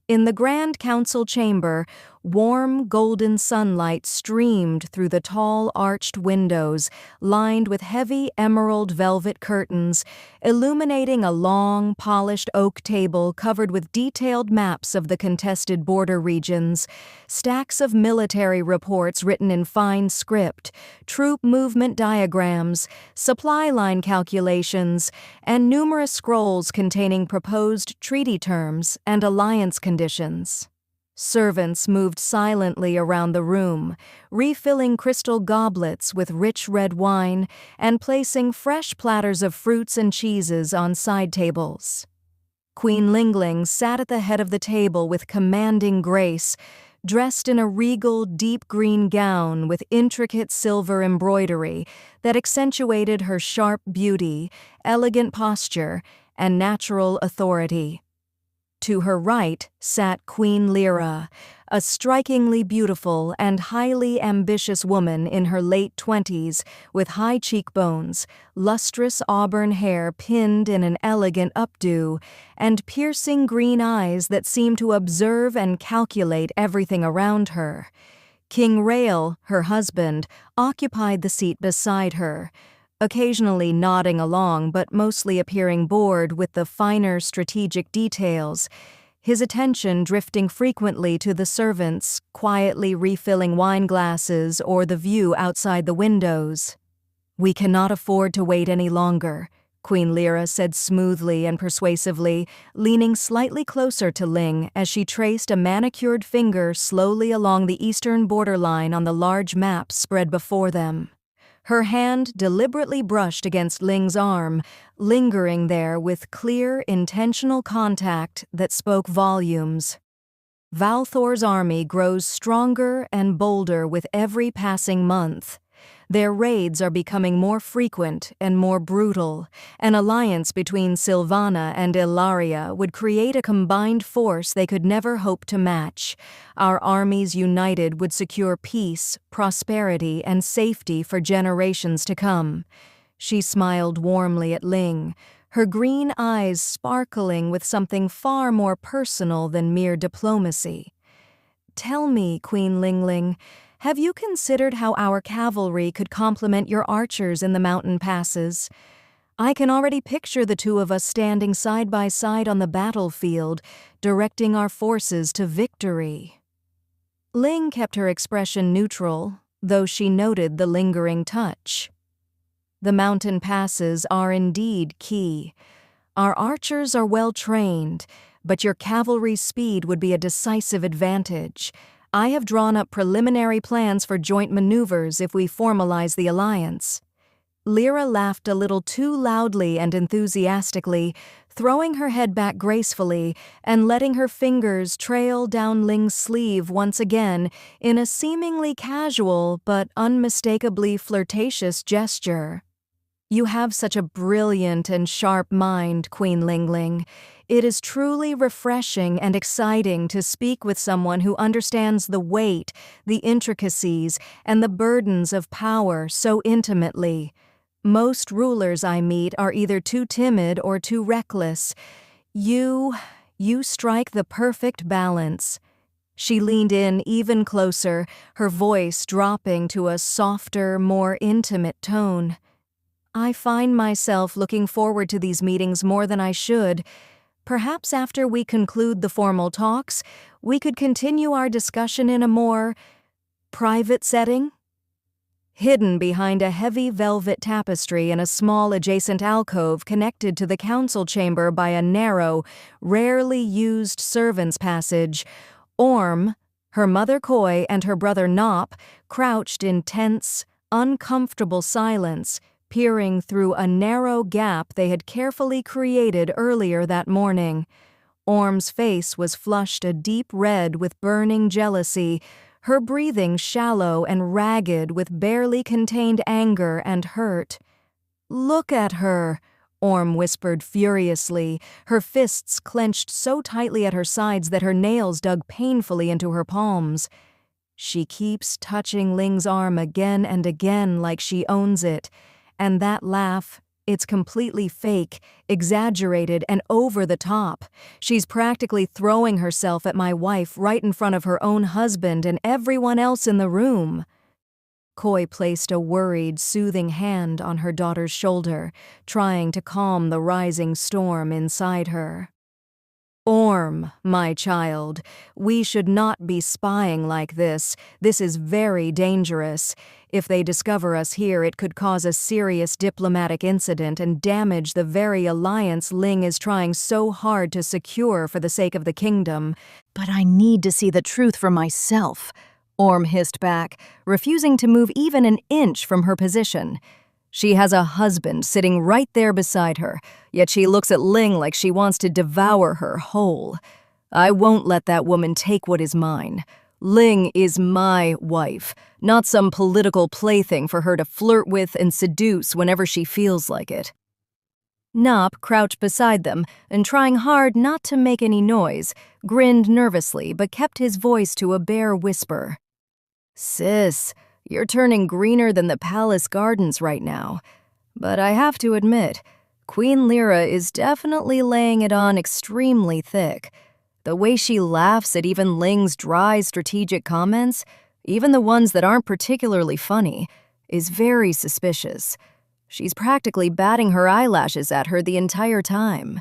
In the Grand Council chamber, warm golden sunlight streamed through the tall arched windows, lined with heavy emerald velvet curtains, illuminating a long, polished oak table covered with detailed maps of the contested border regions, stacks of military reports written in fine script, troop movement diagrams, supply line calculations, and numerous scrolls containing proposed treaty terms and alliance conditions. Servants moved silently around the room, refilling crystal goblets with rich red wine and placing fresh platters of fruits and cheeses on side tables. Queen Lingling sat at the head of the table with commanding grace, dressed in a regal deep green gown with intricate silver embroidery that accentuated her sharp beauty, elegant posture, and natural authority. To her right sat Queen Lyra, a strikingly beautiful and highly ambitious woman in her late 20s with high cheekbones, lustrous auburn hair pinned in an elegant updo, and piercing green eyes that seemed to observe and calculate everything around her. King Rael, her husband, occupied the seat beside her, occasionally nodding along but mostly appearing bored with the finer strategic details, his attention drifting frequently to the servants, quietly refilling wine glasses or the view outside the windows. "We cannot afford to wait any longer," Queen Lyra said smoothly and persuasively, leaning slightly closer to Ling as she traced a manicured finger slowly along the eastern borderline on the large map spread before them. Her hand deliberately brushed against Ling's arm, lingering there with clear, intentional contact that spoke volumes. Valthor's army grows stronger and bolder with every passing month. Their raids are becoming more frequent and more brutal. An alliance between Sylvana and Ilaria would create a combined force they could never hope to match. Our armies united would secure peace, prosperity, and safety for generations to come. She smiled warmly at Ling, her green eyes sparkling with something far more personal than mere diplomacy. "Tell me, Queen Lingling, have you considered how our cavalry could complement your archers in the mountain passes? I can already picture the two of us standing side by side on the battlefield, directing our forces to victory." Ling kept her expression neutral, though she noted the lingering touch. "The mountain passes are indeed key. Our archers are well trained, but your cavalry's speed would be a decisive advantage. I have drawn up preliminary plans for joint maneuvers if we formalize the alliance." Lyra laughed a little too loudly and enthusiastically, throwing her head back gracefully and letting her fingers trail down Ling's sleeve once again in a seemingly casual but unmistakably flirtatious gesture. "You have such a brilliant and sharp mind, Queen Lingling. It is truly refreshing and exciting to speak with someone who understands the weight, the intricacies, and the burdens of power so intimately. Most rulers I meet are either too timid or too reckless. You strike the perfect balance." She leaned in even closer, her voice dropping to a softer, more intimate tone. "I find myself looking forward to these meetings more than I should. Perhaps after we conclude the formal talks, we could continue our discussion in a more private setting?" Hidden behind a heavy velvet tapestry in a small adjacent alcove connected to the council chamber by a narrow, rarely used servants' passage, Orm, her mother Koi, and her brother Nop crouched in tense, uncomfortable silence, peering through a narrow gap they had carefully created earlier that morning. Orm's face was flushed a deep red with burning jealousy, her breathing shallow and ragged with barely contained anger and hurt. "Look at her," Orm whispered furiously, her fists clenched so tightly at her sides that her nails dug painfully into her palms. "She keeps touching Ling's arm again and again like she owns it. And that laugh, it's completely fake, exaggerated, and over the top. She's practically throwing herself at my wife right in front of her own husband and everyone else in the room." Koi placed a worried, soothing hand on her daughter's shoulder, trying to calm the rising storm inside her. "Orm, my child, we should not be spying like this. This is very dangerous. If they discover us here, it could cause a serious diplomatic incident and damage the very alliance Ling is trying so hard to secure for the sake of the kingdom." "But I need to see the truth for myself," Orm hissed back, refusing to move even an inch from her position. She has a husband sitting right there beside her, yet she looks at Ling like she wants to devour her whole. I won't let that woman take what is mine. Ling is my wife, not some political plaything for her to flirt with and seduce whenever she feels like it. Nop crouched beside them and, trying hard not to make any noise, grinned nervously but kept his voice to a bare whisper. "Sis, you're turning greener than the palace gardens right now. But I have to admit, Queen Lyra is definitely laying it on extremely thick. The way she laughs at even Ling's dry, strategic comments, even the ones that aren't particularly funny, is very suspicious. She's practically batting her eyelashes at her the entire time."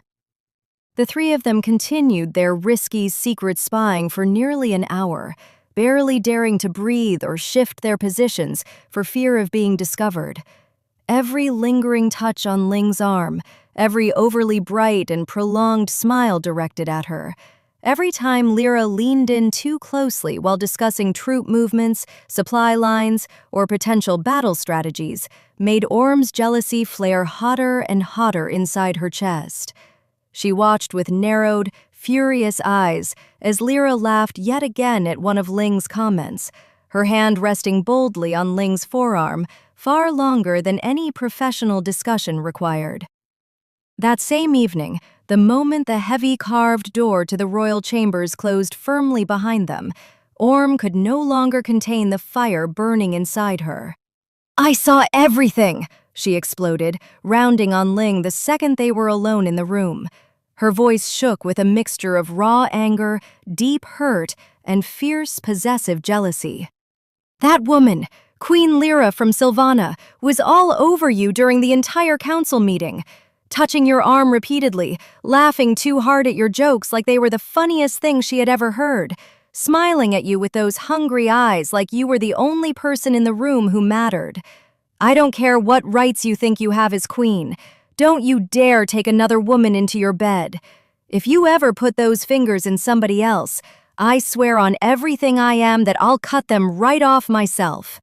The three of them continued their risky secret spying for nearly an hour, barely daring to breathe or shift their positions for fear of being discovered. Every lingering touch on Ling's arm, every overly bright and prolonged smile directed at her, every time Lyra leaned in too closely while discussing troop movements, supply lines, or potential battle strategies, made Orm's jealousy flare hotter and hotter inside her chest. She watched with narrowed, furious eyes as Lyra laughed yet again at one of Ling's comments, her hand resting boldly on Ling's forearm, far longer than any professional discussion required. That same evening, the moment the heavy carved door to the royal chambers closed firmly behind them, Orm could no longer contain the fire burning inside her. "I saw everything!" she exploded, rounding on Ling the second they were alone in the room. Her voice shook with a mixture of raw anger, deep hurt, and fierce, possessive jealousy. "That woman, Queen Lyra from Sylvana, was all over you during the entire council meeting, touching your arm repeatedly, laughing too hard at your jokes like they were the funniest thing she had ever heard, smiling at you with those hungry eyes like you were the only person in the room who mattered. I don't care what rights you think you have as queen. Don't you dare take another woman into your bed. If you ever put those fingers in somebody else, I swear on everything I am that I'll cut them right off myself."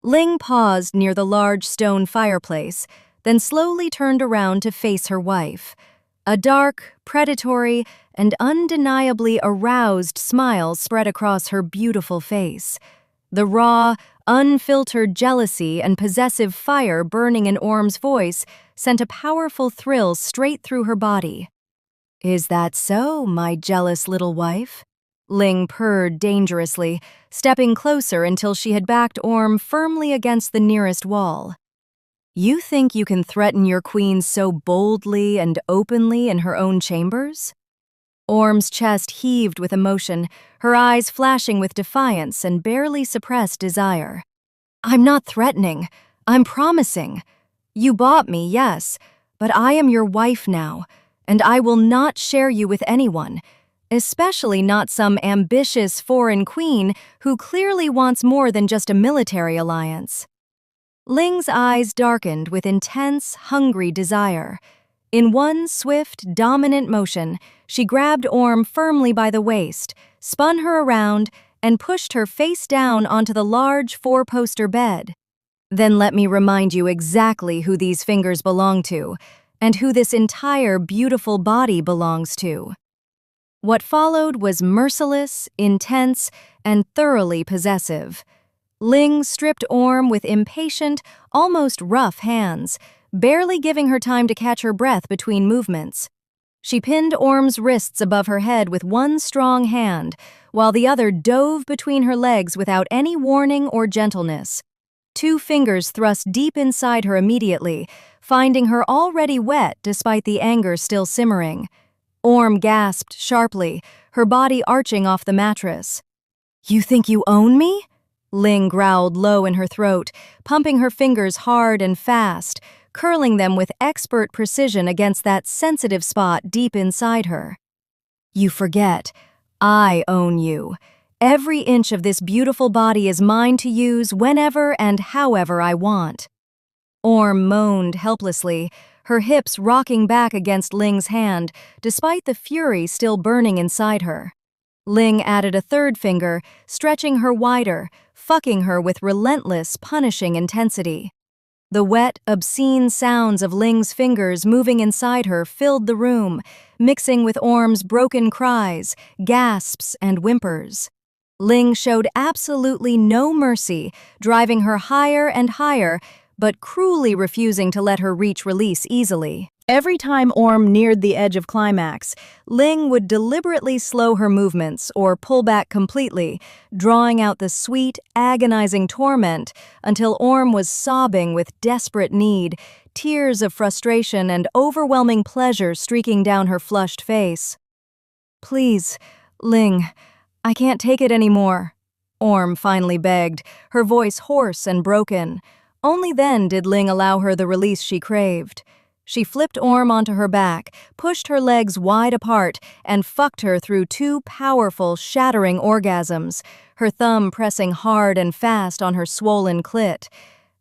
Ling paused near the large stone fireplace, then slowly turned around to face her wife. A dark, predatory, and undeniably aroused smile spread across her beautiful face. The raw, unfiltered jealousy and possessive fire burning in Orm's voice sent a powerful thrill straight through her body. "Is that so, my jealous little wife?" Ling purred dangerously, stepping closer until she had backed Orm firmly against the nearest wall. "You think you can threaten your queen so boldly and openly in her own chambers?" Orm's chest heaved with emotion, her eyes flashing with defiance and barely suppressed desire. "I'm not threatening. I'm promising. You bought me, yes, but I am your wife now, and I will not share you with anyone, especially not some ambitious foreign queen who clearly wants more than just a military alliance." Ling's eyes darkened with intense, hungry desire. In one swift, dominant motion, she grabbed Orm firmly by the waist, spun her around, and pushed her face down onto the large four-poster bed. "Then let me remind you exactly who these fingers belong to, and who this entire beautiful body belongs to." What followed was merciless, intense, and thoroughly possessive. Ling stripped Orm with impatient, almost rough hands, barely giving her time to catch her breath between movements. She pinned Orm's wrists above her head with one strong hand, while the other dove between her legs without any warning or gentleness. Two fingers thrust deep inside her immediately, finding her already wet despite the anger still simmering. Orm gasped sharply, her body arching off the mattress. "You think you own me?" Ling growled low in her throat, pumping her fingers hard and fast, curling them with expert precision against that sensitive spot deep inside her. "You forget. I own you. Every inch of this beautiful body is mine to use whenever and however I want." Orm moaned helplessly, her hips rocking back against Ling's hand, despite the fury still burning inside her. Ling added a third finger, stretching her wider, fucking her with relentless, punishing intensity. The wet, obscene sounds of Ling's fingers moving inside her filled the room, mixing with Orm's broken cries, gasps, and whimpers. Ling showed absolutely no mercy, driving her higher and higher, but cruelly refusing to let her reach release easily. Every time Orm neared the edge of climax, Ling would deliberately slow her movements or pull back completely, drawing out the sweet, agonizing torment until Orm was sobbing with desperate need, tears of frustration and overwhelming pleasure streaking down her flushed face. "Please, Ling, I can't take it anymore." Orm finally begged, her voice hoarse and broken. Only then did Ling allow her the release she craved. She flipped Orm onto her back, pushed her legs wide apart, and fucked her through 2 powerful, shattering orgasms, her thumb pressing hard and fast on her swollen clit.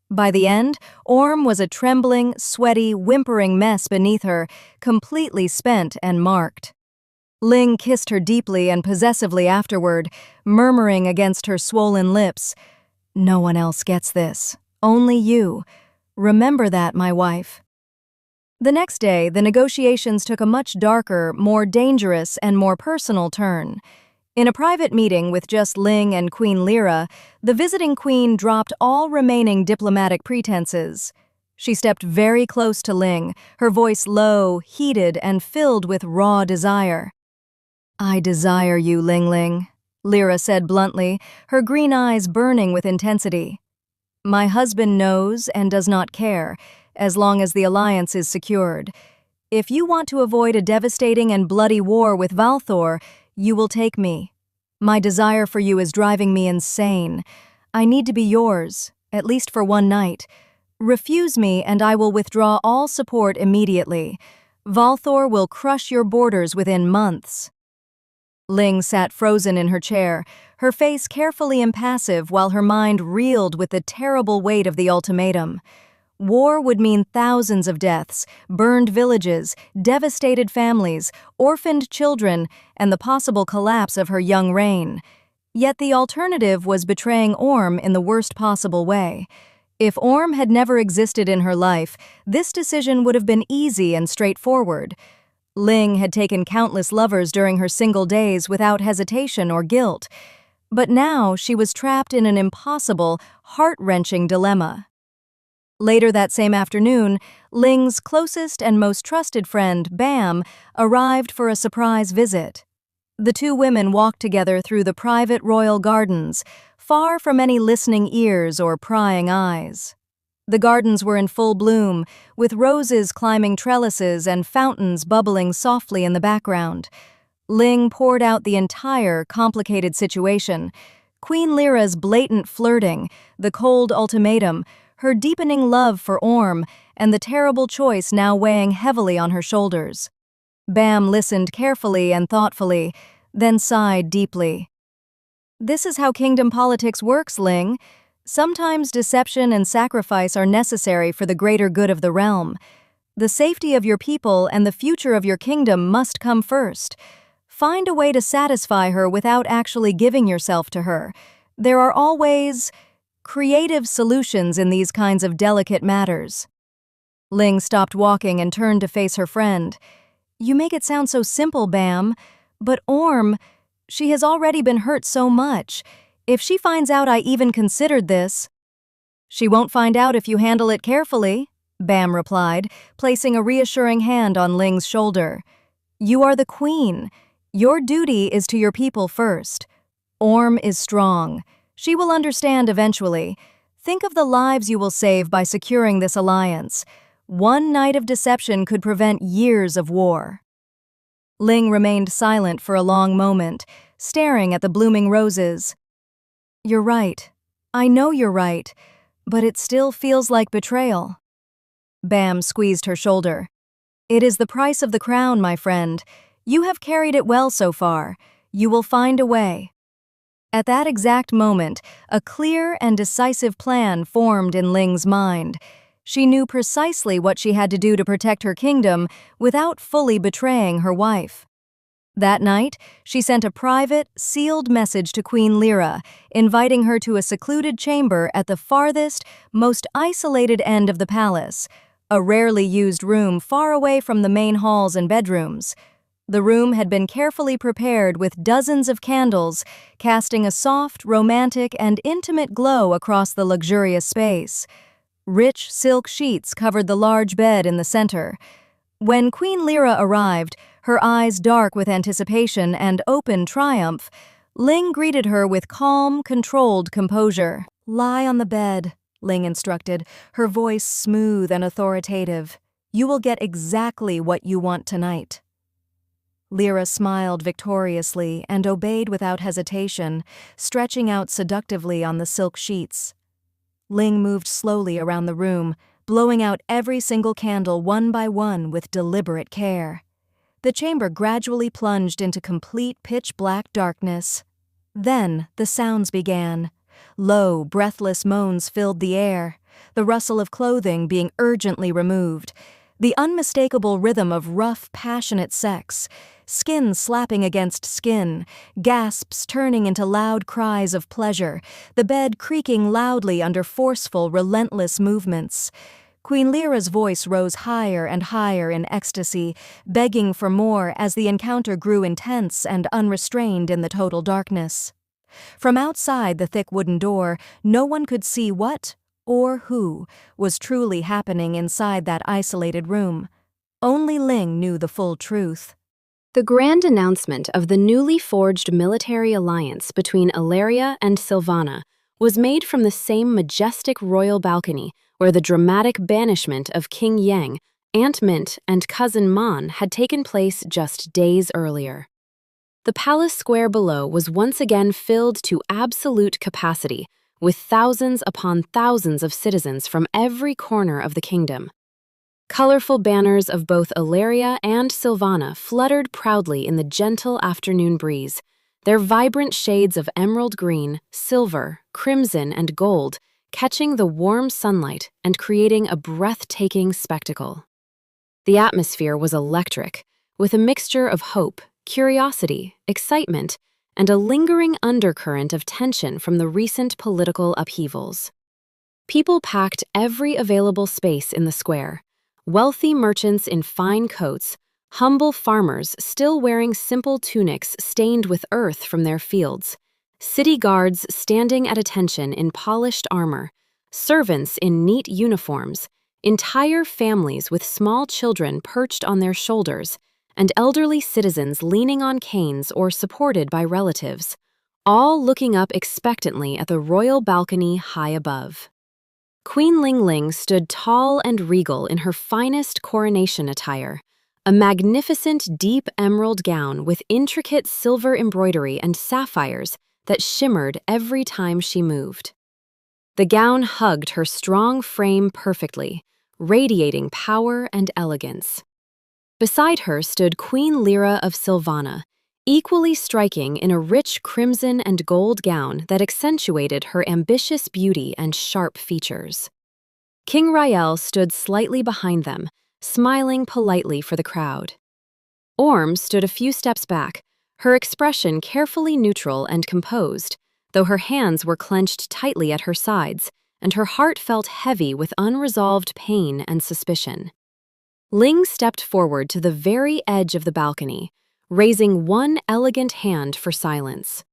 By the end, Orm was a trembling, sweaty, whimpering mess beneath her, completely spent and marked. Ling kissed her deeply and possessively afterward, murmuring against her swollen lips, "No one else gets this. Only you. Remember that, my wife." The next day, the negotiations took a much darker, more dangerous, and more personal turn. In a private meeting with just Ling and Queen Lyra, the visiting queen dropped all remaining diplomatic pretenses. She stepped very close to Ling, her voice low, heated, and filled with raw desire. "I desire you, Ling Ling," Lyra said bluntly, her green eyes burning with intensity. "My husband knows and does not care, as long as the alliance is secured. If you want to avoid a devastating and bloody war with Valthor, you will take me. My desire for you is driving me insane. I need to be yours, at least for one night. Refuse me and I will withdraw all support immediately. Valthor will crush your borders within months." Ling sat frozen in her chair, her face carefully impassive while her mind reeled with the terrible weight of the ultimatum. War would mean thousands of deaths, burned villages, devastated families, orphaned children, and the possible collapse of her young reign. Yet the alternative was betraying Orm in the worst possible way. If Orm had never existed in her life, this decision would have been easy and straightforward. Ling had taken countless lovers during her single days without hesitation or guilt. But now she was trapped in an impossible, heart-wrenching dilemma. Later that same afternoon, Ling's closest and most trusted friend, Bam, arrived for a surprise visit. The 2 women walked together through the private royal gardens, far from any listening ears or prying eyes. The gardens were in full bloom, with roses climbing trellises and fountains bubbling softly in the background. Ling poured out the entire complicated situation: Queen Lyra's blatant flirting, the cold ultimatum, her deepening love for Orm, and the terrible choice now weighing heavily on her shoulders. Bam listened carefully and thoughtfully, then sighed deeply. "This is how kingdom politics works, Ling. Sometimes deception and sacrifice are necessary for the greater good of the realm. The safety of your people and the future of your kingdom must come first. Find a way to satisfy her without actually giving yourself to her. There are always creative solutions in these kinds of delicate matters." Ling stopped walking and turned to face her friend. "You make it sound so simple, Bam. But Orm, she has already been hurt so much. If she finds out I even considered this—" "She won't find out if you handle it carefully," Bam replied, placing a reassuring hand on Ling's shoulder. "You are the queen. Your duty is to your people first. Orm is strong. She will understand eventually. Think of the lives you will save by securing this alliance. One night of deception could prevent years of war." Ling remained silent for a long moment, staring at the blooming roses. "You're right. I know you're right, but it still feels like betrayal." Bam squeezed her shoulder. "It is the price of the crown, my friend. You have carried it well so far. You will find a way." At that exact moment, a clear and decisive plan formed in Ling's mind. She knew precisely what she had to do to protect her kingdom without fully betraying her wife. That night, she sent a private, sealed message to Queen Lyra, inviting her to a secluded chamber at the farthest, most isolated end of the palace, a rarely used room far away from the main halls and bedrooms. The room had been carefully prepared with dozens of candles, casting a soft, romantic, and intimate glow across the luxurious space. Rich silk sheets covered the large bed in the center. When Queen Lyra arrived, her eyes dark with anticipation and open triumph, Ling greeted her with calm, controlled composure. "Lie on the bed," Ling instructed, her voice smooth and authoritative. "You will get exactly what you want tonight." Lyra smiled victoriously and obeyed without hesitation, stretching out seductively on the silk sheets. Ling moved slowly around the room, blowing out every single candle one by one with deliberate care. The chamber gradually plunged into complete pitch-black darkness. Then the sounds began. Low, breathless moans filled the air, the rustle of clothing being urgently removed, the unmistakable rhythm of rough, passionate sex, skin slapping against skin, gasps turning into loud cries of pleasure, the bed creaking loudly under forceful, relentless movements. Queen Lyra's voice rose higher and higher in ecstasy, begging for more as the encounter grew intense and unrestrained in the total darkness. From outside the thick wooden door, no one could see what, or who, was truly happening inside that isolated room. Only Ling knew the full truth. The grand announcement of the newly forged military alliance between Ilaria and Sylvana was made from the same majestic royal balcony where the dramatic banishment of King Yang, Aunt Mint, and cousin Mon had taken place just days earlier. The palace square below was once again filled to absolute capacity, with thousands upon thousands of citizens from every corner of the kingdom. Colorful banners of both Ilaria and Sylvana fluttered proudly in the gentle afternoon breeze, their vibrant shades of emerald green, silver, crimson, and gold catching the warm sunlight and creating a breathtaking spectacle. The atmosphere was electric, with a mixture of hope, curiosity, excitement, and a lingering undercurrent of tension from the recent political upheavals. People packed every available space in the square. Wealthy merchants in fine coats, humble farmers still wearing simple tunics stained with earth from their fields, city guards standing at attention in polished armor, servants in neat uniforms, entire families with small children perched on their shoulders, and elderly citizens leaning on canes or supported by relatives, all looking up expectantly at the royal balcony high above. Queen Ling Ling stood tall and regal in her finest coronation attire, a magnificent deep emerald gown with intricate silver embroidery and sapphires that shimmered every time she moved. The gown hugged her strong frame perfectly, radiating power and elegance. Beside her stood Queen Lyra of Sylvana, equally striking in a rich crimson and gold gown that accentuated her ambitious beauty and sharp features. King Rael stood slightly behind them, smiling politely for the crowd. Orm stood a few steps back, her expression carefully neutral and composed, though her hands were clenched tightly at her sides, and her heart felt heavy with unresolved pain and suspicion. Ling stepped forward to the very edge of the balcony, raising one elegant hand for silence.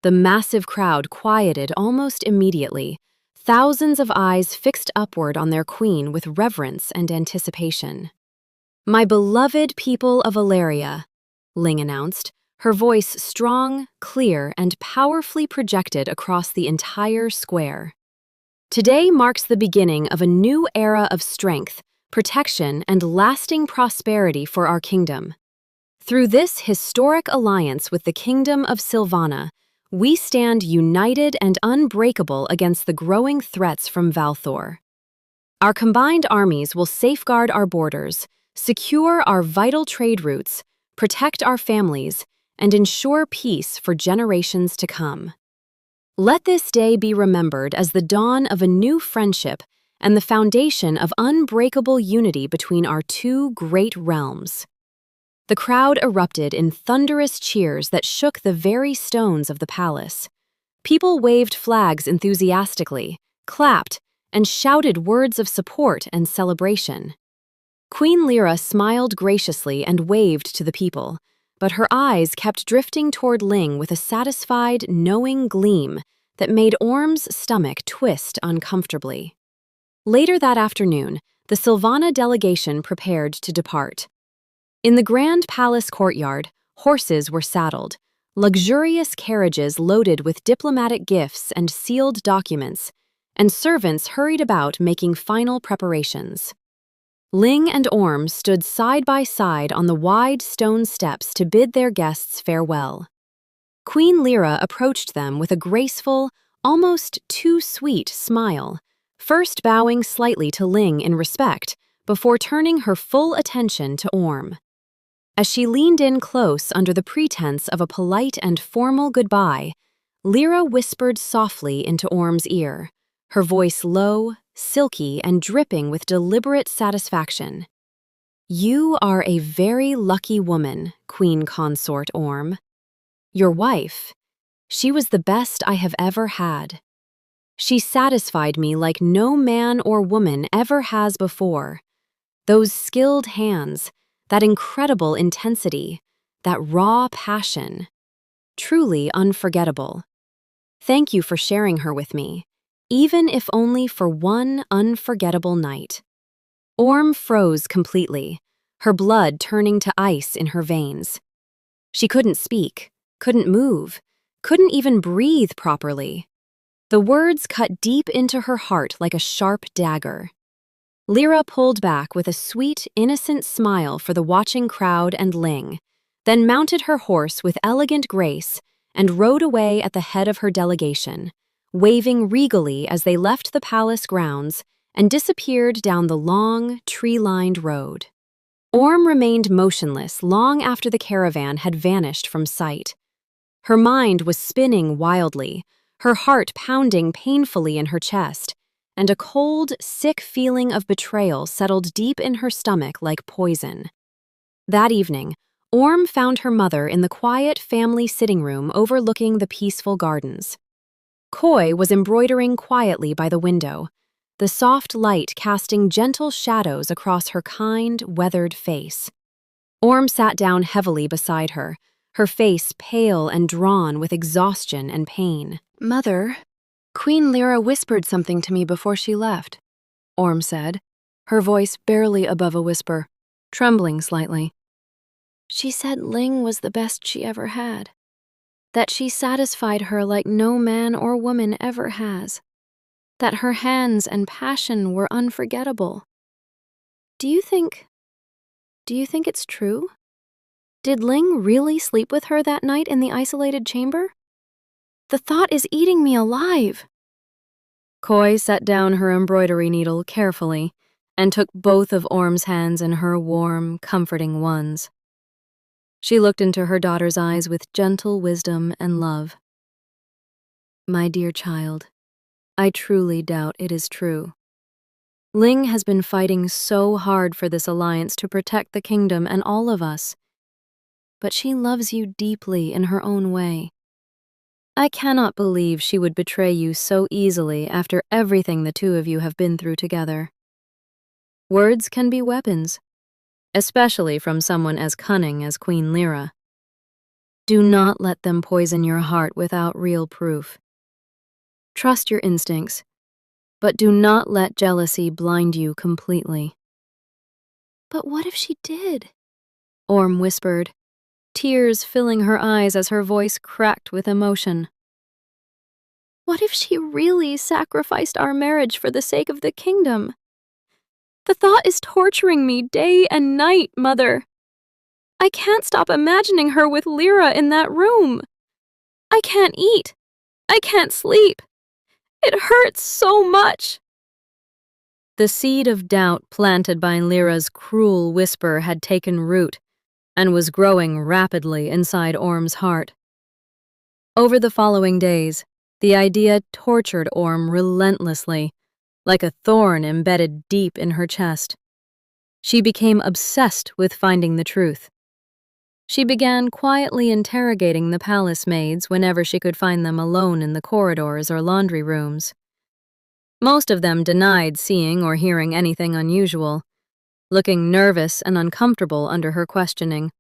The massive crowd quieted almost immediately, thousands of eyes fixed upward on their queen with reverence and anticipation. "My beloved people of Ilaria," Ling announced, her voice strong, clear, and powerfully projected across the entire square. "Today marks the beginning of a new era of strength, protection, and lasting prosperity for our kingdom. Through this historic alliance with the Kingdom of Sylvana, we stand united and unbreakable against the growing threats from Valthor. Our combined armies will safeguard our borders, secure our vital trade routes, protect our families, and ensure peace for generations to come. Let this day be remembered as the dawn of a new friendship and the foundation of unbreakable unity between our two great realms." The crowd erupted in thunderous cheers that shook the very stones of the palace. People waved flags enthusiastically, clapped, and shouted words of support and celebration. Queen Lyra smiled graciously and waved to the people, but her eyes kept drifting toward Ling with a satisfied, knowing gleam that made Orm's stomach twist uncomfortably. Later that afternoon, the Sylvana delegation prepared to depart. In the grand palace courtyard, horses were saddled, luxurious carriages loaded with diplomatic gifts and sealed documents, and servants hurried about making final preparations. Ling and Orm stood side by side on the wide stone steps to bid their guests farewell. Queen Lyra approached them with a graceful, almost too sweet smile, first bowing slightly to Ling in respect before turning her full attention to Orm. As she leaned in close under the pretense of a polite and formal goodbye, Lyra whispered softly into Orm's ear, her voice low, silky, and dripping with deliberate satisfaction. "You are a very lucky woman, Queen Consort Orm. Your wife, she was the best I have ever had. She satisfied me like no man or woman ever has before. Those skilled hands, that incredible intensity, that raw passion. Truly unforgettable. Thank you for sharing her with me, even if only for one unforgettable night." Orm froze completely, her blood turning to ice in her veins. She couldn't speak, couldn't move, couldn't even breathe properly. The words cut deep into her heart like a sharp dagger. Lyra pulled back with a sweet, innocent smile for the watching crowd and Ling, then mounted her horse with elegant grace and rode away at the head of her delegation, waving regally as they left the palace grounds and disappeared down the long, tree-lined road. Orm remained motionless long after the caravan had vanished from sight. Her mind was spinning wildly, her heart pounding painfully in her chest, and a cold, sick feeling of betrayal settled deep in her stomach like poison. That evening, Orm found her mother in the quiet family sitting room overlooking the peaceful gardens. Koi was embroidering quietly by the window, the soft light casting gentle shadows across her kind, weathered face. Orm sat down heavily beside her, her face pale and drawn with exhaustion and pain. "Mother, Queen Lyra whispered something to me before she left," Orm said, her voice barely above a whisper, trembling slightly. "She said Ling was the best she ever had, that she satisfied her like no man or woman ever has, that her hands and passion were unforgettable. Do you think it's true? Did Ling really sleep with her that night in the isolated chamber? The thought is eating me alive." Koi set down her embroidery needle carefully and took both of Orm's hands in her warm, comforting ones. She looked into her daughter's eyes with gentle wisdom and love. "My dear child, I truly doubt it is true. Ling has been fighting so hard for this alliance to protect the kingdom and all of us. But she loves you deeply in her own way. I cannot believe she would betray you so easily after everything the two of you have been through together. Words can be weapons, especially from someone as cunning as Queen Lyra. Do not let them poison your heart without real proof. Trust your instincts, but do not let jealousy blind you completely." "But what if she did?" Orm whispered, tears filling her eyes as her voice cracked with emotion. "What if she really sacrificed our marriage for the sake of the kingdom? The thought is torturing me day and night, Mother. I can't stop imagining her with Lyra in that room. I can't eat. I can't sleep. It hurts so much." The seed of doubt planted by Lyra's cruel whisper had taken root and was growing rapidly inside Orm's heart. Over the following days, the idea tortured Orm relentlessly, like a thorn embedded deep in her chest. She became obsessed with finding the truth. She began quietly interrogating the palace maids whenever she could find them alone in the corridors or laundry rooms. Most of them denied seeing or hearing anything unusual, looking nervous and uncomfortable under her questioning.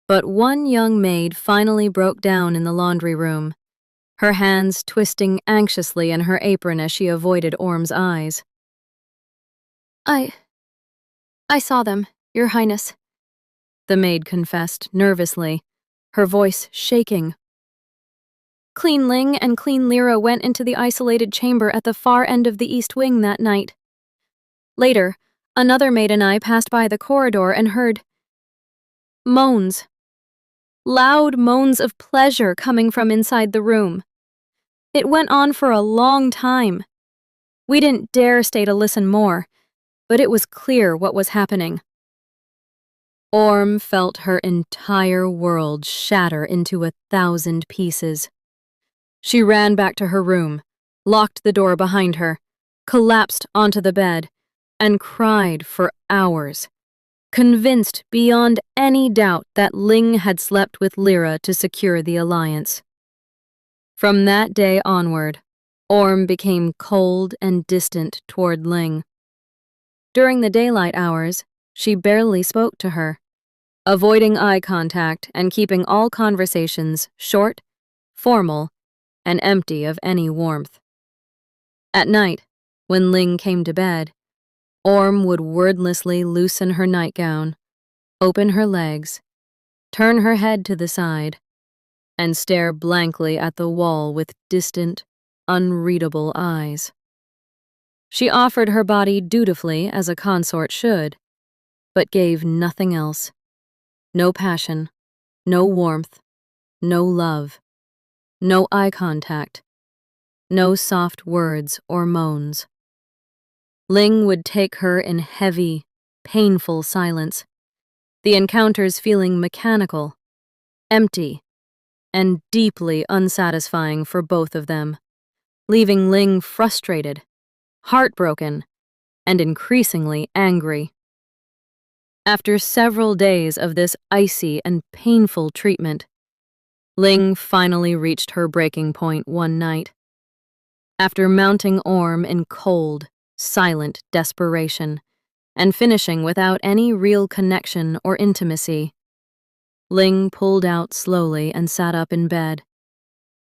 But one young maid finally broke down in the laundry room, her hands twisting anxiously in her apron as she avoided Orm's eyes. I saw them, Your Highness," the maid confessed nervously, her voice shaking. "Queen Ling and Queen Lyra went into the isolated chamber at the far end of the East Wing that night. Later, Another maid and I passed by the corridor and heard moans. Loud moans of pleasure coming from inside the room. It went on for a long time. We didn't dare stay to listen more, but it was clear what was happening. Orm felt her entire world shatter into 1,000 pieces. She ran back to her room, locked the door behind her, collapsed onto the bed, and cried for hours, convinced beyond any doubt that Ling had slept with Lyra to secure the alliance. From that day onward, Orm became cold and distant toward Ling. During the daylight hours, she barely spoke to her, avoiding eye contact and keeping all conversations short, formal, and empty of any warmth. At night, when Ling came to bed, Orm would wordlessly loosen her nightgown, open her legs, turn her head to the side, and stare blankly at the wall with distant, unreadable eyes. She offered her body dutifully as a consort should, but gave nothing else. No passion, no warmth, no love, no eye contact, no soft words or moans. Ling would take her in heavy, painful silence, the encounters feeling mechanical, empty, and deeply unsatisfying for both of them, leaving Ling frustrated, heartbroken, and increasingly angry. After several days of this icy and painful treatment, Ling finally reached her breaking point one night. After mounting Orm in cold, silent desperation, and finishing without any real connection or intimacy, Ling pulled out slowly and sat up in bed,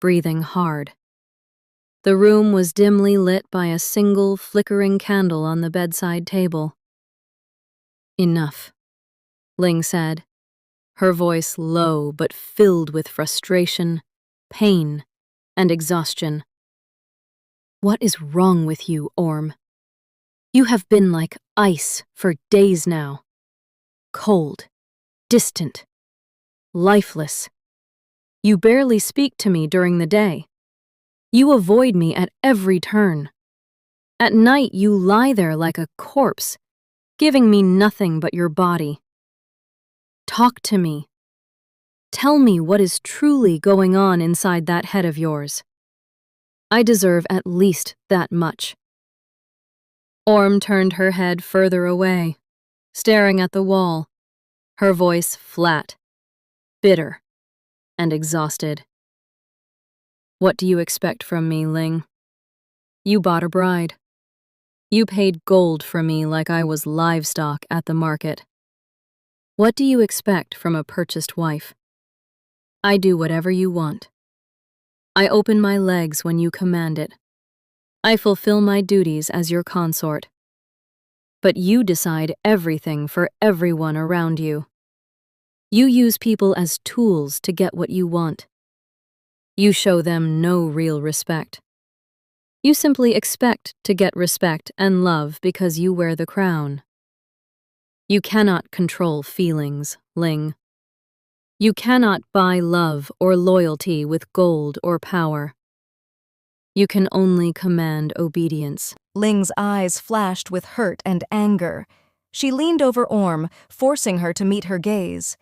breathing hard. The room was dimly lit by a single flickering candle on the bedside table. "Enough," Ling said, her voice low but filled with frustration, pain, and exhaustion. "What is wrong with you, Orm? You have been like ice for days now. Cold, distant, lifeless. You barely speak to me during the day. You avoid me at every turn. At night you lie there like a corpse, giving me nothing but your body. Talk to me. Tell me what is truly going on inside that head of yours. I deserve at least that much." Orm turned her head further away, staring at the wall, her voice flat, bitter, and exhausted. "What do you expect from me, Ling? You bought a bride. You paid gold for me like I was livestock at the market. What do you expect from a purchased wife? I do whatever you want. I open my legs when you command it. I fulfill my duties as your consort. But you decide everything for everyone around you. You use people as tools to get what you want. You show them no real respect. You simply expect to get respect and love because you wear the crown. You cannot control feelings, Ling. You cannot buy love or loyalty with gold or power. You can only command obedience." Ling's eyes flashed with hurt and anger. She leaned over Orm, forcing her to meet her gaze.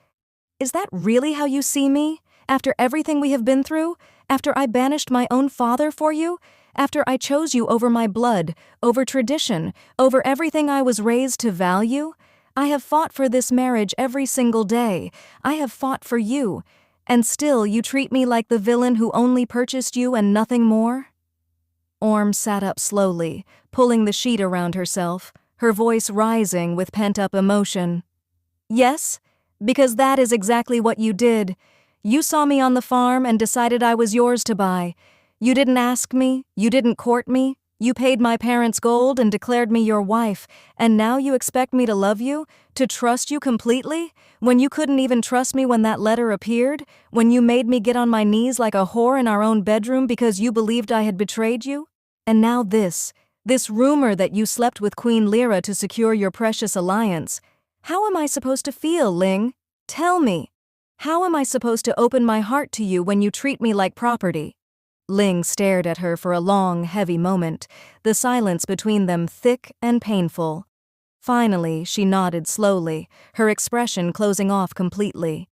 "Is that really how you see me? After everything we have been through? After I banished my own father for you? After I chose you over my blood, over tradition, over everything I was raised to value? I have fought for this marriage every single day. I have fought for you. And still you treat me like the villain who only purchased you and nothing more?" Orm sat up slowly, pulling the sheet around herself, her voice rising with pent-up emotion. "Yes, because that is exactly what you did. You saw me on the farm and decided I was yours to buy. You didn't ask me, you didn't court me, you paid my parents' gold and declared me your wife, and now you expect me to love you, to trust you completely, when you couldn't even trust me when that letter appeared, when you made me get on my knees like a whore in our own bedroom because you believed I had betrayed you? And now this, This rumor that you slept with Queen Lyra to secure your precious alliance. How am I supposed to feel, Ling? Tell me. How am I supposed to open my heart to you when you treat me like property? Ling stared at her for a long, heavy moment, the silence between them thick and painful. Finally, she nodded slowly, her expression closing off completely.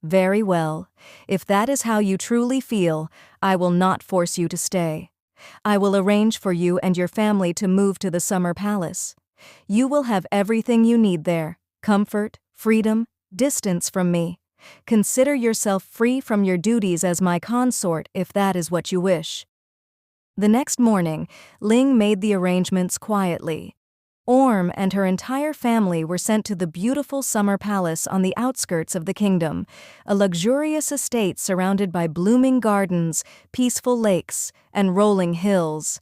Very well. If that is how you truly feel, I will not force you to stay. I will arrange for you and your family to move to the Summer Palace. You will have everything you need there: comfort, freedom, distance from me. Consider yourself free from your duties as my consort if that is what you wish. The next morning, Ling made the arrangements quietly. Orm and her entire family were sent to the beautiful summer palace on the outskirts of the kingdom, a luxurious estate surrounded by blooming gardens, peaceful lakes, and rolling hills.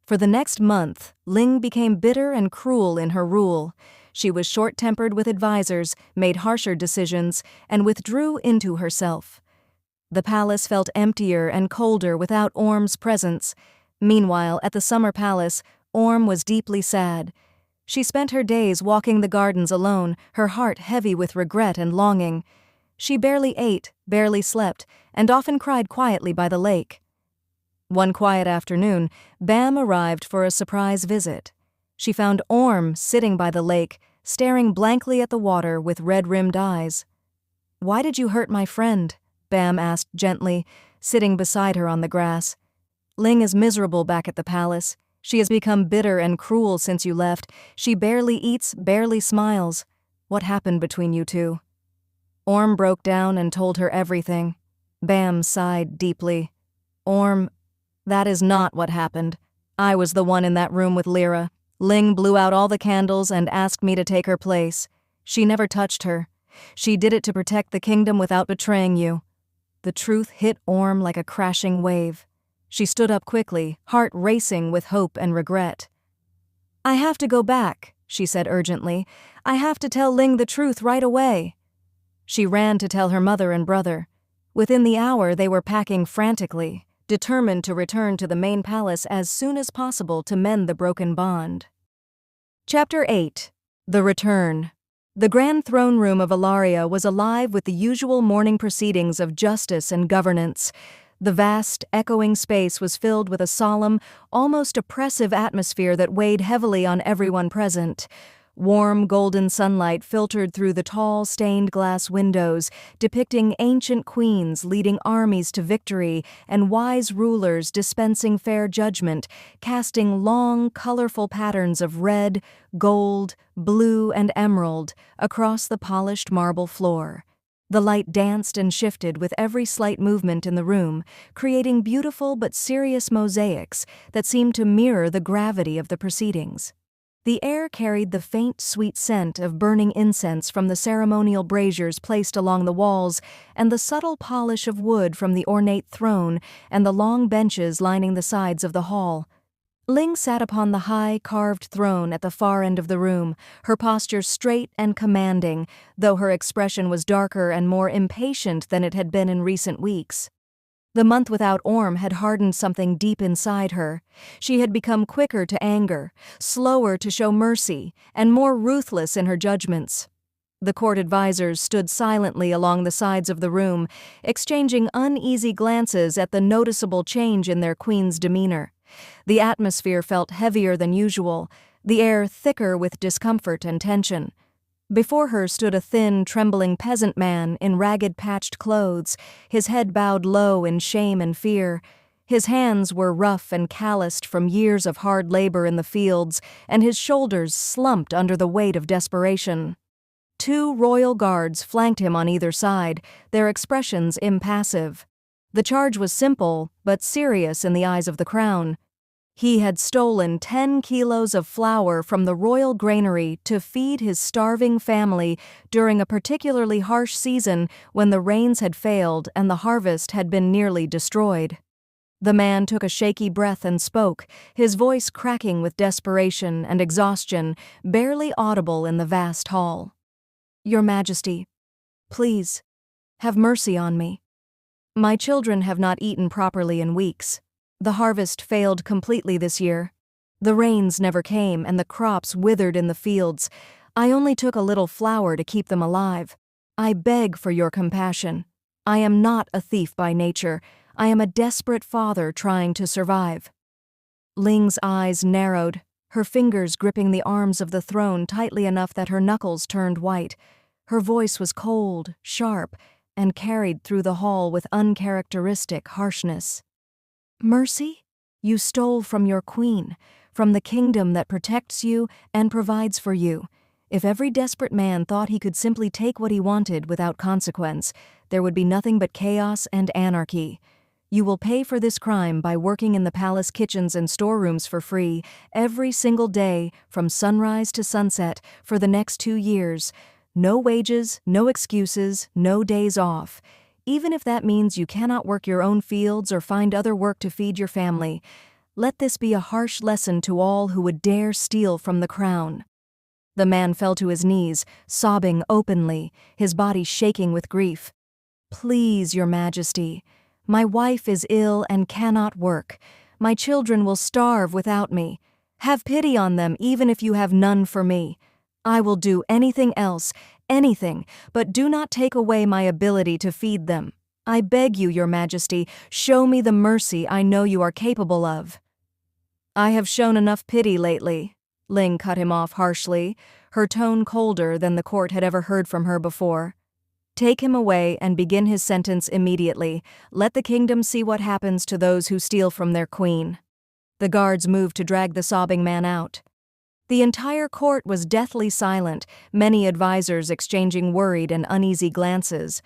For the next month, Ling became bitter and cruel in her rule. She was short-tempered with advisors, made harsher decisions, and withdrew into herself. The palace felt emptier and colder without Orm's presence. Meanwhile, at the summer palace, Orm was deeply sad. She spent her days walking the gardens alone, her heart heavy with regret and longing. She barely ate, barely slept, and often cried quietly by the lake. One quiet afternoon, Bam arrived for a surprise visit. She found Orm sitting by the lake, staring blankly at the water with red-rimmed eyes. "Why did you hurt my friend?" Bam asked gently, sitting beside her on the grass. "Ling is miserable back at the palace. She has become bitter and cruel since you left. She barely eats, barely smiles. What happened between you two?" Orm broke down and told her everything. Bam sighed deeply. "Orm, that is not what happened. I was the one in that room with Lyra. Ling blew out all the candles and asked me to take her place. She never touched her. She did it to protect the kingdom without betraying you." The truth hit Orm like a crashing wave. She stood up quickly, heart racing with hope and regret. "I have to go back," she said urgently. "I have to tell Ling the truth right away." She ran to tell her mother and brother. Within the hour, they were packing frantically, determined to return to the main palace as soon as possible to mend the broken bond. Chapter 8. The Return. The grand throne room of Ilaria was alive with the usual morning proceedings of justice and governance. The vast, echoing space was filled with a solemn, almost oppressive atmosphere that weighed heavily on everyone present. Warm, golden sunlight filtered through the tall, stained-glass windows, depicting ancient queens leading armies to victory and wise rulers dispensing fair judgment, casting long, colorful patterns of red, gold, blue, and emerald across the polished marble floor. The light danced and shifted with every slight movement in the room, creating beautiful but serious mosaics that seemed to mirror the gravity of the proceedings. The air carried the faint, sweet scent of burning incense from the ceremonial braziers placed along the walls and the subtle polish of wood from the ornate throne and the long benches lining the sides of the hall. Ling sat upon the high, carved throne at the far end of the room, her posture straight and commanding, though her expression was darker and more impatient than it had been in recent weeks. The month without Orm had hardened something deep inside her. She had become quicker to anger, slower to show mercy, and more ruthless in her judgments. The court advisors stood silently along the sides of the room, exchanging uneasy glances at the noticeable change in their queen's demeanor. The atmosphere felt heavier than usual, the air thicker with discomfort and tension. Before her stood a thin, trembling peasant man in ragged, patched clothes, his head bowed low in shame and fear. His hands were rough and calloused from years of hard labor in the fields, and his shoulders slumped under the weight of desperation. 2 royal guards flanked him on either side, their expressions impassive. The charge was simple, but serious in the eyes of the crown. He had stolen 10 kilos of flour from the royal granary to feed his starving family during a particularly harsh season when the rains had failed and the harvest had been nearly destroyed. The man took a shaky breath and spoke, his voice cracking with desperation and exhaustion, barely audible in the vast hall. "Your Majesty, please, have mercy on me. My children have not eaten properly in weeks. The harvest failed completely this year. The rains never came, and the crops withered in the fields. I only took a little flour to keep them alive. I beg for your compassion. I am not a thief by nature. I am a desperate father trying to survive." Ling's eyes narrowed, her fingers gripping the arms of the throne tightly enough that her knuckles turned white. Her voice was cold, sharp, and carried through the hall with uncharacteristic harshness. "Mercy? You stole from your queen, from the kingdom that protects you and provides for you. If every desperate man thought he could simply take what he wanted without consequence, there would be nothing but chaos and anarchy. You will pay for this crime by working in the palace kitchens and storerooms for free every single day from sunrise to sunset for the next 2 years. No wages, no excuses, no days off. Even if that means you cannot work your own fields or find other work to feed your family. Let this be a harsh lesson to all who would dare steal from the crown." The man fell to his knees, sobbing openly, his body shaking with grief. "Please, Your Majesty, my wife is ill and cannot work. My children will starve without me. Have pity on them even if you have none for me. I will do anything else, anything, but do not take away my ability to feed them. I beg you, Your Majesty, show me the mercy I know you are capable of." "I have shown enough pity lately," Ling cut him off harshly, her tone colder than the court had ever heard from her before. "Take him away and begin his sentence immediately. Let the kingdom see what happens to those who steal from their queen." The guards moved to drag the sobbing man out. The entire court was deathly silent, many advisors exchanging worried and uneasy glances.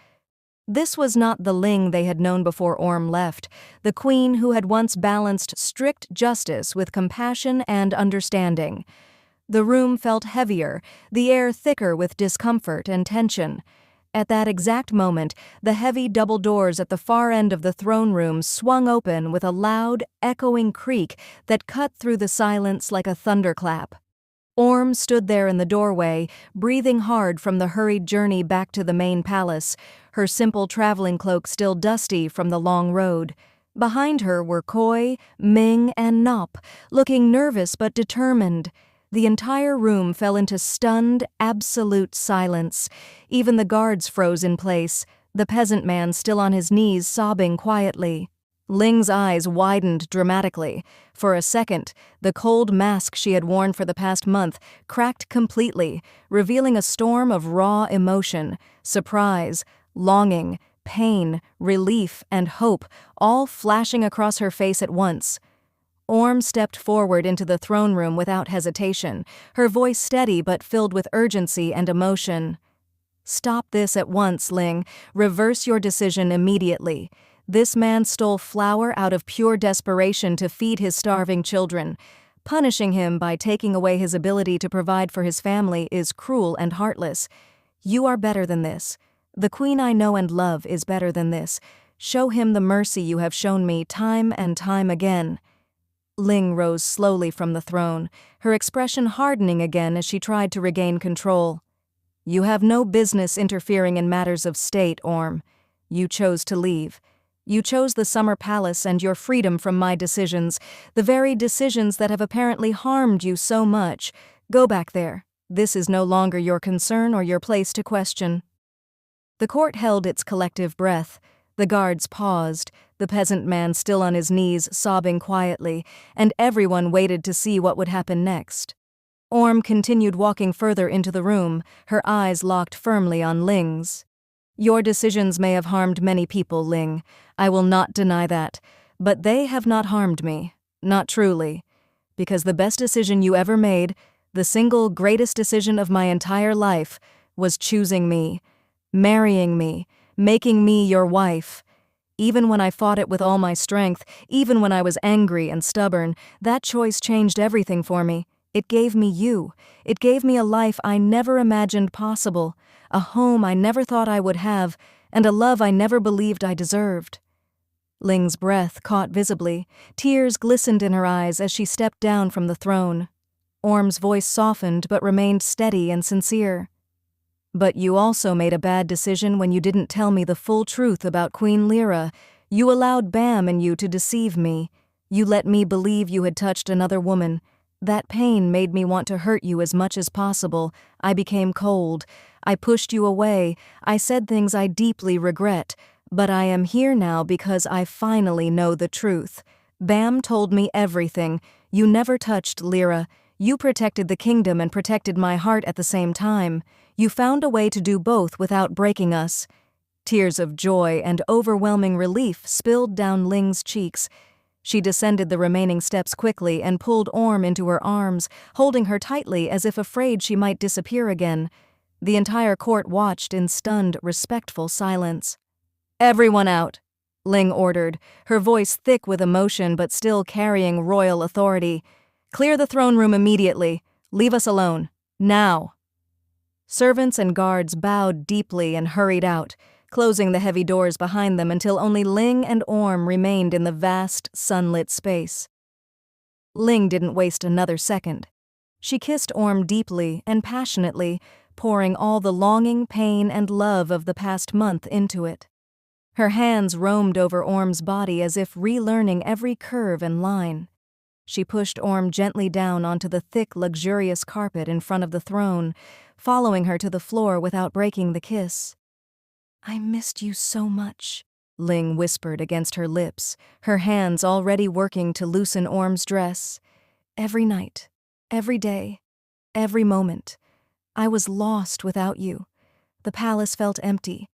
This was not the Ling they had known before Orm left, the queen who had once balanced strict justice with compassion and understanding. The room felt heavier, the air thicker with discomfort and tension. At that exact moment, the heavy double doors at the far end of the throne room swung open with a loud, echoing creak that cut through the silence like a thunderclap. Orm stood there in the doorway, breathing hard from the hurried journey back to the main palace, her simple traveling cloak still dusty from the long road. Behind her were Koi, Ming, and Nop, looking nervous but determined. The entire room fell into stunned, absolute silence. Even the guards froze in place, the peasant man still on his knees sobbing quietly. Ling's eyes widened dramatically. For a second, the cold mask she had worn for the past month cracked completely, revealing a storm of raw emotion, surprise, longing, pain, relief, and hope, all flashing across her face at once. Orm stepped forward into the throne room without hesitation, her voice steady but filled with urgency and emotion. "Stop this at once, Ling. Reverse your decision immediately. This man stole flour out of pure desperation to feed his starving children. Punishing him by taking away his ability to provide for his family is cruel and heartless. You are better than this. The queen I know and love is better than this. Show him the mercy you have shown me time and time again." Ling rose slowly from the throne, her expression hardening again as she tried to regain control. "You have no business interfering in matters of state, Orm. You chose to leave. You chose the summer palace and your freedom from my decisions, the very decisions that have apparently harmed you so much. Go back there. This is no longer your concern or your place to question." The court held its collective breath. The guards paused, the peasant man still on his knees sobbing quietly, and everyone waited to see what would happen next. Orm continued walking further into the room, her eyes locked firmly on Ling's. "Your decisions may have harmed many people, Ling. I will not deny that. But they have not harmed me. Not truly. Because the best decision you ever made, the single greatest decision of my entire life, was choosing me, marrying me, making me your wife. Even when I fought it with all my strength, even when I was angry and stubborn, that choice changed everything for me. It gave me you. It gave me a life I never imagined possible, a home I never thought I would have, and a love I never believed I deserved." Ling's breath caught visibly. Tears glistened in her eyes as she stepped down from the throne. Orm's voice softened but remained steady and sincere. "But you also made a bad decision when you didn't tell me the full truth about Queen Lyra. You allowed Bam and you to deceive me. You let me believe you had touched another woman. That pain made me want to hurt you as much as possible. I became cold. I pushed you away. I said things I deeply regret. But I am here now because I finally know the truth. Bam told me everything. You never touched Lyra. You protected the kingdom and protected my heart at the same time. You found a way to do both without breaking us. Tears of joy and overwhelming relief spilled down Ling's cheeks. She descended the remaining steps quickly and pulled Orm into her arms, holding her tightly as if afraid she might disappear again. The entire court watched in stunned, respectful silence. "Everyone out," Ling ordered, her voice thick with emotion but still carrying royal authority. "Clear the throne room immediately. Leave us alone. Now." Servants and guards bowed deeply and hurried out, closing the heavy doors behind them until only Ling and Orm remained in the vast, sunlit space. Ling didn't waste another second. She kissed Orm deeply and passionately, pouring all the longing, pain, and love of the past month into it. Her hands roamed over Orm's body as if relearning every curve and line. She pushed Orm gently down onto the thick, luxurious carpet in front of the throne, following her to the floor without breaking the kiss. "I missed you so much," Ling whispered against her lips, her hands already working to loosen Orm's dress. "Every night, every day, every moment. I was lost without you. The palace felt empty.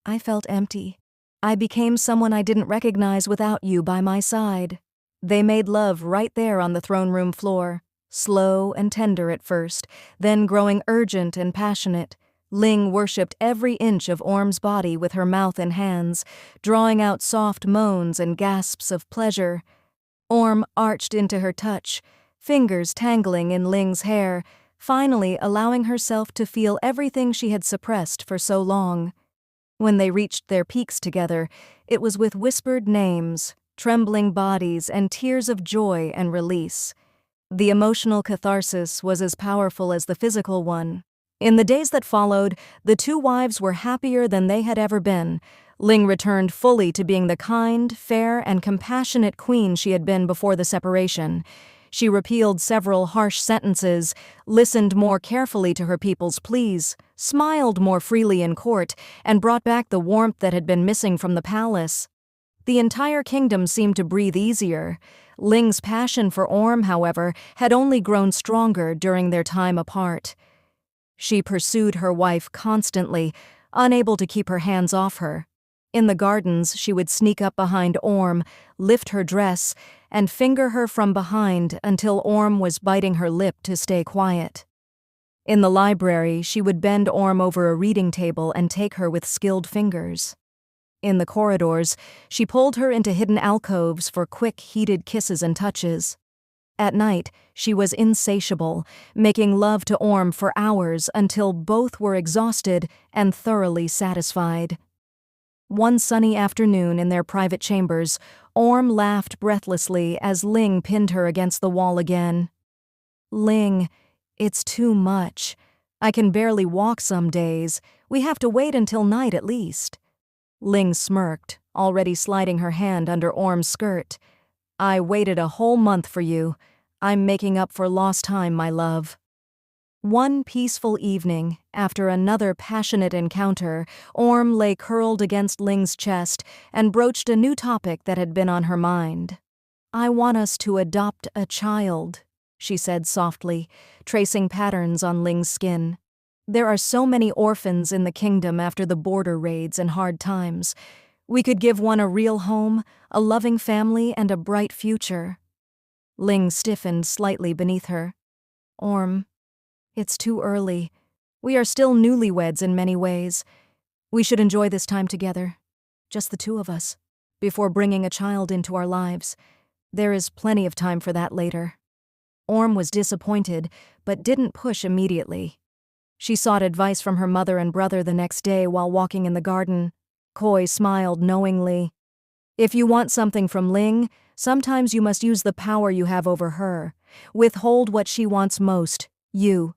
I felt empty. I became someone I didn't recognize without you by my side." They made love right there on the throne room floor, slow and tender at first, then growing urgent and passionate. Ling worshipped every inch of Orm's body with her mouth and hands, drawing out soft moans and gasps of pleasure. Orm arched into her touch, fingers tangling in Ling's hair, finally allowing herself to feel everything she had suppressed for so long. When they reached their peaks together, it was with whispered names, trembling bodies, and tears of joy and release. The emotional catharsis was as powerful as the physical one. In the days that followed, the two wives were happier than they had ever been. Ling returned fully to being the kind, fair, and compassionate queen she had been before the separation. She repealed several harsh sentences, listened more carefully to her people's pleas, smiled more freely in court, and brought back the warmth that had been missing from the palace. The entire kingdom seemed to breathe easier. Ling's passion for Orm, however, had only grown stronger during their time apart. She pursued her wife constantly, unable to keep her hands off her. In the gardens, she would sneak up behind Orm, lift her dress, and finger her from behind until Orm was biting her lip to stay quiet. In the library, she would bend Orm over a reading table and take her with skilled fingers. In the corridors, she pulled her into hidden alcoves for quick, heated kisses and touches. At night, she was insatiable, making love to Orm for hours until both were exhausted and thoroughly satisfied. One sunny afternoon in their private chambers, Orm laughed breathlessly as Ling pinned her against the wall again. "Ling, it's too much. I can barely walk some days. We have to wait until night at least." Ling smirked, already sliding her hand under Orm's skirt. "I waited a whole month for you. I'm making up for lost time, my love." One peaceful evening, after another passionate encounter, Orm lay curled against Ling's chest and broached a new topic that had been on her mind. "I want us to adopt a child," she said softly, tracing patterns on Ling's skin. "There are so many orphans in the kingdom after the border raids and hard times. We could give one a real home, a loving family, and a bright future." Ling stiffened slightly beneath her. "Orm, it's too early. We are still newlyweds in many ways. We should enjoy this time together, just the two of us, before bringing a child into our lives. There is plenty of time for that later." Orm was disappointed, but didn't push immediately. She sought advice from her mother and brother the next day while walking in the garden. Koi smiled knowingly. "If you want something from Ling, sometimes you must use the power you have over her. Withhold what she wants most, you.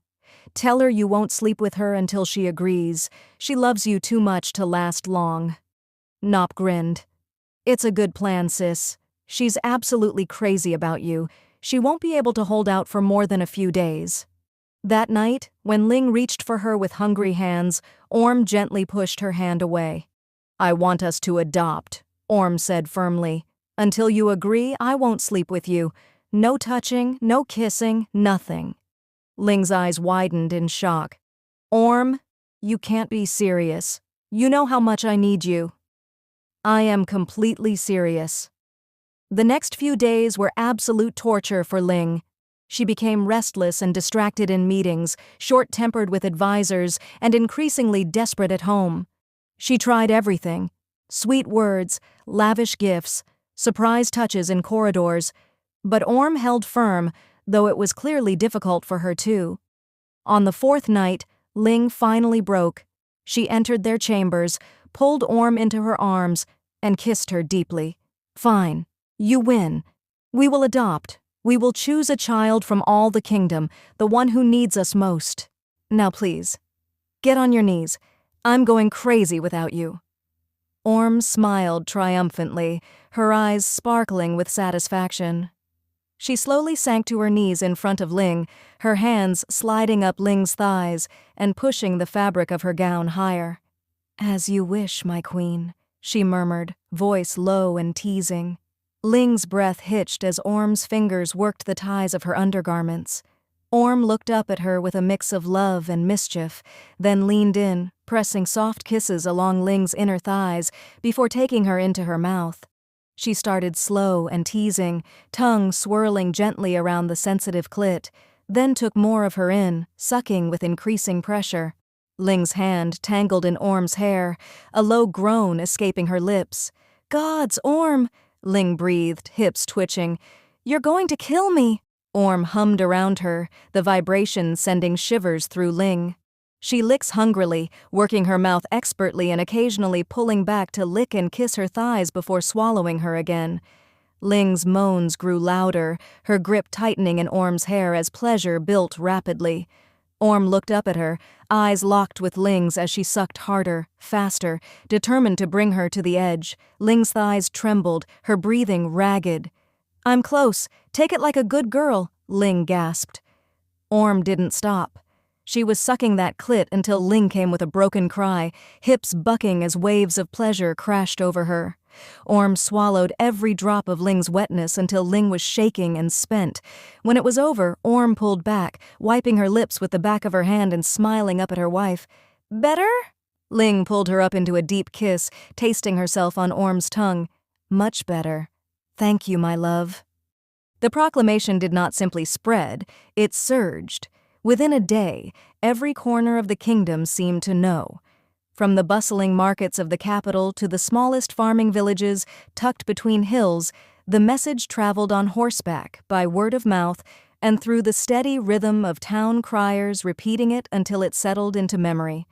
Tell her you won't sleep with her until she agrees. She loves you too much to last long." Nop grinned. "It's a good plan, sis. She's absolutely crazy about you. She won't be able to hold out for more than a few days. That night, when Ling reached for her with hungry hands, Orm gently pushed her hand away. "I want us to adopt," Orm said firmly. "Until you agree, I won't sleep with you. No touching, no kissing, nothing." Ling's eyes widened in shock. "Orm, you can't be serious. You know how much I need you." "I am completely serious." The next few days were absolute torture for Ling. She became restless and distracted in meetings, short-tempered with advisors, and increasingly desperate at home. She tried everything: sweet words, lavish gifts, surprise touches in corridors. But Orm held firm, though it was clearly difficult for her too. On the fourth night, Ling finally broke. She entered their chambers, pulled Orm into her arms, and kissed her deeply. "Fine. You win. We will adopt. We will choose a child from all the kingdom, the one who needs us most. Now please, get on your knees. I'm going crazy without you." Orm smiled triumphantly, her eyes sparkling with satisfaction. She slowly sank to her knees in front of Ling, her hands sliding up Ling's thighs and pushing the fabric of her gown higher. "As you wish, my queen," she murmured, voice low and teasing. Ling's breath hitched as Orm's fingers worked the ties of her undergarments. Orm looked up at her with a mix of love and mischief, then leaned in, pressing soft kisses along Ling's inner thighs before taking her into her mouth. She started slow and teasing, tongue swirling gently around the sensitive clit, then took more of her in, sucking with increasing pressure. Ling's hand tangled in Orm's hair, a low groan escaping her lips. "Gods, Orm!" Ling breathed, hips twitching. "You're going to kill me!" Orm hummed around her, the vibration sending shivers through Ling. She licks hungrily, working her mouth expertly and occasionally pulling back to lick and kiss her thighs before swallowing her again. Ling's moans grew louder, her grip tightening in Orm's hair as pleasure built rapidly. Orm looked up at her, eyes locked with Ling's as she sucked harder, faster, determined to bring her to the edge. Ling's thighs trembled, her breathing ragged. "I'm close. Take it like a good girl," Ling gasped. Orm didn't stop. She was sucking that clit until Ling came with a broken cry, hips bucking as waves of pleasure crashed over her. Orm swallowed every drop of Ling's wetness until Ling was shaking and spent. When it was over, Orm pulled back, wiping her lips with the back of her hand and smiling up at her wife. "Better?" Ling pulled her up into a deep kiss, tasting herself on Orm's tongue. "Much better. Thank you, my love." The proclamation did not simply spread, it surged. Within a day, every corner of the kingdom seemed to know. From the bustling markets of the capital to the smallest farming villages tucked between hills, the message traveled on horseback, by word of mouth, and through the steady rhythm of town criers repeating it until it settled into memory.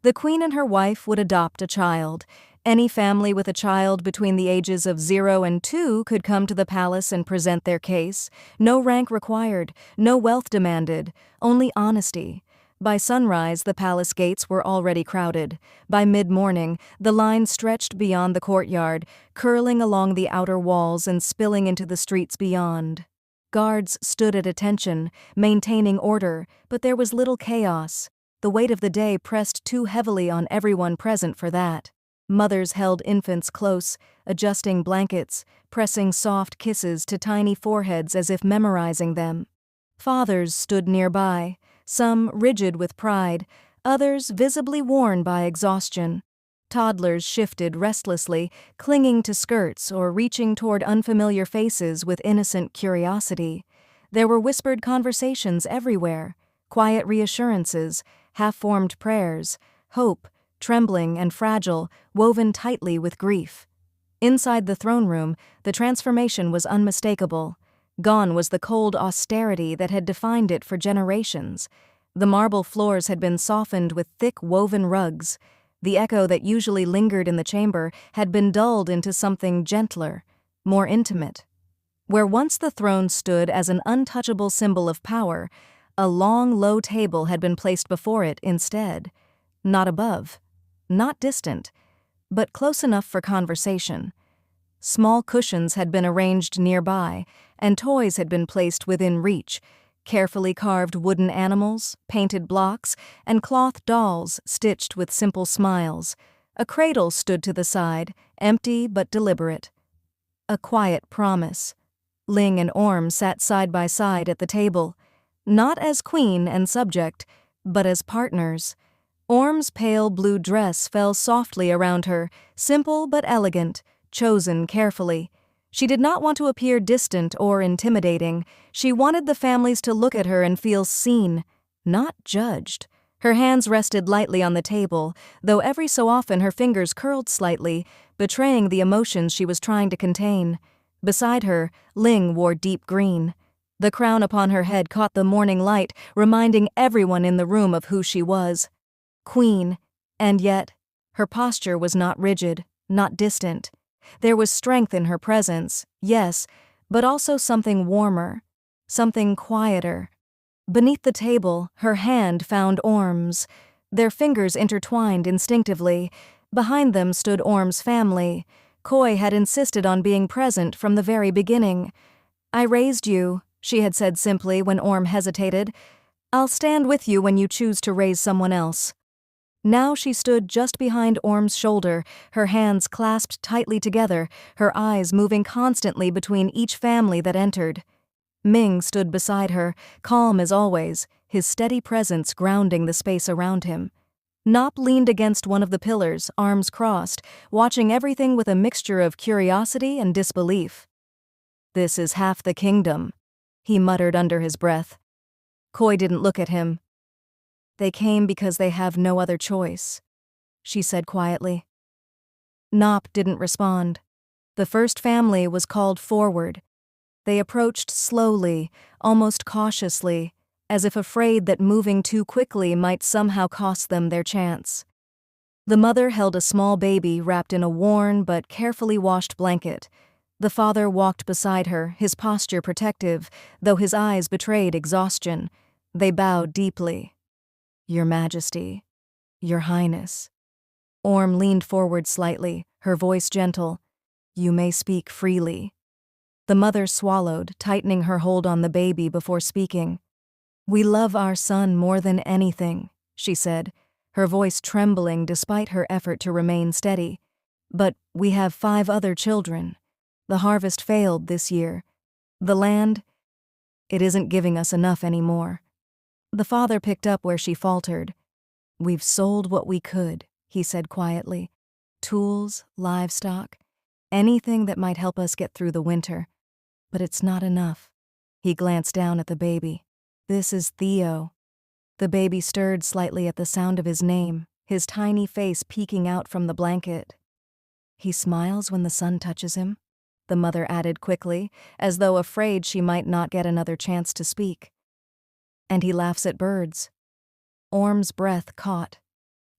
The queen and her wife would adopt a child. Any family with a child between the ages of 0 and 2 could come to the palace and present their case. No rank required, no wealth demanded, only honesty. By sunrise, the palace gates were already crowded. By mid-morning, the line stretched beyond the courtyard, curling along the outer walls and spilling into the streets beyond. Guards stood at attention, maintaining order, but there was little chaos. The weight of the day pressed too heavily on everyone present for that. Mothers held infants close, adjusting blankets, pressing soft kisses to tiny foreheads as if memorizing them. Fathers stood nearby, some rigid with pride, others visibly worn by exhaustion. Toddlers shifted restlessly, clinging to skirts or reaching toward unfamiliar faces with innocent curiosity. There were whispered conversations everywhere, quiet reassurances, half-formed prayers, hope, trembling and fragile, woven tightly with grief. Inside the throne room, the transformation was unmistakable. Gone was the cold austerity that had defined it for generations. The marble floors had been softened with thick woven rugs. The echo that usually lingered in the chamber had been dulled into something gentler, more intimate. Where once the throne stood as an untouchable symbol of power, a long, low table had been placed before it instead. Not above, not distant, but close enough for conversation. Small cushions had been arranged nearby, and toys had been placed within reach: carefully carved wooden animals, painted blocks, and cloth dolls stitched with simple smiles. A cradle stood to the side, empty but deliberate. A quiet promise. Ling and Orm sat side by side at the table, not as queen and subject, but as partners. Orm's pale blue dress fell softly around her, simple but elegant, chosen carefully. She did not want to appear distant or intimidating. She wanted the families to look at her and feel seen, not judged. Her hands rested lightly on the table, though every so often her fingers curled slightly, betraying the emotions she was trying to contain. Beside her, Ling wore deep green. The crown upon her head caught the morning light, reminding everyone in the room of who she was. Queen, and yet, her posture was not rigid, not distant. There was strength in her presence, yes, but also something warmer, something quieter. Beneath the table, her hand found Orm's. Their fingers intertwined instinctively. Behind them stood Orm's family. Koi had insisted on being present from the very beginning. "I raised you," she had said simply when Orm hesitated. "I'll stand with you when you choose to raise someone else." Now she stood just behind Orm's shoulder, her hands clasped tightly together, her eyes moving constantly between each family that entered. Ming stood beside her, calm as always, his steady presence grounding the space around him. Nop leaned against one of the pillars, arms crossed, watching everything with a mixture of curiosity and disbelief. "This is half the kingdom," he muttered under his breath. Koi didn't look at him. "They came because they have no other choice," she said quietly. Nop didn't respond. The first family was called forward. They approached slowly, almost cautiously, as if afraid that moving too quickly might somehow cost them their chance. The mother held a small baby wrapped in a worn but carefully washed blanket. The father walked beside her, his posture protective, though his eyes betrayed exhaustion. They bowed deeply. "Your Majesty, Your Highness." Orm leaned forward slightly, her voice gentle. "You may speak freely." The mother swallowed, tightening her hold on the baby before speaking. "We love our son more than anything," she said, her voice trembling despite her effort to remain steady. "But we have 5 other children. The harvest failed this year. The land, it isn't giving us enough anymore." The father picked up where she faltered. "We've sold what we could," he said quietly. "Tools, livestock, anything that might help us get through the winter. But it's not enough." He glanced down at the baby. "This is Theo." The baby stirred slightly at the sound of his name, his tiny face peeking out from the blanket. "He smiles when the sun touches him," the mother added quickly, as though afraid she might not get another chance to speak. "And he laughs at birds." Orm's breath caught.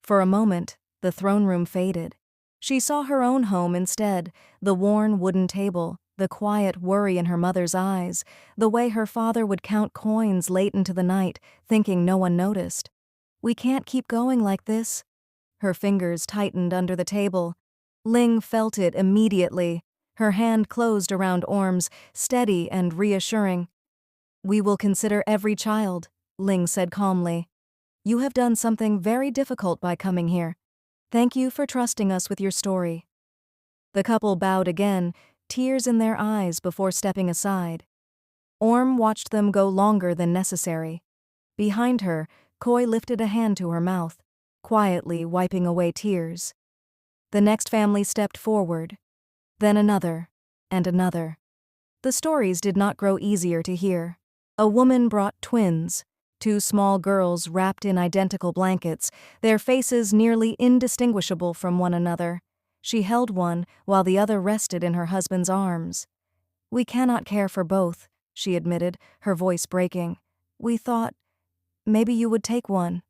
For a moment, the throne room faded. She saw her own home instead, the worn wooden table, the quiet worry in her mother's eyes, the way her father would count coins late into the night, thinking no one noticed. "We can't keep going like this." Her fingers tightened under the table. Ling felt it immediately. Her hand closed around Orm's, steady and reassuring. "We will consider every child," Ling said calmly. "You have done something very difficult by coming here. Thank you for trusting us with your story." The couple bowed again, tears in their eyes before stepping aside. Orm watched them go longer than necessary. Behind her, Koi lifted a hand to her mouth, quietly wiping away tears. The next family stepped forward, then another, and another. The stories did not grow easier to hear. A woman brought twins, 2 small girls wrapped in identical blankets, their faces nearly indistinguishable from one another. She held one while the other rested in her husband's arms. "We cannot care for both," she admitted, her voice breaking. "We thought maybe you would take one."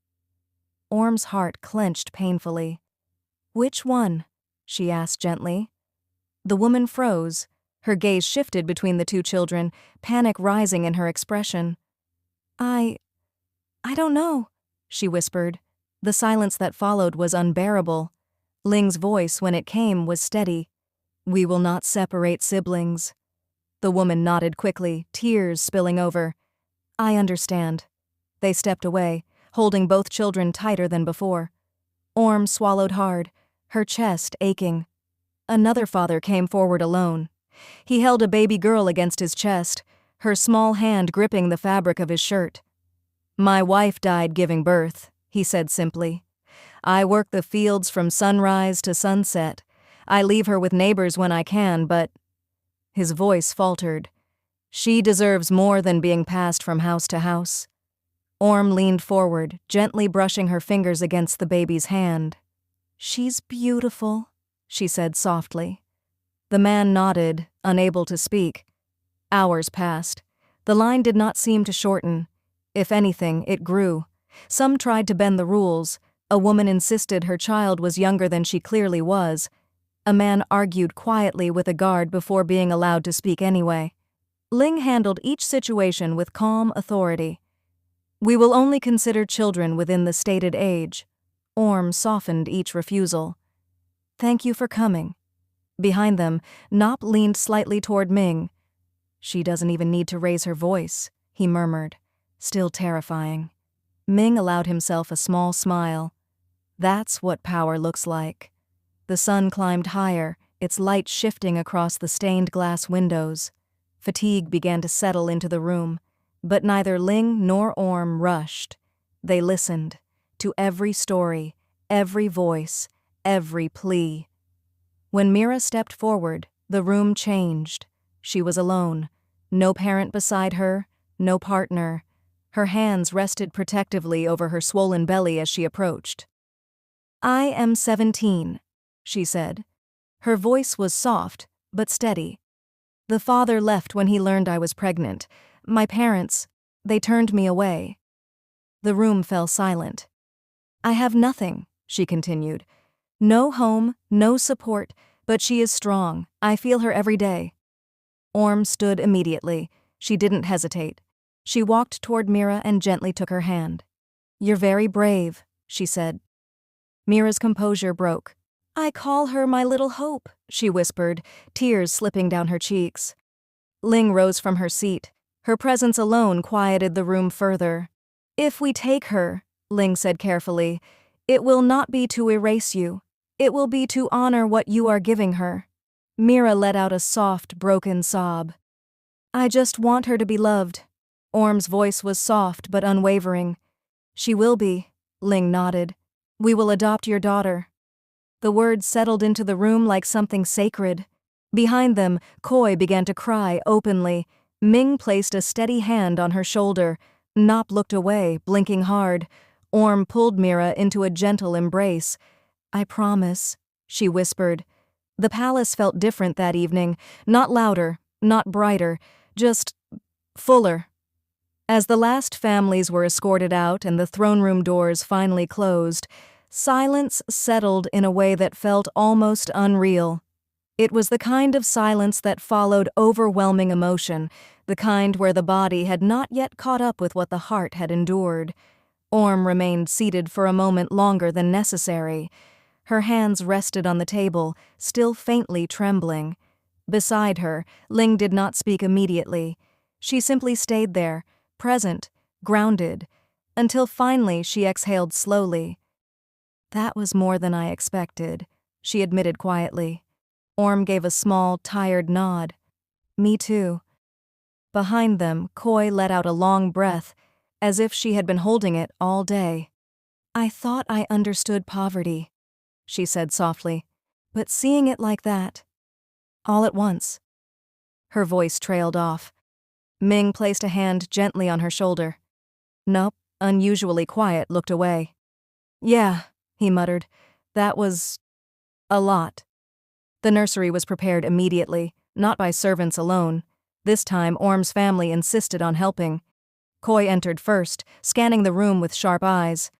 Orm's heart clenched painfully. "Which one?" she asked gently. The woman froze. Her gaze shifted between the 2 children, panic rising in her expression. I don't know," she whispered. The silence that followed was unbearable. Ling's voice, when it came, was steady. "We will not separate siblings." The woman nodded quickly, tears spilling over. I understand. They stepped away, holding both children tighter than before. Orm swallowed hard, her chest aching. Another father came forward alone. He held a baby girl against his chest, her small hand gripping the fabric of his shirt. My wife died giving birth, he said simply. I work the fields from sunrise to sunset. I leave her with neighbors when I can, but... His voice faltered. She deserves more than being passed from house to house. Orm leaned forward, gently brushing her fingers against the baby's hand. She's beautiful, she said softly. The man nodded, unable to speak. Hours passed. The line did not seem to shorten. If anything, it grew. Some tried to bend the rules. A woman insisted her child was younger than she clearly was. A man argued quietly with a guard before being allowed to speak anyway. Ling handled each situation with calm authority. We will only consider children within the stated age. Orm softened each refusal. Thank you for coming. Behind them, Nop leaned slightly toward Ming. She doesn't even need to raise her voice, he murmured, still terrifying. Ming allowed himself a small smile. That's what power looks like. The sun climbed higher, its light shifting across the stained glass windows. Fatigue began to settle into the room, but neither Ling nor Orm rushed. They listened to every story, every voice, every plea. When Mira stepped forward, the room changed. She was alone. No parent beside her, no partner. Her hands rested protectively over her swollen belly as she approached. I am 17, she said. Her voice was soft, but steady. The father left when he learned I was pregnant. My parents, they turned me away. The room fell silent. I have nothing, she continued. No home, no support, but she is strong. I feel her every day. Orm stood immediately. She didn't hesitate. She walked toward Mira and gently took her hand. You're very brave, she said. Mira's composure broke. I call her my little hope, she whispered, tears slipping down her cheeks. Ling rose from her seat. Her presence alone quieted the room further. If we take her, Ling said carefully, it will not be to erase you. It will be to honor what you are giving her. Mira let out a soft, broken sob. I just want her to be loved. Orm's voice was soft but unwavering. She will be, Ling nodded. We will adopt your daughter. The words settled into the room like something sacred. Behind them, Koi began to cry openly. Ming placed a steady hand on her shoulder. Nop looked away, blinking hard. Orm pulled Mira into a gentle embrace. I promise, she whispered. The palace felt different that evening, not louder, not brighter, just fuller. As the last families were escorted out and the throne room doors finally closed, silence settled in a way that felt almost unreal. It was the kind of silence that followed overwhelming emotion, the kind where the body had not yet caught up with what the heart had endured. Orm remained seated for a moment longer than necessary. Her hands rested on the table, still faintly trembling. Beside her, Ling did not speak immediately. She simply stayed there, present, grounded, until finally she exhaled slowly. That was more than I expected, she admitted quietly. Orm gave a small, tired nod. Me too. Behind them, Koi let out a long breath, as if she had been holding it all day. I thought I understood poverty, she said softly, but seeing it like that, all at once. Her voice trailed off. Ming placed a hand gently on her shoulder. Nope, unusually quiet, looked away. Yeah, he muttered, that was a lot. The nursery was prepared immediately, not by servants alone. This time, Orm's family insisted on helping. Koi entered first, scanning the room with sharp eyes.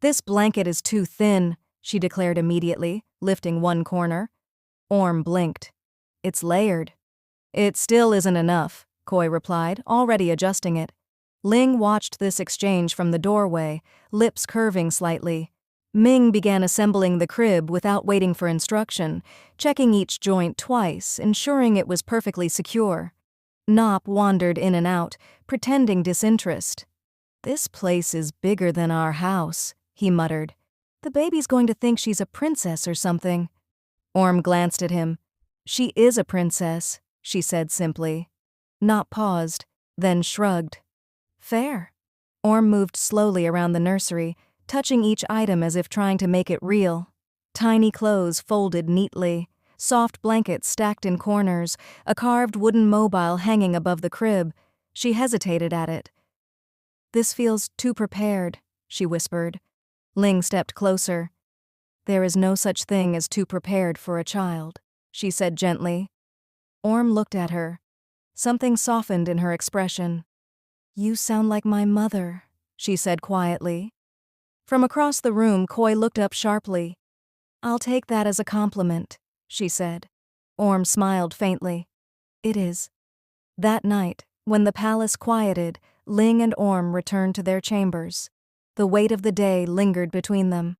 This blanket is too thin, she declared immediately, lifting one corner. Orm blinked. It's layered. It still isn't enough, Koi replied, already adjusting it. Ling watched this exchange from the doorway, lips curving slightly. Ming began assembling the crib without waiting for instruction, checking each joint twice, ensuring it was perfectly secure. Nop wandered in and out, pretending disinterest. "This place is bigger than our house," he muttered. "The baby's going to think she's a princess or something." Orm glanced at him. "She is a princess," she said simply. Nop paused, then shrugged. "Fair." Orm moved slowly around the nursery, touching each item as if trying to make it real. Tiny clothes folded neatly, soft blankets stacked in corners, a carved wooden mobile hanging above the crib. She hesitated at it. "This feels too prepared," she whispered. Ling stepped closer. "There is no such thing as too prepared for a child," she said gently. Orm looked at her. Something softened in her expression. "You sound like my mother," she said quietly. From across the room, Koi looked up sharply. "I'll take that as a compliment," she said. Orm smiled faintly. "It is." That night, when the palace quieted, Ling and Orm returned to their chambers. The weight of the day lingered between them.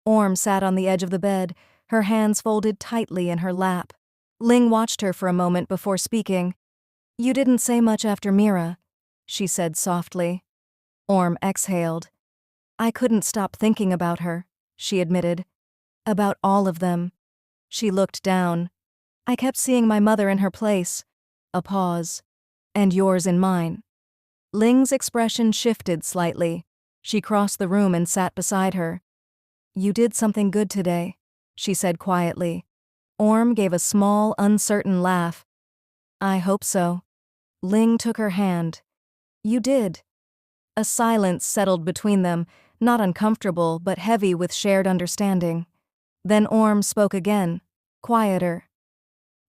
Orm sat on the edge of the bed, her hands folded tightly in her lap. Ling watched her for a moment before speaking. "You didn't say much after Mira," she said softly. Orm exhaled. "I couldn't stop thinking about her," she admitted. "About all of them." She looked down. "I kept seeing my mother in her place." A pause. "And yours in mine." Ling's expression shifted slightly. She crossed the room and sat beside her. "You did something good today," she said quietly. Orm gave a small, uncertain laugh. "I hope so." Ling took her hand. "You did." A silence settled between them, not uncomfortable but heavy with shared understanding. Then Orm spoke again, quieter.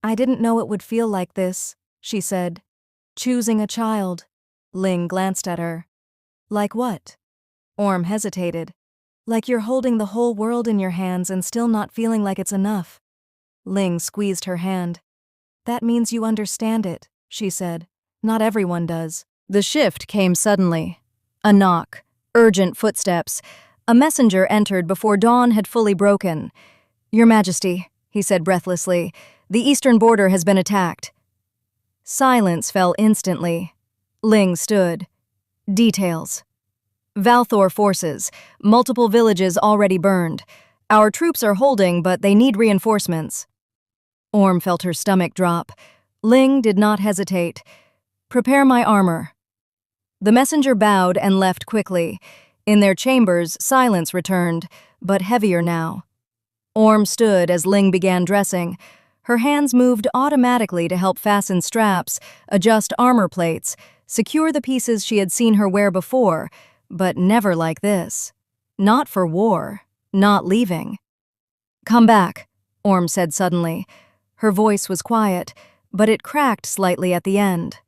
"I didn't know it would feel like this," she said. "Choosing a child." Ling glanced at her. "Like what?" Orm hesitated. "Like you're holding the whole world in your hands and still not feeling like it's enough." Ling squeezed her hand. "That means you understand it," she said. "Not everyone does." The shift came suddenly. A knock, urgent footsteps. A messenger entered before dawn had fully broken. "Your Majesty," he said breathlessly, "the eastern border has been attacked." Silence fell instantly. Ling stood. Details. "Valthor forces. Multiple villages already burned. Our troops are holding, but they need reinforcements." Orm felt her stomach drop. Ling did not hesitate. "Prepare my armor." The messenger bowed and left quickly. In their chambers, silence returned, but heavier now. Orm stood as Ling began dressing. Her hands moved automatically to help fasten straps, adjust armor plates, secure the pieces she had seen her wear before, but never like this. Not for war, not leaving. "Come back," Orm said suddenly. Her voice was quiet, but it cracked slightly at the end.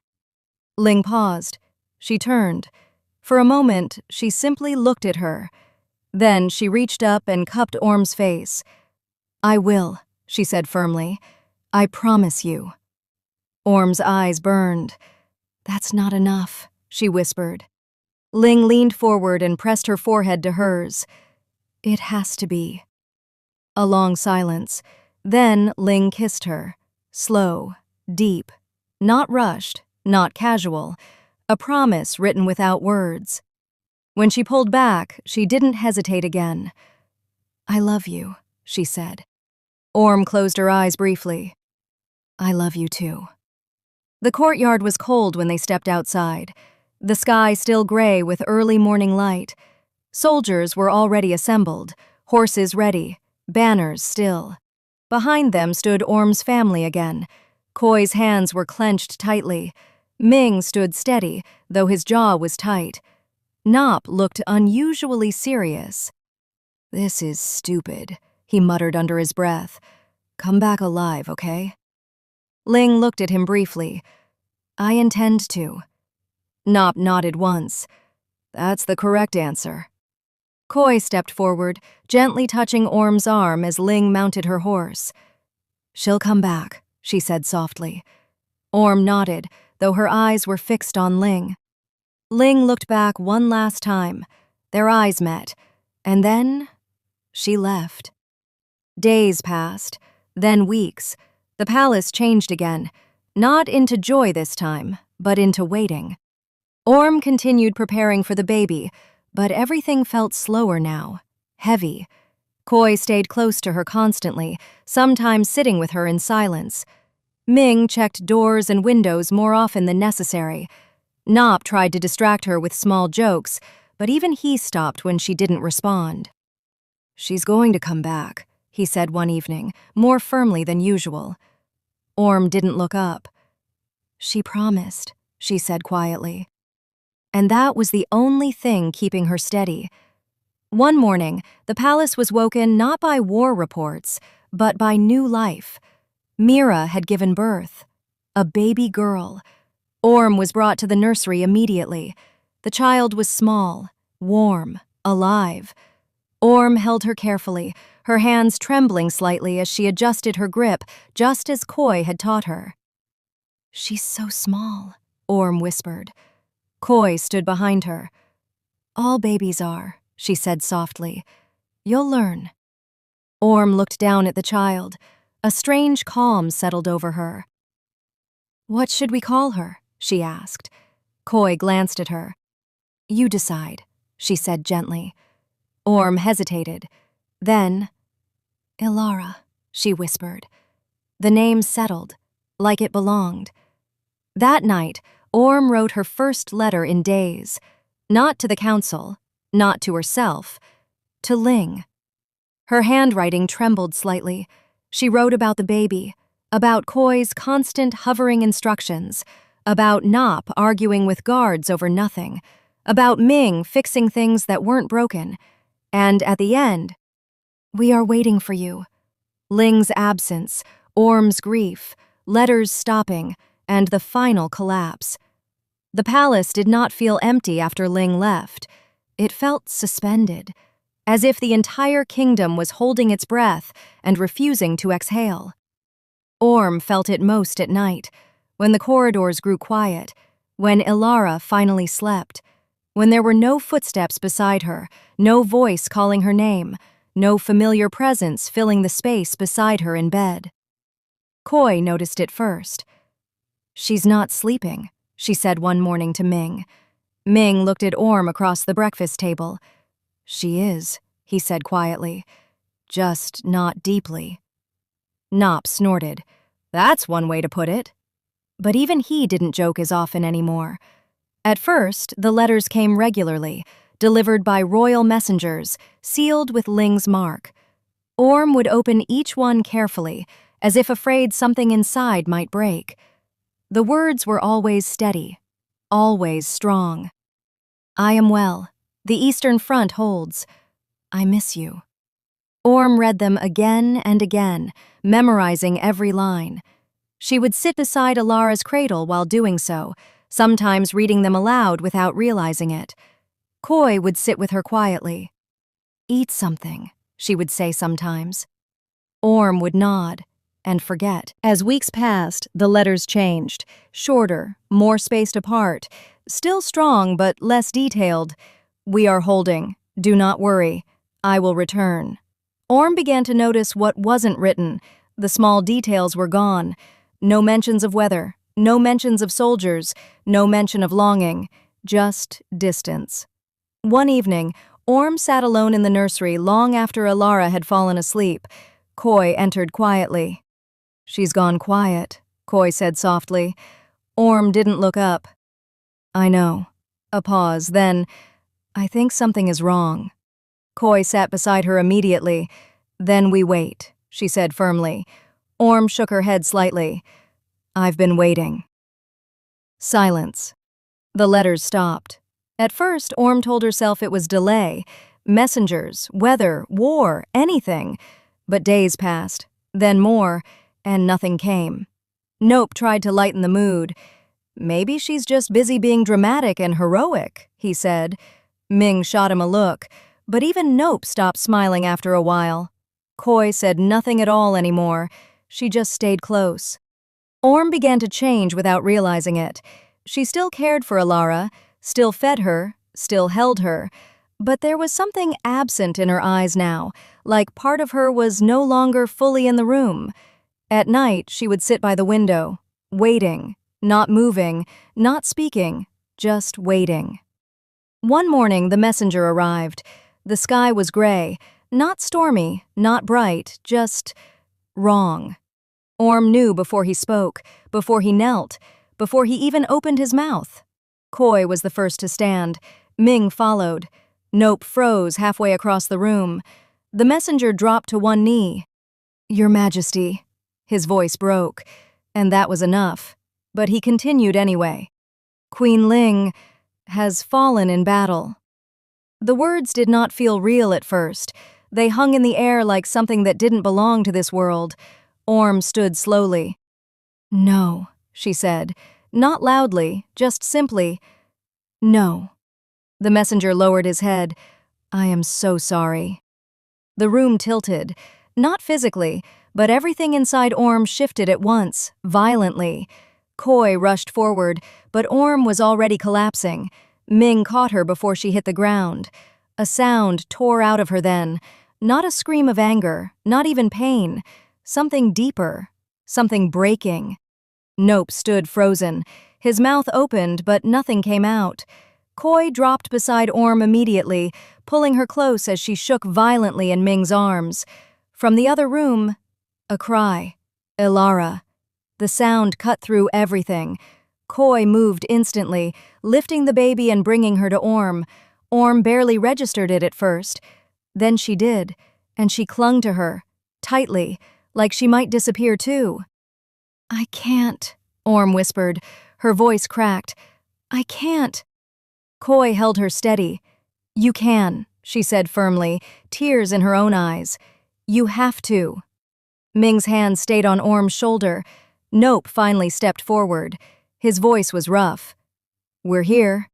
Ling paused. She turned. For a moment, she simply looked at her. Then she reached up and cupped Orm's face. "I will," she said firmly. "I promise you." Orm's eyes burned. "That's not enough," she whispered. Ling leaned forward and pressed her forehead to hers. "It has to be." A long silence. Then Ling kissed her. Slow, deep, not rushed, not casual. A promise written without words. When she pulled back, she didn't hesitate again. "I love you," she said. Orm closed her eyes briefly. "I love you too." The courtyard was cold when they stepped outside. The sky still gray with early morning light. Soldiers were already assembled, horses ready, banners still. Behind them stood Orm's family again. Koi's hands were clenched tightly. Ming stood steady, though his jaw was tight. Nop looked unusually serious. "This is stupid," he muttered under his breath. "Come back alive, okay?" Ling looked at him briefly. "I intend to." Nop nodded once. "That's the correct answer." Koi stepped forward, gently touching Orm's arm as Ling mounted her horse. "She'll come back," she said softly. Orm nodded, though her eyes were fixed on Ling. Ling looked back one last time. Their eyes met, and then she left. Days passed, then weeks. The palace changed again. Not into joy this time, but into waiting. Orm continued preparing for the baby, but everything felt slower now, heavy. Koi stayed close to her constantly, sometimes sitting with her in silence. Ming checked doors and windows more often than necessary. Nop tried to distract her with small jokes, but even he stopped when she didn't respond. "She's going to come back," he said one evening, more firmly than usual. Orm didn't look up. "She promised," she said quietly. And that was the only thing keeping her steady. One morning, the palace was woken not by war reports, but by new life. Mira had given birth. A baby girl. Orm was brought to the nursery immediately. The child was small, warm, alive. Orm held her carefully, her hands trembling slightly as she adjusted her grip, just as Koi had taught her. "She's so small," Orm whispered. Koi stood behind her. "All babies are," she said softly. "You'll learn." Orm looked down at the child. A strange calm settled over her. "What should we call her?" she asked. Koi glanced at her. "You decide," she said gently. Orm hesitated. Then, "Ilara," she whispered. The name settled, like it belonged. That night, Orm wrote her first letter in days. Not to the council, not to herself, to Ling. Her handwriting trembled slightly. She wrote about the baby, about Koi's constant hovering instructions, about Nop arguing with guards over nothing, about Ming fixing things that weren't broken, and at the end, "We are waiting for you." Ling's absence, Orm's grief, letters stopping, and the final collapse. The palace did not feel empty after Ling left. It felt suspended, as if the entire kingdom was holding its breath and refusing to exhale. Orm felt it most at night, when the corridors grew quiet, when Ilara finally slept, when there were no footsteps beside her, no voice calling her name, no familiar presence filling the space beside her in bed. Koi noticed it first. "She's not sleeping," she said one morning to Ming. Ming looked at Orm across the breakfast table. "She is," he said quietly, "just not deeply." Nop snorted. "That's one way to put it." But even he didn't joke as often anymore. At first, the letters came regularly, delivered by royal messengers, sealed with Ling's mark. Orm would open each one carefully, as if afraid something inside might break. The words were always steady, always strong. "I am well. The Eastern Front holds. I miss you." Orm read them again and again, memorizing every line. She would sit beside Ilara's cradle while doing so, sometimes reading them aloud without realizing it. Koi would sit with her quietly. "Eat something," she would say sometimes. Orm would nod and forget. As weeks passed, the letters changed, shorter, more spaced apart, still strong but less detailed. "We are holding. Do not worry. I will return." Orm began to notice what wasn't written. The small details were gone. No mentions of weather, no mentions of soldiers, no mention of longing, just distance. One evening, Orm sat alone in the nursery long after Ilara had fallen asleep. Koi entered quietly. "She's gone quiet," Koi said softly. Orm didn't look up. "I know." A pause, then, "I think something is wrong." Koi sat beside her immediately. "Then we wait," she said firmly. Orm shook her head slightly. "I've been waiting." Silence. The letters stopped. At first, Orm told herself it was delay. Messengers, weather, war, anything. But days passed, then more, and nothing came. Nope tried to lighten the mood. "Maybe she's just busy being dramatic and heroic," he said. Ming shot him a look, but even Nope stopped smiling after a while. Koi said nothing at all anymore. She just stayed close. Orm began to change without realizing it. She still cared for Ilara, still fed her, still held her, but there was something absent in her eyes now, like part of her was no longer fully in the room. At night, she would sit by the window, waiting, not moving, not speaking, just waiting. One morning, the messenger arrived. The sky was gray, not stormy, not bright, just wrong. Orm knew before he spoke, before he knelt, before he even opened his mouth. Koi was the first to stand. Ming followed. Nope froze halfway across the room. The messenger dropped to one knee. "Your Majesty." His voice broke, and that was enough. But he continued anyway. "Queen Ling has fallen in battle." The words did not feel real at first. They hung in the air like something that didn't belong to this world. Orm stood slowly. "No," she said, not loudly, just simply, "No." The messenger lowered his head. "I am so sorry." The room tilted, not physically, but everything inside Orm shifted at once, violently. Koi rushed forward, but Orm was already collapsing. Ming caught her before she hit the ground. A sound tore out of her then, not a scream of anger, not even pain, something deeper, something breaking. Nope stood frozen. His mouth opened, but nothing came out. Koi dropped beside Orm immediately, pulling her close as she shook violently in Ming's arms. From the other room, a cry. "Ilara." The sound cut through everything. Koi moved instantly, lifting the baby and bringing her to Orm. Orm barely registered it at first. Then she did, and she clung to her, tightly, like she might disappear too. "I can't," Orm whispered. Her voice cracked. "I can't." Koi held her steady. "You can," she said firmly, tears in her own eyes. "You have to." Ming's hand stayed on Orm's shoulder. Nope finally stepped forward. His voice was rough. "We're here."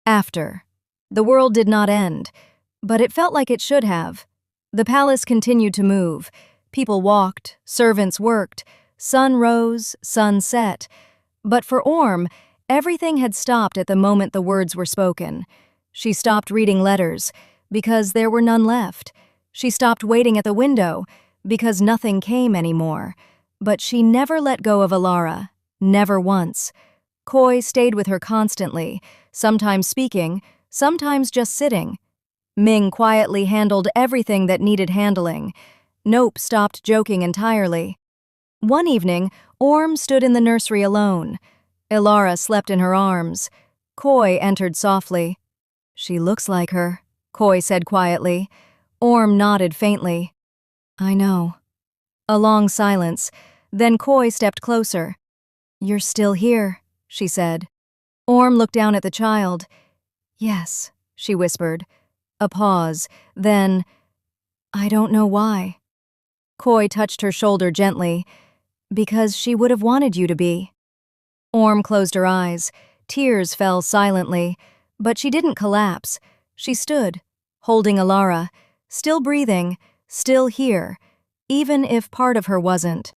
After. The world did not end, but it felt like it should have. The palace continued to move. People walked, servants worked, sun rose, sun set. But for Orm, everything had stopped at the moment the words were spoken. She stopped reading letters, because there were none left. She stopped waiting at the window, because nothing came anymore. But she never let go of Ilara, never once. Koi stayed with her constantly, sometimes speaking, sometimes just sitting. Ming quietly handled everything that needed handling. Nope stopped joking entirely. One evening, Orm stood in the nursery alone. Ilara slept in her arms. Koi entered softly. "She looks like her," Koi said quietly. Orm nodded faintly. "I know." A long silence. Then Koi stepped closer. "You're still here," she said. Orm looked down at the child. "Yes," she whispered. A pause. Then, "I don't know why." Koi touched her shoulder gently. "Because she would have wanted you to be." Orm closed her eyes. Tears fell silently. But she didn't collapse. She stood, holding Ilara, still breathing, still here, even if part of her wasn't.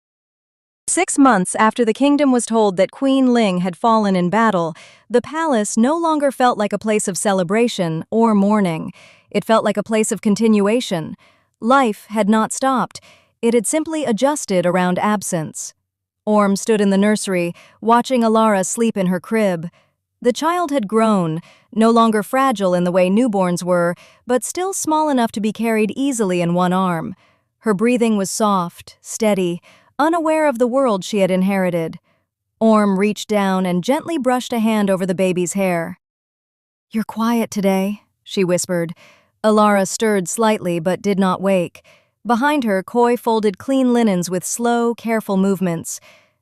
6 months after the kingdom was told that Queen Ling had fallen in battle, the palace no longer felt like a place of celebration or mourning. It felt like a place of continuation. Life had not stopped. It had simply adjusted around absence. Orm stood in the nursery, watching Ilara sleep in her crib. The child had grown, no longer fragile in the way newborns were, but still small enough to be carried easily in one arm. Her breathing was soft, steady, unaware of the world she had inherited. Orm reached down and gently brushed a hand over the baby's hair. "You're quiet today," she whispered. Ilara stirred slightly but did not wake. Behind her, Koi folded clean linens with slow, careful movements.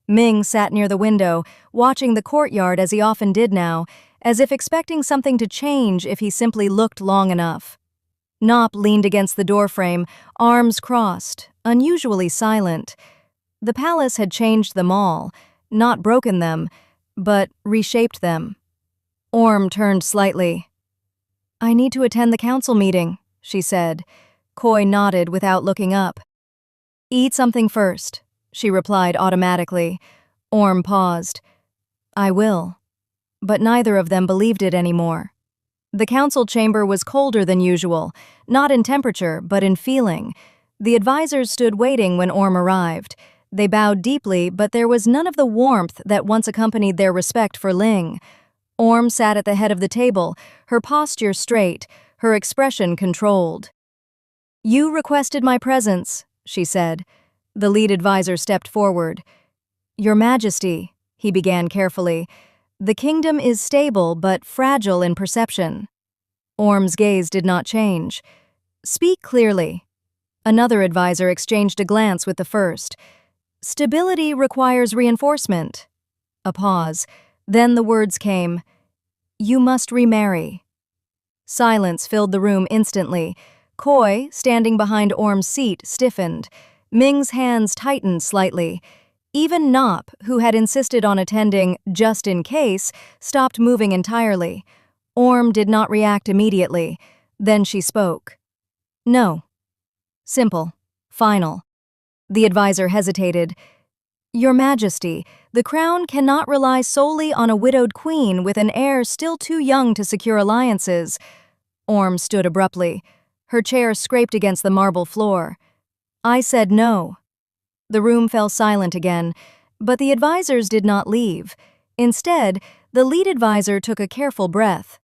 Ming sat near the window, watching the courtyard as he often did now, as if expecting something to change if he simply looked long enough. Nop leaned against the doorframe, arms crossed, unusually silent. The palace had changed them all, not broken them, but reshaped them. Orm turned slightly. "I need to attend the council meeting," she said. Koi nodded without looking up. "Eat something first," she replied automatically. Orm paused. "I will." But neither of them believed it anymore. The council chamber was colder than usual, not in temperature, but in feeling. The advisors stood waiting when Orm arrived. They bowed deeply, but there was none of the warmth that once accompanied their respect for Ling. Orm sat at the head of the table, her posture straight, her expression controlled. "You requested my presence," she said. The lead advisor stepped forward. "Your Majesty," he began carefully, "the kingdom is stable but fragile in perception." Orm's gaze did not change. "Speak clearly." Another advisor exchanged a glance with the first. "Stability requires reinforcement." A pause. Then the words came, "You must remarry." Silence filled the room instantly. Koi, standing behind Orm's seat, stiffened. Ming's hands tightened slightly. Even Nop, who had insisted on attending just in case, stopped moving entirely. Orm did not react immediately. Then she spoke. "No." Simple. Final. The advisor hesitated. "Your Majesty, the crown cannot rely solely on a widowed queen with an heir still too young to secure alliances." Orm stood abruptly. Her chair scraped against the marble floor. "I said no." The room fell silent again, but the advisors did not leave. Instead, the lead advisor took a careful breath.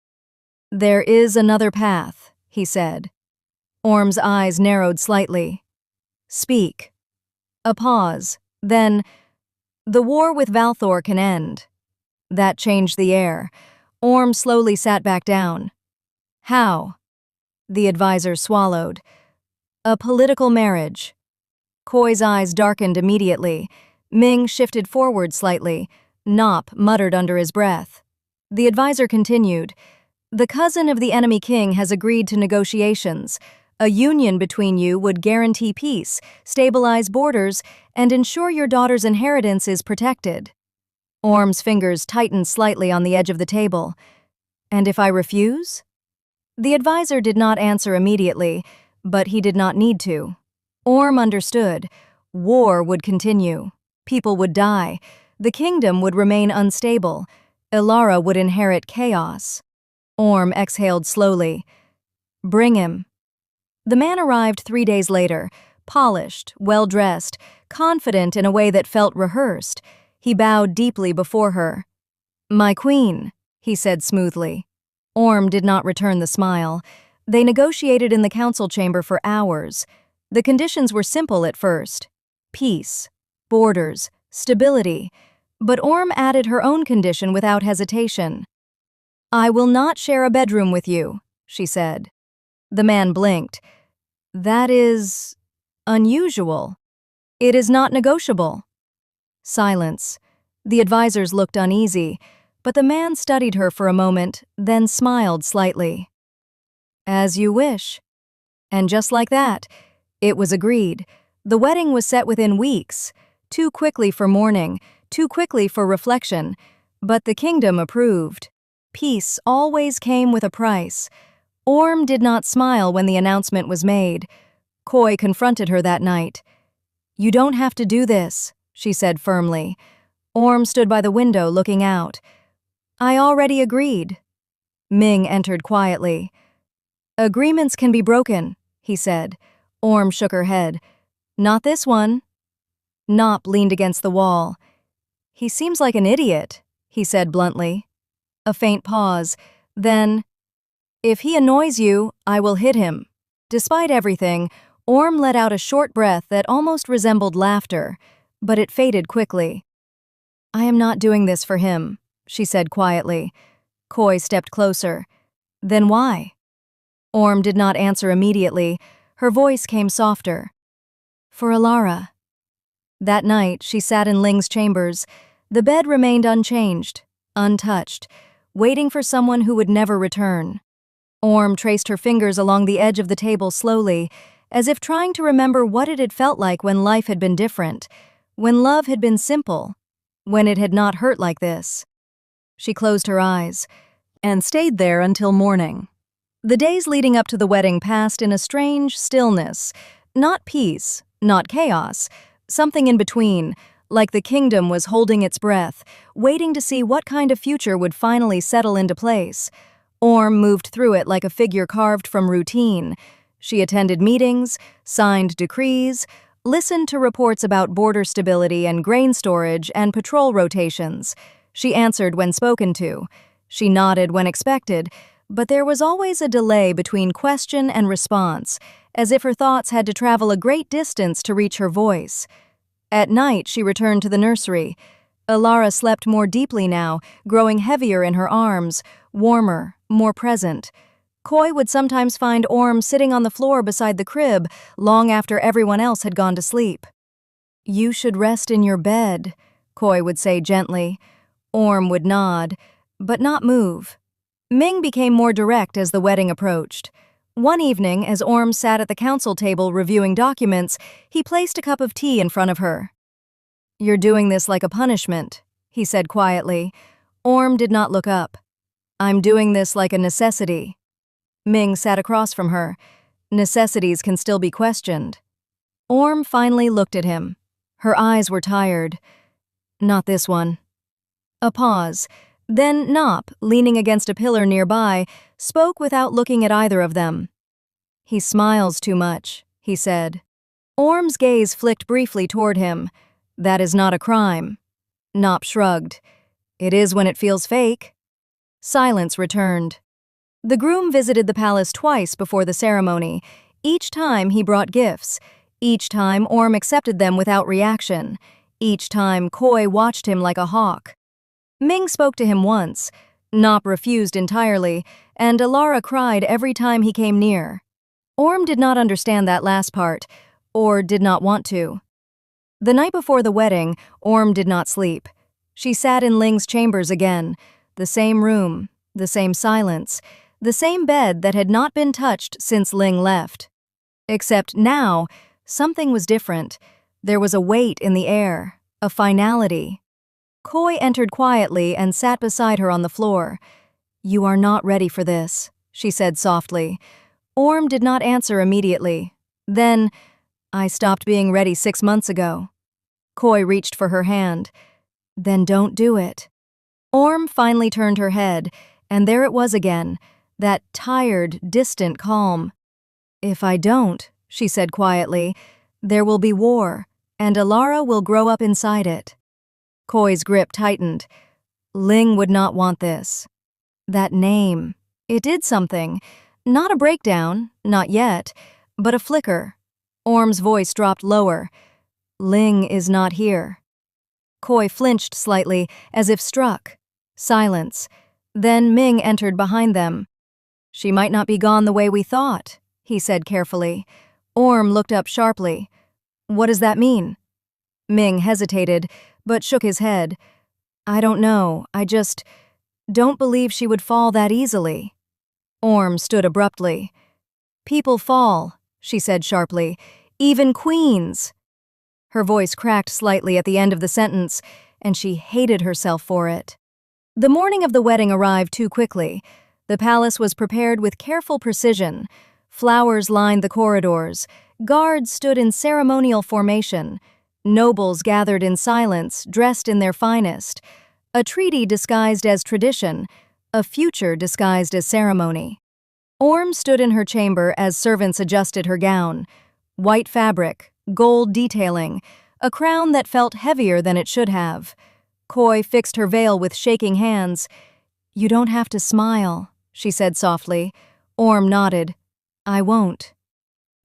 "There is another path," he said. Orm's eyes narrowed slightly. "Speak." A pause. Then, "The war with Valthor can end." That changed the air. Orm slowly sat back down. "How?" The advisor swallowed. "A political marriage." Koi's eyes darkened immediately. Ming shifted forward slightly. Nop muttered under his breath. The advisor continued. "The cousin of the enemy king has agreed to negotiations. A union between you would guarantee peace, stabilize borders, and ensure your daughter's inheritance is protected." Orm's fingers tightened slightly on the edge of the table. "And if I refuse?" The advisor did not answer immediately, but he did not need to. Orm understood. War would continue. People would die. The kingdom would remain unstable. Ilara would inherit chaos. Orm exhaled slowly. "Bring him." The man arrived 3 days later, polished, well-dressed, confident in a way that felt rehearsed. He bowed deeply before her. "My queen," he said smoothly. Orm did not return the smile. They negotiated in the council chamber for hours. The conditions were simple at first. Peace, borders, stability. But Orm added her own condition without hesitation. "I will not share a bedroom with you," she said. The man blinked. "That is unusual. It is not negotiable." Silence. The advisors looked uneasy, but the man studied her for a moment, then smiled slightly. "As you wish." And just like that, it was agreed. The wedding was set within weeks, too quickly for mourning, too quickly for reflection, but the kingdom approved. Peace always came with a price. Orm did not smile when the announcement was made. Koi confronted her that night. "You don't have to do this," she said firmly. Orm stood by the window looking out. "I already agreed." Ming entered quietly. "Agreements can be broken," he said. Orm shook her head. "Not this one." Nop leaned against the wall. "He seems like an idiot," he said bluntly. A faint pause. Then, "If he annoys you, I will hit him." Despite everything, Orm let out a short breath that almost resembled laughter, but it faded quickly. "I am not doing this for him," she said quietly. Koi stepped closer. "Then why?" Orm did not answer immediately. Her voice came softer. "For Ilara." That night, she sat in Ling's chambers. The bed remained unchanged, untouched, waiting for someone who would never return. Orm traced her fingers along the edge of the table slowly, as if trying to remember what it had felt like when life had been different, when love had been simple, when it had not hurt like this. She closed her eyes and stayed there until morning. The days leading up to the wedding passed in a strange stillness, not peace, not chaos, something in between, like the kingdom was holding its breath, waiting to see what kind of future would finally settle into place. Orm moved through it like a figure carved from routine. She attended meetings, signed decrees, listened to reports about border stability and grain storage and patrol rotations. She answered when spoken to. She nodded when expected, but there was always a delay between question and response, as if her thoughts had to travel a great distance to reach her voice. At night, she returned to the nursery. Alara slept more deeply now, growing heavier in her arms, warmer, more present. Koi would sometimes find Orm sitting on the floor beside the crib long after everyone else had gone to sleep. "You should rest in your bed," Koi would say gently. Orm would nod, but not move. Ming became more direct as the wedding approached. One evening, as Orm sat at the council table reviewing documents, he placed a cup of tea in front of her. "You're doing this like a punishment," he said quietly. Orm did not look up. "I'm doing this like a necessity." Ming sat across from her. Necessities can still be questioned. Orm finally looked at him. Her eyes were tired. "Not this one." A pause. Then Nop, leaning against a pillar nearby, spoke without looking at either of them. "He smiles too much," he said. Orm's gaze flicked briefly toward him. "That is not a crime." Nop shrugged. "It is when it feels fake." Silence returned. The groom visited the palace twice before the ceremony. Each time he brought gifts. Each time Orm accepted them without reaction. Each time Koi watched him like a hawk. Ming spoke to him once. Nop refused entirely, and Alara cried every time he came near. Orm did not understand that last part, or did not want to. The night before the wedding, Orm did not sleep. She sat in Ling's chambers again. The same room, the same silence, the same bed that had not been touched since Ling left. Except now, something was different. There was a weight in the air, a finality. Koi entered quietly and sat beside her on the floor. "You are not ready for this," she said softly. Orm did not answer immediately. Then, "I stopped being ready 6 months ago." Koi reached for her hand. "Then don't do it." Orm finally turned her head, and there it was again, that tired, distant calm. "If I don't," she said quietly, "there will be war, and Alara will grow up inside it." Koi's grip tightened. Ling would not want this. That name, it did something. Not a breakdown, not yet, but a flicker. Orm's voice dropped lower. "Ling is not here." Koi flinched slightly, as if struck. Silence. Then Ming entered behind them. "She might not be gone the way we thought," he said carefully. Orm looked up sharply. "What does that mean?" Ming hesitated, but shook his head. "I don't know, I just don't believe she would fall that easily." Orm stood abruptly. "People fall," she said sharply. "Even queens." Her voice cracked slightly at the end of the sentence, and she hated herself for it. The morning of the wedding arrived too quickly. The palace was prepared with careful precision. Flowers lined the corridors. Guards stood in ceremonial formation. Nobles gathered in silence, dressed in their finest. A treaty disguised as tradition, a future disguised as ceremony. Orm stood in her chamber as servants adjusted her gown. White fabric, gold detailing, a crown that felt heavier than it should have. Koi fixed her veil with shaking hands. "You don't have to smile," she said softly. Orm nodded. "I won't."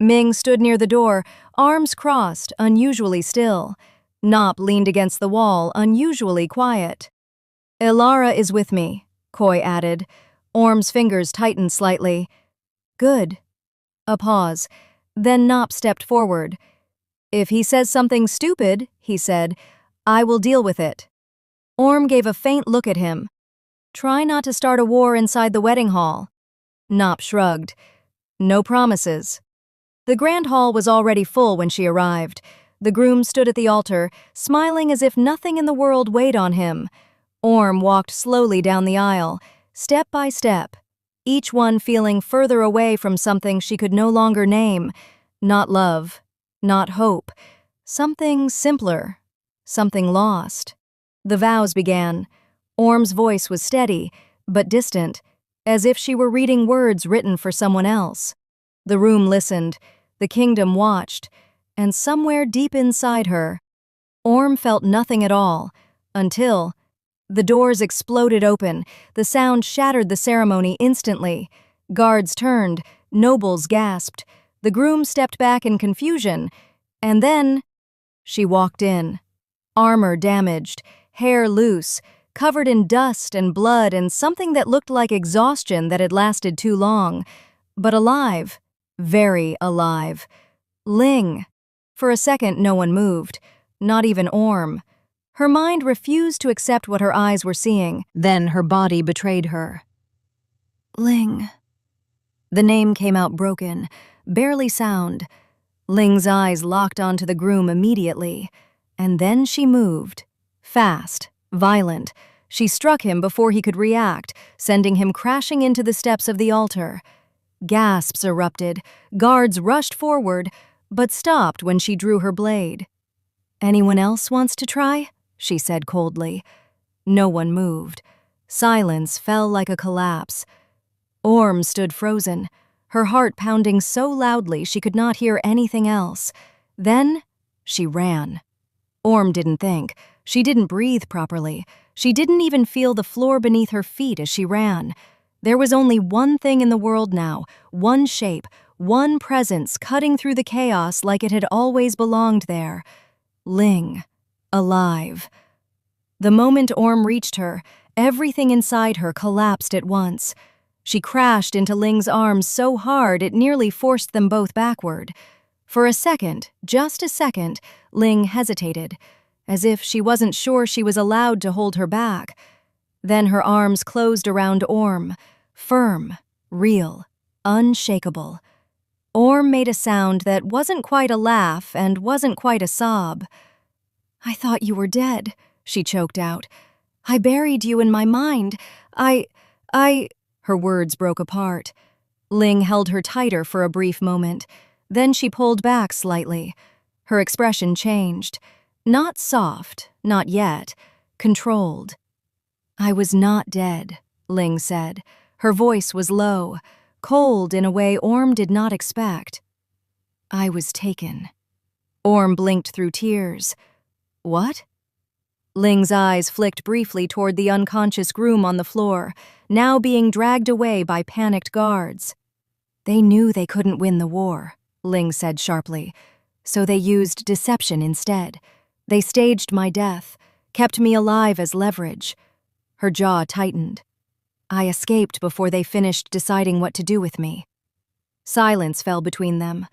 Ming stood near the door, arms crossed, unusually still. Nop leaned against the wall, unusually quiet. "Alara is with me," Koi added. Orm's fingers tightened slightly. "Good." A pause. Then Nop stepped forward. "If he says something stupid," he said, "I will deal with it." Orm gave a faint look at him. "Try not to start a war inside the wedding hall." Nop shrugged. "No promises." The grand hall was already full when she arrived. The groom stood at the altar, smiling as if nothing in the world weighed on him. Orm walked slowly down the aisle, step by step, each one feeling further away from something she could no longer name. Not love, not hope. Something simpler, something lost. The vows began. Orm's voice was steady, but distant, as if she were reading words written for someone else. The room listened, the kingdom watched, and somewhere deep inside her, Orm felt nothing at all, until the doors exploded open. The sound shattered the ceremony instantly. Guards turned, nobles gasped, the groom stepped back in confusion, and then she walked in. Armor damaged, hair loose, covered in dust and blood and something that looked like exhaustion that had lasted too long. But alive, very alive. Ling. For a second, no one moved, not even Orm. Her mind refused to accept what her eyes were seeing. Then her body betrayed her. Ling. The name came out broken, barely sound. Ling's eyes locked onto the groom immediately, and then she moved. Fast, violent. She struck him before he could react, sending him crashing into the steps of the altar. Gasps erupted, guards rushed forward, but stopped when she drew her blade. "Anyone else wants to try?" she said coldly. No one moved. Silence fell like a collapse. Orm stood frozen, her heart pounding so loudly she could not hear anything else. Then she ran. Orm didn't think. She didn't breathe properly. She didn't even feel the floor beneath her feet as she ran. There was only one thing in the world now, one shape, one presence cutting through the chaos like it had always belonged there. Ling. Alive. The moment Orm reached her, everything inside her collapsed at once. She crashed into Ling's arms so hard it nearly forced them both backward. For a second, just a second, Ling hesitated, as if she wasn't sure she was allowed to hold her back. Then her arms closed around Orm, firm, real, unshakable. Orm made a sound that wasn't quite a laugh and wasn't quite a sob. "I thought you were dead," she choked out. "I buried you in my mind. I... Her words broke apart. Ling held her tighter for a brief moment. Then she pulled back slightly. Her expression changed. Not soft, not yet. Controlled. "I was not dead," Ling said. Her voice was low, cold in a way Orm did not expect. "I was taken." Orm blinked through tears. "What?" Ling's eyes flicked briefly toward the unconscious groom on the floor, now being dragged away by panicked guards. "They knew they couldn't win the war," Ling said sharply, "so they used deception instead. They staged my death, kept me alive as leverage." Her jaw tightened. "I escaped before they finished deciding what to do with me." Silence fell between them.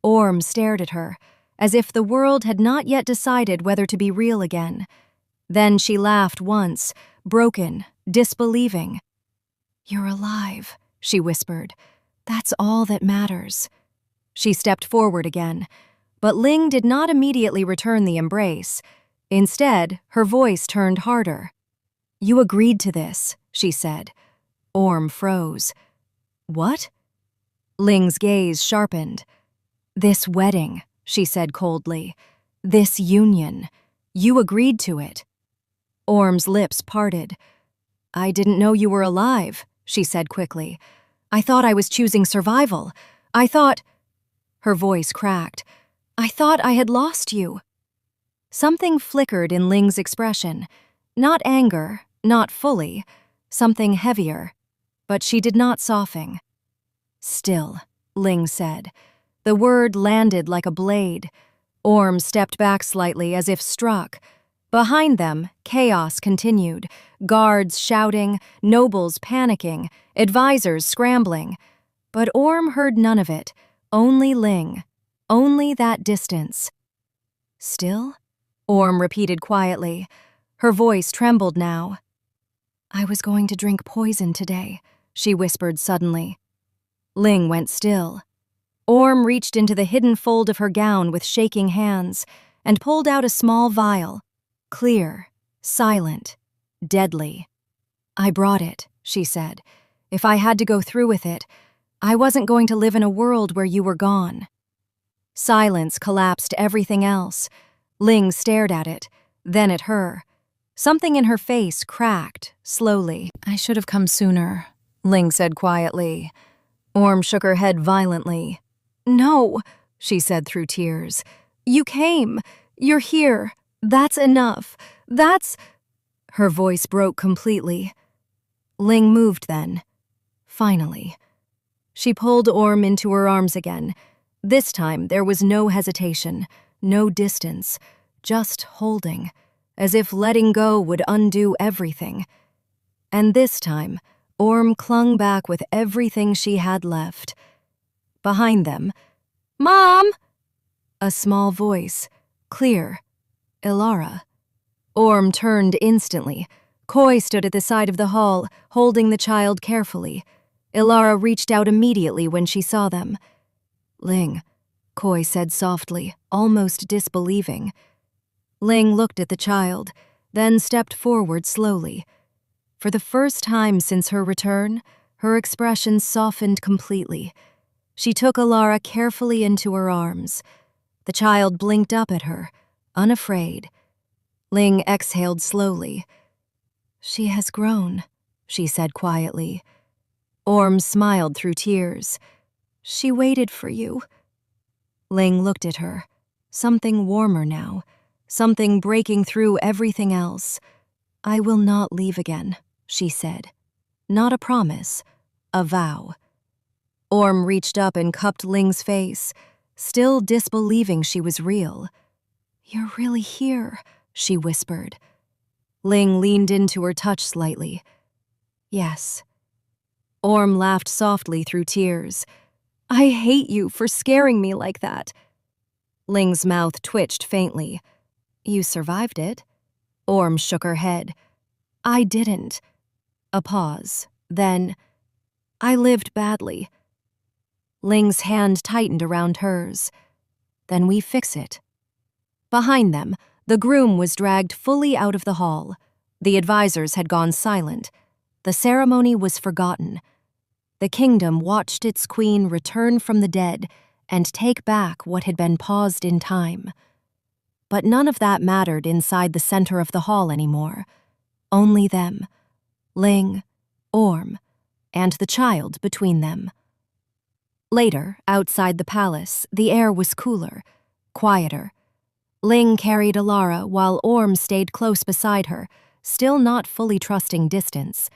Orm stared at her, as if the world had not yet decided whether to be real again. Then she laughed once, broken, disbelieving. "You're alive," she whispered. "That's all that matters." She stepped forward again, but Ling did not immediately return the embrace. Instead, her voice turned harder. "You agreed to this," she said. Orm froze. "What?" Ling's gaze sharpened. "This wedding," she said coldly. "This union. You agreed to it." Orm's lips parted. "I didn't know you were alive," she said quickly. "I thought I was choosing survival. I thought—" Her voice cracked. "I thought I had lost you." Something flickered in Ling's expression. Not anger, not fully. Something heavier. But she did not soften. "Still," Ling said. The word landed like a blade. Orm stepped back slightly as if struck. Behind them, chaos continued. Guards shouting, nobles panicking, advisors scrambling. But Orm heard none of it. Only Ling. Only that distance. "Still?" Orm repeated quietly. Her voice trembled now. "I was going to drink poison today," she whispered suddenly. Ling went still. Orm reached into the hidden fold of her gown with shaking hands and pulled out a small vial. Clear, silent, deadly. "I brought it," she said. "If I had to go through with it, I wasn't going to live in a world where you were gone." Silence collapsed everything else. Ling stared at it, then at her. Something in her face cracked, slowly. "I should have come sooner," Ling said quietly. Orm shook her head violently. "No," she said through tears. "You came. You're here. That's enough. That's—" Her voice broke completely. Ling moved then. Finally. She pulled Orm into her arms again. This time there was no hesitation, no distance, just holding, as if letting go would undo everything. And this time, Orm clung back with everything she had left. Behind them, "Mom!" A small voice, clear. Ilara. Orm turned instantly. Koi stood at the side of the hall, holding the child carefully. Ilara reached out immediately when she saw them. "Ling," Koi said softly, almost disbelieving. Ling looked at the child, then stepped forward slowly. For the first time since her return, her expression softened completely. She took Ilara carefully into her arms. The child blinked up at her, unafraid. Ling exhaled slowly. "She has grown," she said quietly. Orm smiled through tears. "She waited for you." Ling looked at her, something warmer now, something breaking through everything else. "I will not leave again," she said. Not a promise, a vow. Orm reached up and cupped Ling's face, still disbelieving she was real. "You're really here," she whispered. Ling leaned into her touch slightly. "Yes." Orm laughed softly through tears. "I hate you for scaring me like that." Ling's mouth twitched faintly. "You survived it." Orm shook her head. "I didn't." A pause. Then, "I lived badly." Ling's hand tightened around hers. "Then we fix it." Behind them, the groom was dragged fully out of the hall. The advisors had gone silent. The ceremony was forgotten. The kingdom watched its queen return from the dead and take back what had been paused in time. But none of that mattered inside the center of the hall anymore. Only them. Ling, Orm, and the child between them. Later, outside the palace, the air was cooler, quieter. Ling carried Ilara while Orm stayed close beside her, still not fully trusting distance.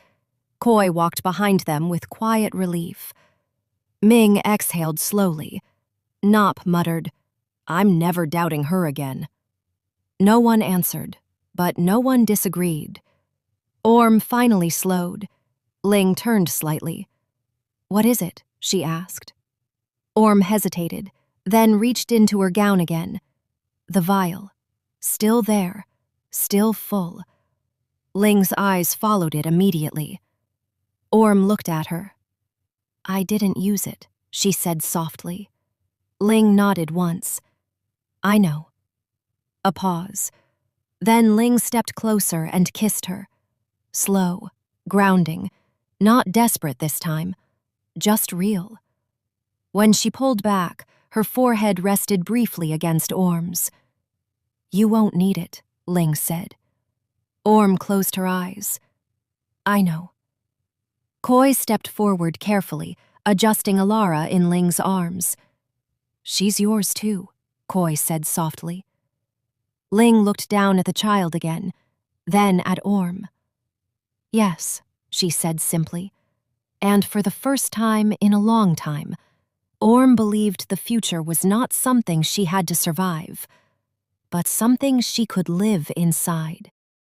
Koi walked behind them with quiet relief. Ming exhaled slowly. Nop muttered, "I'm never doubting her again." No one answered, but no one disagreed. Orm finally slowed. Ling turned slightly. "What is it?" she asked. Orm hesitated, then reached into her gown again. The vial. Still there. Still full. Ling's eyes followed it immediately. Orm looked at her. "I didn't use it," she said softly. Ling nodded once. "I know." A pause. Then Ling stepped closer and kissed her. Slow, grounding, not desperate this time, just real. When she pulled back, her forehead rested briefly against Orm's. "You won't need it," Ling said. Orm closed her eyes. "I know." Koi stepped forward carefully, adjusting Ilara in Ling's arms. "She's yours too," Koi said softly. Ling looked down at the child again, then at Orm. "Yes," she said simply. And for the first time in a long time, Orm believed the future was not something she had to survive, but something she could live inside.